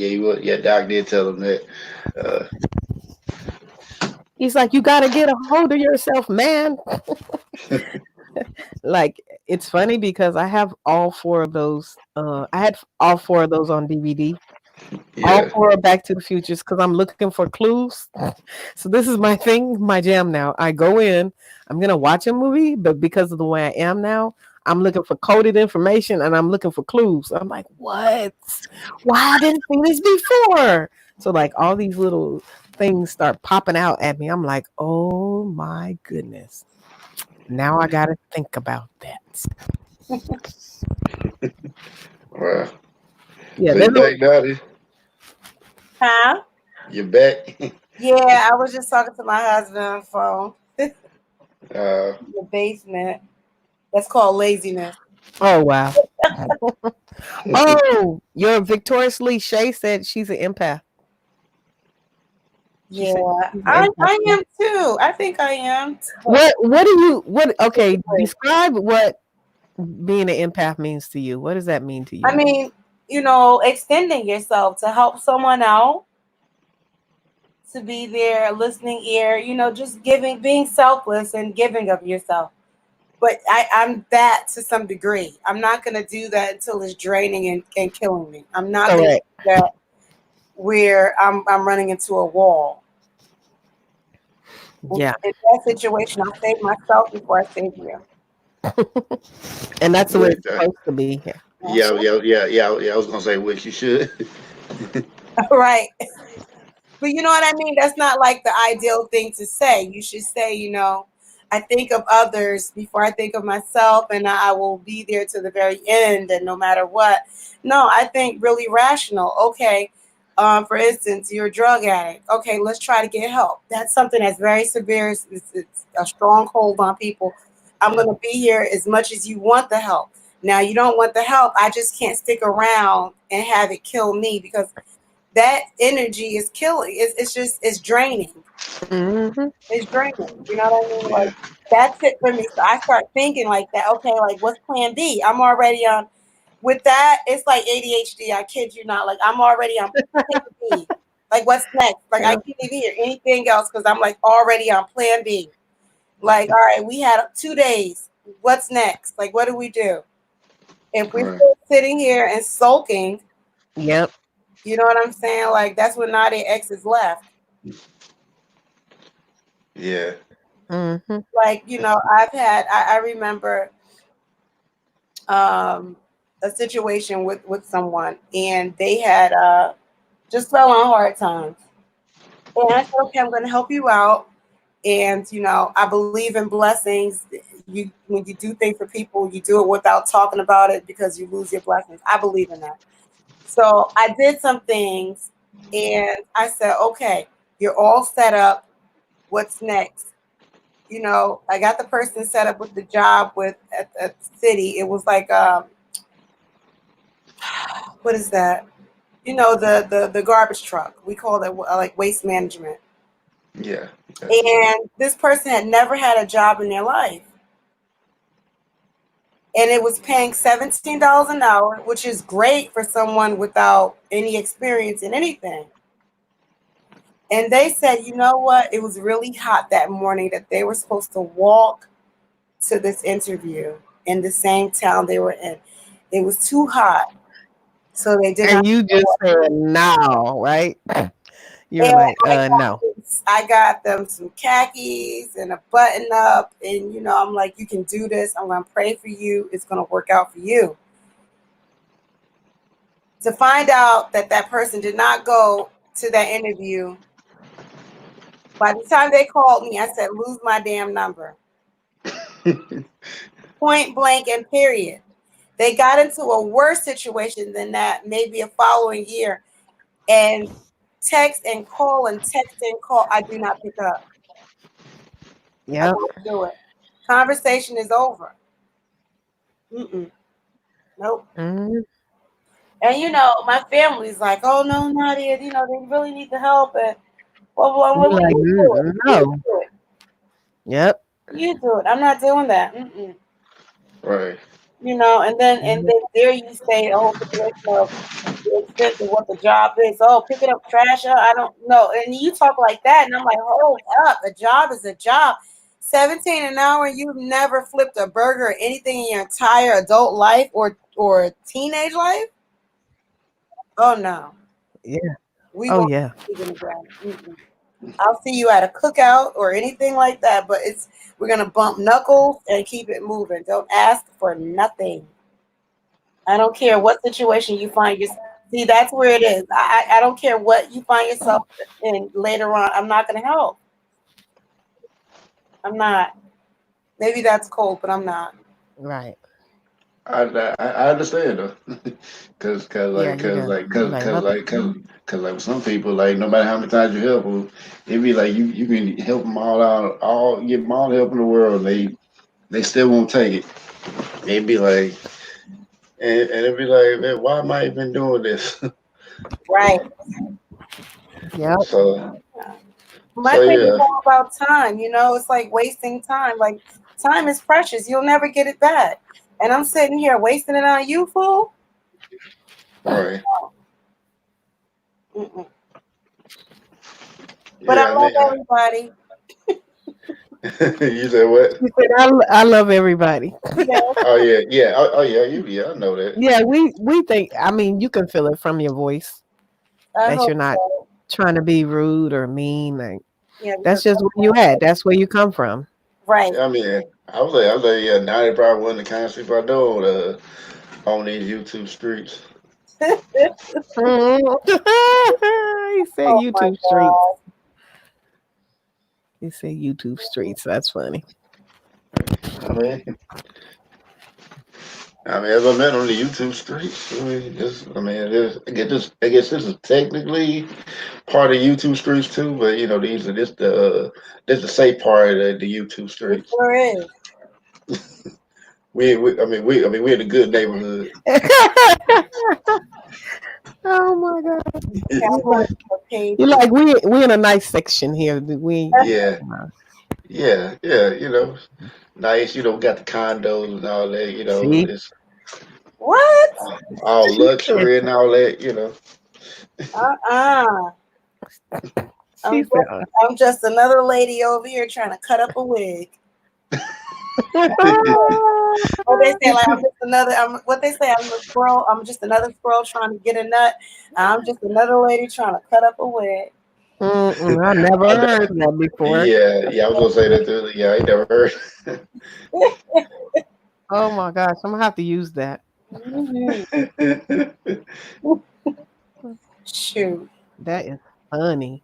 Yeah, Doc did tell him that. Uh, He's like, you gotta get a hold of yourself, man. Like, it's funny because I have all four of those. I had all four of those on DVD. All yeah, four are Back to the Futures because I'm looking for clues. So this is my thing, my jam now. I go in, I'm gonna watch a movie, but because of the way I am now, I'm looking for coded information and I'm looking for clues. I'm like, what? Why I didn't see this before? So like all these little things start popping out at me. I'm like, oh my goodness. Now I gotta think about that. well, Yeah, so there's you back, Dottie? Huh? You back? Yeah, I was just talking to my husband on the phone uh, in the basement. That's called laziness. oh wow. Oh, your Victorious Lee Shay said she's an empath. She Yeah, said she's an I empath. am too. I think I am. But What do you what okay, describe what being an empath means to you. What does that mean to I you? mean, extending yourself to help someone out, to be there, a listening ear, just giving, being selfless and giving of yourself. But I'm that to some degree. I'm not going to do that until it's draining and killing me. I'm not going to Correct. do that where I'm running into a wall. In Yeah. that situation, I'll save myself before I save you. And that's the way with it's supposed to be. Yeah. yeah, yeah, yeah, yeah, yeah. I was gonna say which you should. Right. But you know what I mean? That's not like the ideal thing to say. You should say, I think of others before I think of myself, and I will be there to the very end, and no matter what. No, I think really rational. Okay, for instance, you're a drug addict. Okay, let's try to get help. That's something that's very severe. It's a strong hold on people. I'm going to be here as much as you want the help. Now, you don't want the help. I just can't stick around and have it kill me because that energy is killing. It's draining. Mm-hmm. It's draining. You know what I mean? Yeah. Like that's it for me. So I start thinking like that. Okay, like what's plan B? I'm already on with that. It's like ADHD. I kid you not. Like I'm already on plan B. Like what's next? Like I Yeah. can't even hear anything else because I'm like already on plan B. Like, all right, we had 2 days. What's next? Like, what do we do? If we're Right. still sitting here and sulking, Yep. you know what I'm saying? Like that's when Nadia X is left. Yeah. Mm-hmm. Like I remember um a situation with someone and they had just fell on hard times, and I said, okay, I'm going to help you out, and I believe in blessings. You When you do things for people, you do it without talking about it because you lose your blessings. I believe in that. So I did some things, and I said, okay, you're all set up. What's next? I got the person set up with the job at the city. It was like what is that? The garbage truck. We call it like waste management. Yeah. Yeah. And this person had never had a job in their life, and it was paying $17 an hour, which is great for someone without any experience in anything. And they said, you know what? It was really hot that morning that they were supposed to walk to this interview in the same town they were in. It was too hot, so they did not And you show just up. said no, right? You're And like, I no. I got them some khakis and a button up, and I'm like, you can do this. I'm gonna pray for you. It's gonna work out for you. To find out that that person did not go to that interview. By the time they called me, I said, lose my damn number. Point blank and period. They got into a worse situation than that, maybe a following year, and text and call and text and call. I do not pick up. I Yep. won't do it. Conversation is over. Mm-mm. Nope. Mm-hmm. And my family's like, oh no, Nadia, they really need the help, and You're well, like, you do it. You no. do it. Yep. You do it. I'm not doing that. Mm-mm. Right. And then there you say a whole situation of the extent of what the job is. Oh, picking up trash. I don't know. And you talk like that, and I'm like, hold up. A job is a job. 17 an hour. You've never flipped a burger or anything in your entire adult life or teenage life. Oh no, Yeah. we Oh won't yeah. be again. Mm-mm. I'll see you at a cookout or anything like that. But we're gonna bump knuckles and keep it moving. Don't ask for nothing. I don't care what situation you find yourself. See, that's where it is. I don't care what you find yourself in later on. I'm not gonna help. I'm not. Maybe that's cold, but I'm not. Right. I understand though, Yeah, you do. You're like, nope. cause with some people, like no matter how many times you help them, it be like you can help them all out, all give them all the help in the world, they still won't take it. They be like, and it be like, man, why am I even doing this? Right. Yep. so My so thing is yeah, all about time. It's like wasting time. Like time is precious. You'll never get it back. And I'm sitting here wasting it on you, fool. right, Mm-mm. But I yeah. I love mean, everybody. you said what? You said, I love everybody. Yeah, Oh yeah, yeah, oh yeah, yeah. I know that. Yeah, we think. I mean, you can feel it from your voice I that hope you're not so. trying to be rude or mean. Like Yeah, that's because just where you at. That's where you come from. right. I mean, I was like, yeah, 90 probably one of the kind of people I know on these YouTube streets. Mhm. He said Oh my YouTube streets. God. He said YouTube streets. That's funny. I mean, as I met on the YouTube streets, I guess this is technically part of YouTube streets too, but these are this the safe part of the YouTube It streets. sure is. We're in a good neighborhood. Oh my God! You Cowboys like are paid. you like we in a nice section here. We Yeah, yeah. Nice. Got the condos and all that. see. It's What? all luxury and all that. Uh-uh. She said, I'm just another lady over here trying to cut up a wig. What they say, like what they say, I'm a squirrel. I'm just another squirrel trying to get a nut. I'm just another lady trying to cut up a wig. I never heard that before. Yeah. I was gonna say that too. Yeah, I ain't never heard. Oh my gosh, I'm gonna have to use that. Shoot. That is funny.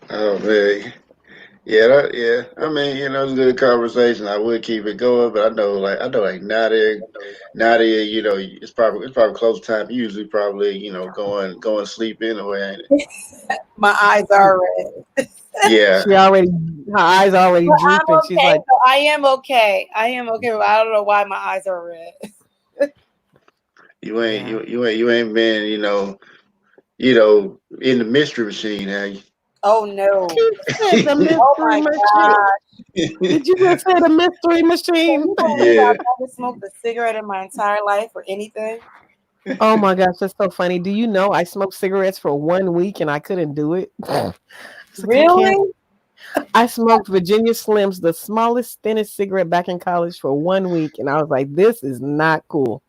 Oh man. Yeah. It's a good conversation. I would keep it going, but I know, like Nadia. It's probably close time. You usually probably going to sleep anyway, ain't it? My eyes are red. Yeah. Her eyes already But I'm drooping. She's okay. like, So I am okay. But I don't know why my eyes are red. You ain't been in the mystery machine, have you? Oh no. she said the Oh mystery my machine. God. Did you just say the mystery Can machine? you believe I've never smoked a cigarette in my entire life or anything? Oh my gosh, that's so funny. Do you know I smoked cigarettes for 1 week and I couldn't do it? It's like, I can't. Really? I smoked Virginia Slims, the smallest, thinnest cigarette back in college for 1 week, and I was like, "This is not cool."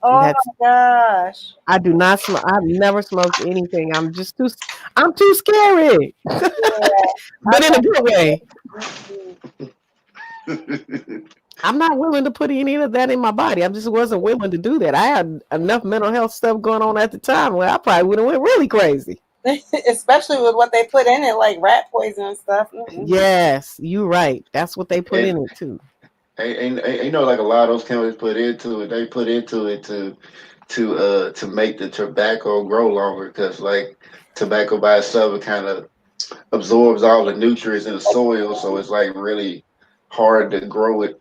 Oh That's my gosh. I do not smoke. I've never smoked anything. I'm too scary, Yeah. but in a good way. Mm-mm. I'm not willing to put any of that in my body. I just wasn't willing to do that. I had enough mental health stuff going on at the time where I probably would have went really crazy. Especially with what they put in it, like rat poison and stuff. Mm-mm. Yes, you're right. That's what they put in and, it too. like a lot of those chemicals put into it. They put into it to make the tobacco grow longer because like tobacco by itself it kind of absorbs all the nutrients in the soil, so it's like really hard to grow it.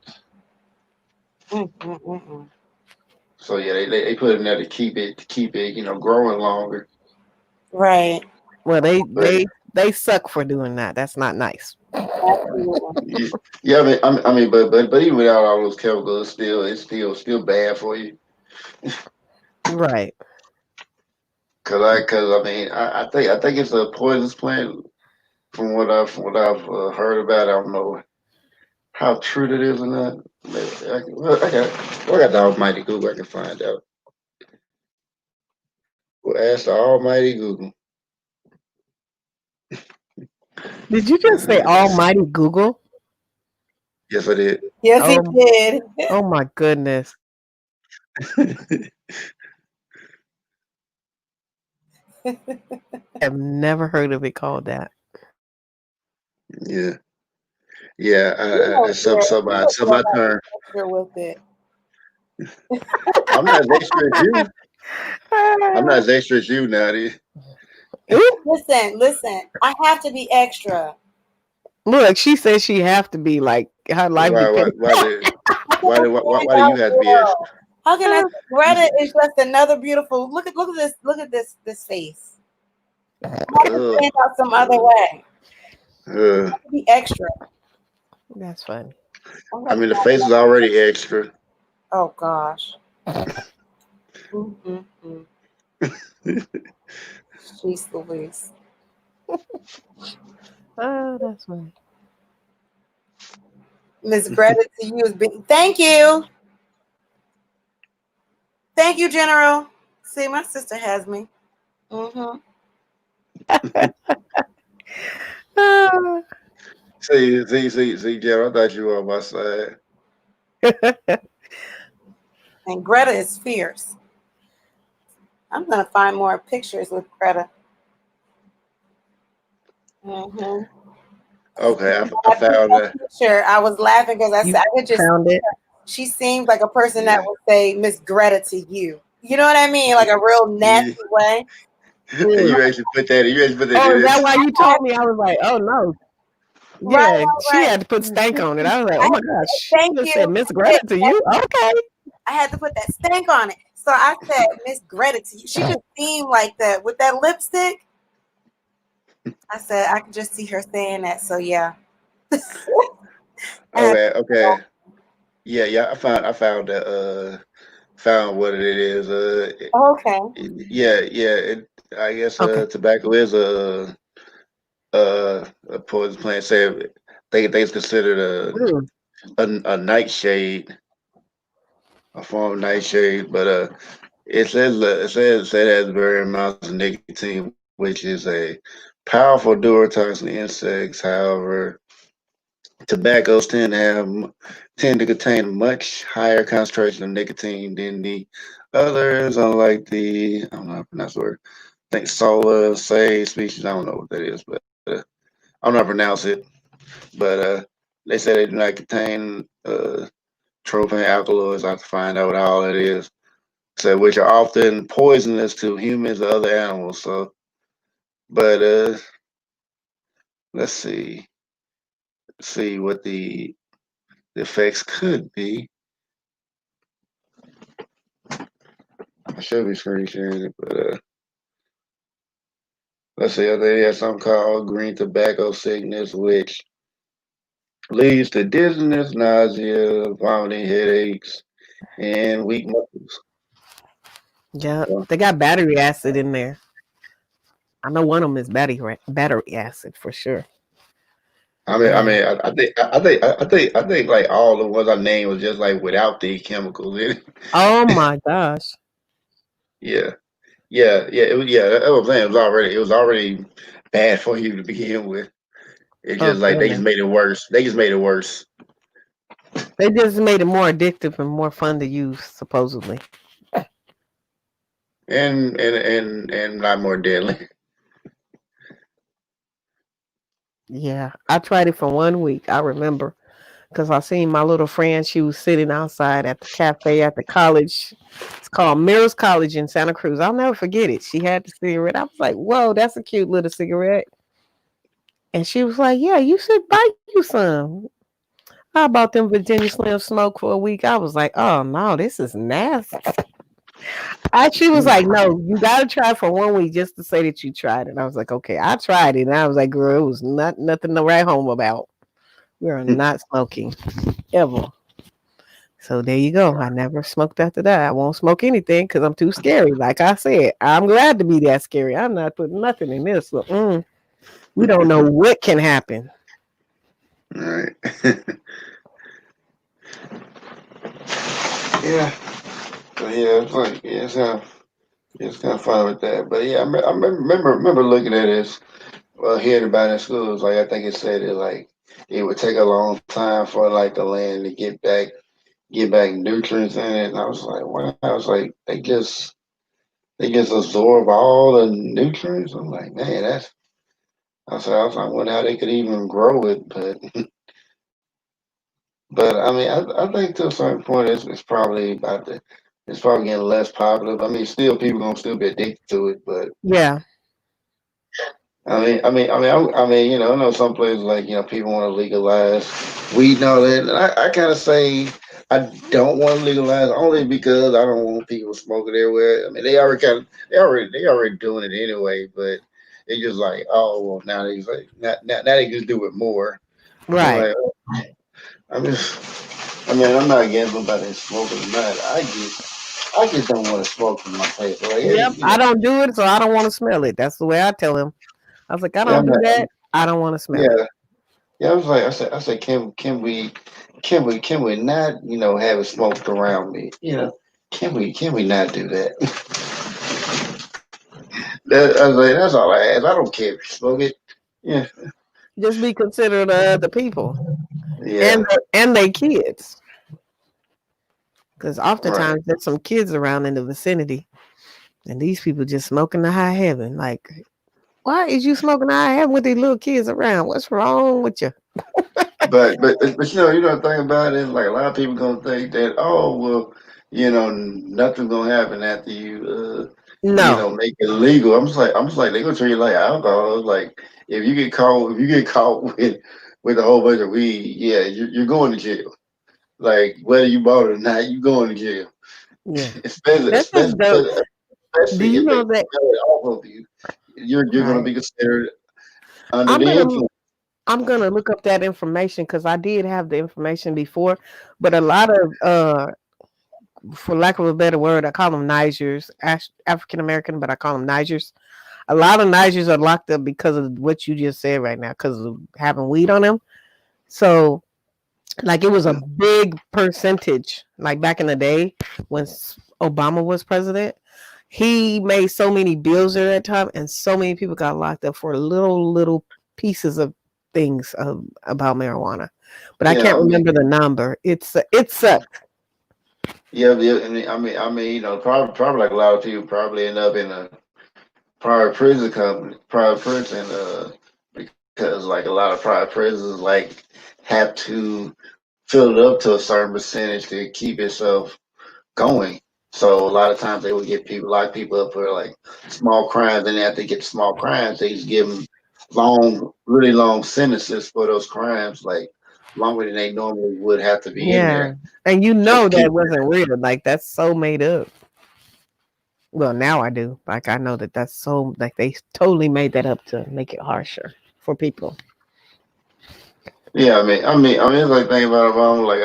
Mm-mm-mm-mm. So yeah, they put it in there to keep it growing longer. Right. Well, But they suck for doing that. That's not nice. Absolutely. yeah, but even without all those chemicals, it's still bad for you. Right. I think it's a poisonous plant from what I've heard about. I don't know how true that is or not. Maybe I got the almighty Google. I can find out. We'll ask the almighty Google. Did you just say Almighty Google? Yes, I did. Yes, he Oh, did. oh my goodness. I've never heard of it called that. Yeah, yeah. You know, That's Jared, some my turn. extra with it. I'm not as extra as you. I'm not as extra as you, Nadia. Listen. I have to be extra. Look, she says she have to be like her life Why depends. why do you have to be extra? How can I? Greta is just another beautiful. Look at this face. I have to stand out some other way. I have to be extra. That's funny. The face is already extra. Oh gosh. Mm-mm-mm. Jeez Louise. Oh, that's funny. Miss Greta to you is big. Thank you. Thank you, General. See, my sister has me. Mm-hmm. See, Jeff, I thought you were on my side. And Greta is fierce. I'm gonna find more pictures with Greta. Mm-hmm. Okay, I I put found that picture. I was laughing because I You said I could just. found it. She seemed like a person that yeah. would say Miss Greta to you. You know what I mean? Like a real nasty You, way. Mm. you actually put that Oh, in is that this. why you told me? I was like, oh no. Right, Yeah, right, she right. had to put stank on it. I was like, I oh had my to say, gosh. She thank just said you. Miss Greta to you? Okay. I had to put that stank on it. So I said Miss Greta to you. She just seemed like that with that lipstick. I said I could just see her saying that. So yeah. I had Okay, okay. Yeah. I found what it is. okay. Yeah. I guess Okay. tobacco is a poison plant. Say they it's considered Mm. a nightshade, a form of nightshade, but it has very amounts of nicotine, which is a powerful neurotoxin in insects. However, tobaccos tend to contain a much higher concentration of nicotine than the others, unlike the I don't know how to pronounce the word. I think solar say species. I don't know what that is, but I don't know how to pronounce it. But they say they do not contain tropane alkaloids. I have to find out what all it is. So which are often poisonous to humans or other animals. So, but let's see what the effects could be. I should be screen sharing it, but let's see. They have something called green tobacco sickness, which leads to dizziness, nausea, vomiting, headaches, and weak muscles. Yeah. So, They got battery acid in there. I know one of them is battery acid for sure. Yeah. I think like all the ones I named was just like without the chemicals in it. Oh my gosh. Yeah, yeah. It was That's what I'm saying. It was already bad for you to begin with. It's Oh just like they just goodness. made it worse. They just made it worse They just made it more addictive and more fun to use, supposedly. and not more deadly. Yeah. I tried it for 1 week. I remember because I seen my little friend. She was sitting outside at the cafe at the college. It's called Mirrors College in Santa Cruz. I'll never forget it. She had the cigarette. I was like, whoa, that's a cute little cigarette. And she was like, yeah, you should buy you some. I bought them Virginia Slim Smoke for a week. I was like, oh no, this is nasty. She was like, no, you got to try for 1 week just to say that you tried it. And I was like, okay, I tried it. And I was like, girl, it was nothing to write home about. We are not smoking ever. So there you go. I never smoked after that. I won't smoke anything because I'm too scary. Like I said, I'm glad to be that scary. I'm not putting nothing in this. So, we don't know what can happen. All right. Yeah. So yeah, it's like it's kind of fun with that. But yeah, I remember looking at this. Well, hearing about it in school, it's like I think it said it like it would take a long time for like the land to get back nutrients in it. And I was like, wow. I was like, they just absorb all the nutrients. I'm like, man, that's. I wonder how they could even grow it, but I mean, I think to a certain point, it's probably getting less popular. I mean, still people gonna still be addicted to it, but Yeah. I know some places like people want to legalize weed and all that. And I kind of say I don't want to legalize only because I don't want people smoking everywhere. I mean, they already doing it anyway, but it's just like, oh well, now they like now they just do it more. I'm Right. like, I'm not against nobody smoking or not. I just don't want to smoke in my face. Like, hey, Yep. I don't do it, so I don't want to smell it. That's the way I tell him. I was like, I yeah, don't I'm do not, that. I don't want to smell it. yeah. Yeah, I was like, I said, can we not, have it smoked around me? Can we not do that? I was like, that's all I ask. I don't care if you smoke it. Yeah, Just be considerate of the people yeah, and they kids. Because Right. oftentimes there's some kids around in the vicinity, and these people just smoking the high heaven. Like, why is you smoking the high heaven with these little kids around? What's wrong with you? But the thing about it is like a lot of people gonna think that, oh well, nothing's gonna happen after you No. make it legal. I'm just like they gonna treat you like alcohol. Like if you get caught with a whole bunch of weed, yeah, you're going to jail. Like whether you bought it or not, you going to jail. Yeah. especially That's just especially dope. Do especially you if they know that? smell it off of you, you're gonna Right. be considered under I'm the gonna influence. I'm gonna look up that information because I did have the information before, but a lot of for lack of a better word, I call them Nigers, African American, but I call them Nigers. A lot of Nigers are locked up because of what you just said right now, because of having weed on them. So, like, it was a big percentage, like back in the day when Obama was president. He made so many bills at that time, and so many people got locked up for little pieces of things about marijuana. But I Yeah, can't I mean, remember the number. It sucked. yeah, yeah. I mean, probably like a lot of people probably end up in a private prison, because like a lot of private prisons like have to fill it up to a certain percentage to keep itself going. So a lot of times they would get people lock people up for like small crimes, and after they get small crimes, they just give them really long sentences for those crimes, like longer than they normally would have to be in Yeah, there, and you just know to that keep. wasn't real. Like that's so made up. Well, now I do. Like I know that that's so like they totally made that up to make it harsher for people. Yeah, it's like thinking about Obama. Like,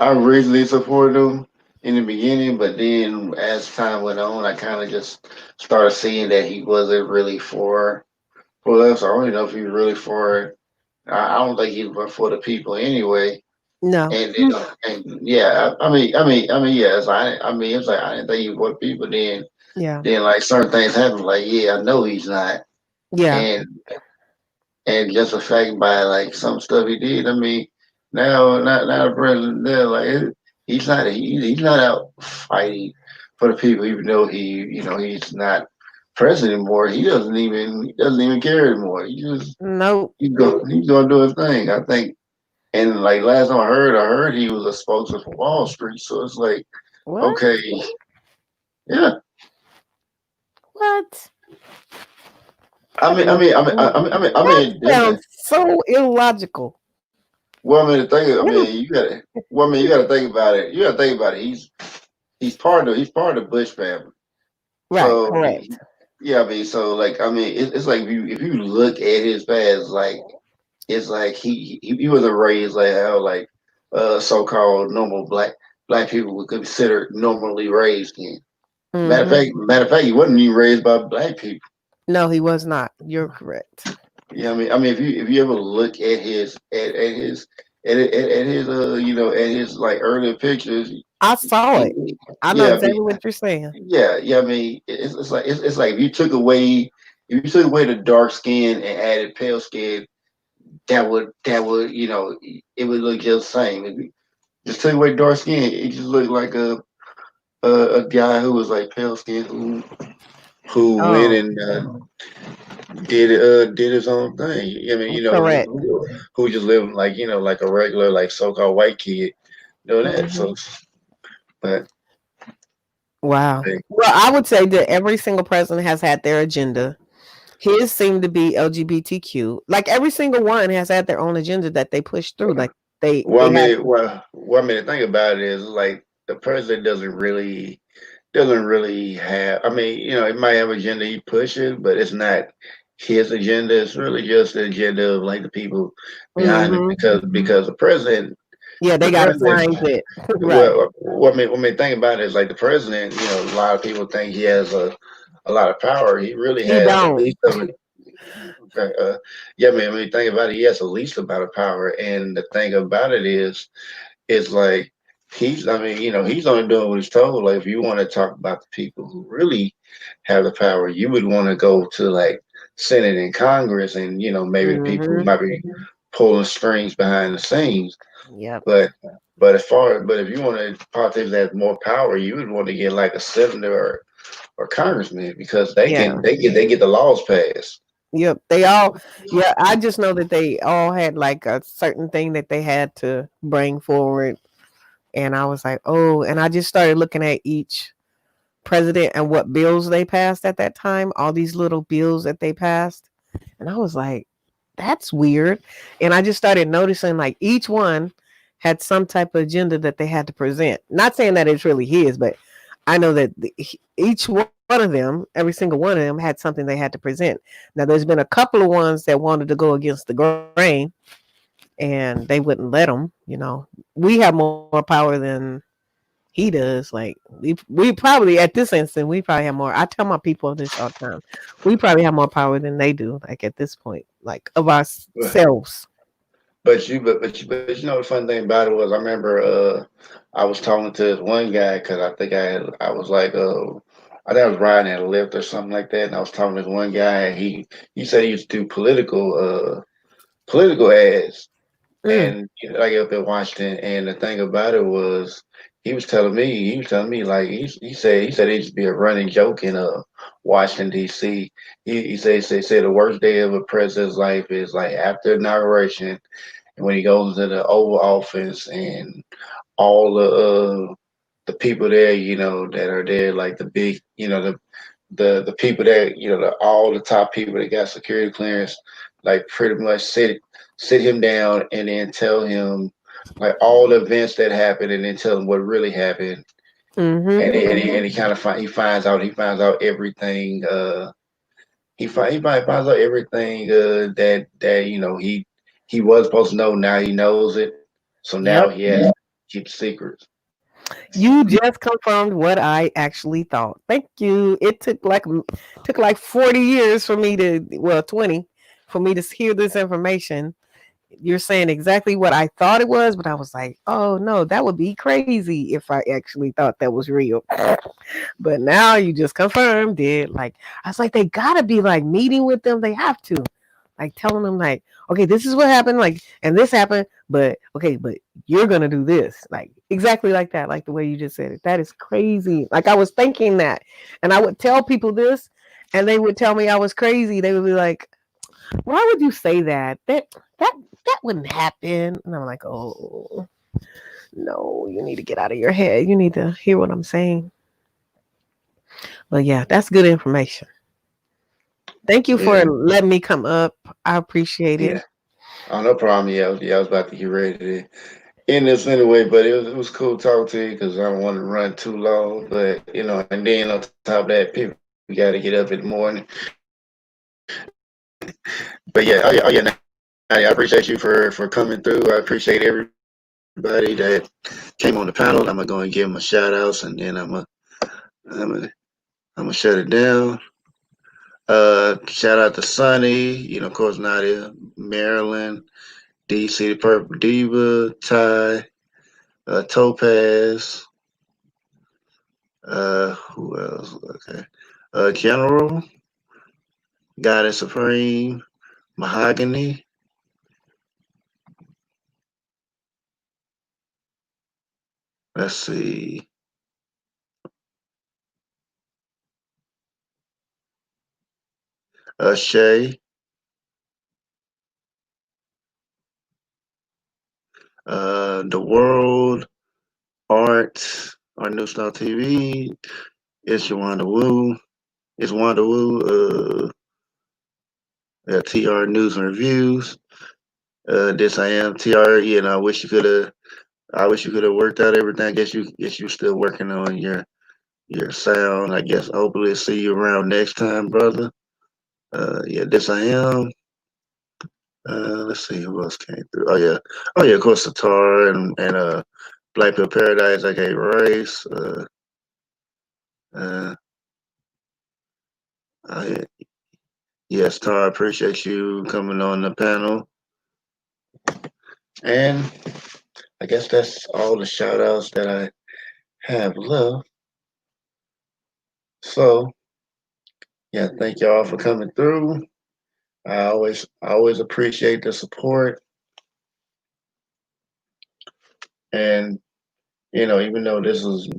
I originally supported him in the beginning, but then as time went on, I kind of just started seeing that he wasn't really for us. I don't even know if he was really for it. I don't think he was for the people anyway. No. And then, and yeah, yes, it's like I didn't think he was for the people. Then, Yeah. then like certain things happen. Like, yeah, I know he's not, Yeah. and and just the fact by like some stuff he did. I mean, now the president there, like he's not out fighting for the people, even though he's not president anymore. He doesn't even care anymore. Nope. He's gonna do his thing. I think. And like last time I heard he was a spokesman for Wall Street. So it's like, What? okay, yeah. What? I mean, I mean, I mean, I I mean, I mean, I That mean, sounds so illogical. well, I mean, the thing, I mean, you got to think about it. You got to think about it. He's part of the Bush family. Right. So Correct. yeah, I mean, so like, I mean, it's like if you look at his past, like it's like he wasn't raised like how like so-called normal black people would consider normally raised in. Hmm. Matter of fact, he wasn't even raised by black people. No, he was not. You're correct. Yeah, I mean, if you ever look at his like earlier pictures, I saw it. I know yeah, I mean, exactly what you're saying. yeah. I mean, it's like if you took away the dark skin and added pale skin, that would it would look just the same. If you just took away dark skin, it just looked like a guy who was like pale skin who went Oh, and did his own thing. I mean, correct. who just living like like a regular like so-called white kid doing that. Hmm. So, but Wow. hey, Well, I would say that every single president has had their agenda. His seemed to be LGBTQ. Like every single one has had their own agenda that they push through. Like they had. the thing about it is like the president doesn't really have. I mean, it might have agenda he pushes, but it's not his agenda. It's really just the agenda of like the people behind him, Hmm. because Yeah, the they got president. assigned it. Right. Well, think about it is like the president. A lot of people think he has a lot of power. He really He has at don't. least of it. Okay, yeah, think about it. He has the least amount of power, and the thing about it is, it's like he's only doing what he's told. Like, if you want to talk about the people who really have the power, you would want to go to like Senate and Congress, and maybe the people who Hmm. might be pulling strings behind the scenes. Yep. But but if you wanted politics that have more power, you would want to get like a senator or congressman because Yeah. they get the laws passed. Yep. They all, yeah, I just know that they all had like a certain thing that they had to bring forward. And I was like, oh, and I just started looking at each president and what bills they passed at that time, all these little bills that they passed. And I was like, that's weird. And I just started noticing like each one had some type of agenda that they had to present. Not saying that it's really his, but I know that each one of them, every single one of them, had something they had to present. Now, there's been a couple of ones that wanted to go against the grain, and they wouldn't let them. We have more power than he does. Like we probably at this instant we probably have more. I tell my people this all the time. We probably have more power than they do. Like at this point, like of ourselves. But you know the fun thing about it was I remember I was talking to this one guy because I think I was like I think I was riding at a lift or something like that, and I was talking to this one guy. And he said he used to do political ads, Mm, and you know, like up in Washington. And the thing about it was he was telling me like he said it used to be a running joke in Washington D.C. He said the worst day of a president's life is like after inauguration and when he goes into the Oval Office and all the people there, you know, that are there, like the big, you know, the people that, you know, all the top people that got security clearance, like pretty much sit him down and then tell him like all the events that happened and then tell him what really happened. mm-hmm. And he kind of he finds out everything. He finds out everything that you know he was supposed to know. Now he knows it, so now Yep. he has to keep secrets. You just confirmed what I actually thought. Thank you. It took like 40 years for me to, well, 20 for me to hear this information. You're saying exactly what I thought it was, but I was like, oh no, that would be crazy if I actually thought that was real. But now you just confirmed it. Like I was like, they gotta be like meeting with them. They have to, like telling them like, okay, this is what happened, like, and this happened, but okay, but you're gonna do this, like exactly like that, like the way you just said it. That is crazy. Like I was thinking that, and I would tell people this, and they would tell me I was crazy. They would be like, why would you say that? That that wouldn't happen. And I'm like, oh no, you need to get out of your head. You need to hear what I'm saying. But yeah, that's good information. Thank you for Yeah, letting me come up. I appreciate it. yeah. Oh, no problem. Yeah, I was about to get ready to end this anyway, but it was cool talking to you because I don't want to run too long. But you know, and then on top of that, people got to get up in the morning. But yeah, oh yeah, Nadia, I appreciate you for coming through. I appreciate everybody that came on the panel. I'm gonna go and give them a shout outs, and then I'm gonna I'm gonna shut it down. Shout out to Sunny, you know, of course, Nadia, Maryland, DC, the Purple Diva, Ty, Topaz, who else? Okay. General, Goddess Supreme, Mahogany, let's see, Shay, The World, Art New Style TV, it's Wanda Woo, it's Wanda Woo, TR News and Reviews, this I am TR, you know, I wish you could have worked out everything. I guess you still working on your sound. I guess hopefully see you around next time, brother. Yeah, this I am. Let's see who else came through. Oh yeah, of course, Satar and Black Pill Paradise. Okay, Race. Uh, uh, yes, Tar. Appreciate you coming on the panel. And I guess that's all the shout outs that I have left. So yeah, thank y'all for coming through. I always appreciate the support. And even though this is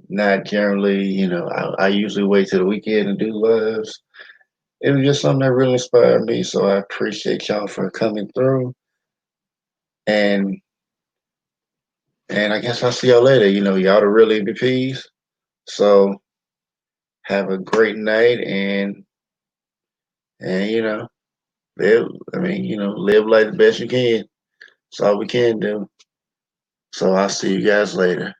not generally, I usually wait till the weekend to do lives. It was just something that really inspired me. So I appreciate y'all for coming through. And I guess I'll see y'all later. Y'all the real MVPs. So have a great night and live. I mean, live like the best you can. That's all we can do. So I'll see you guys later.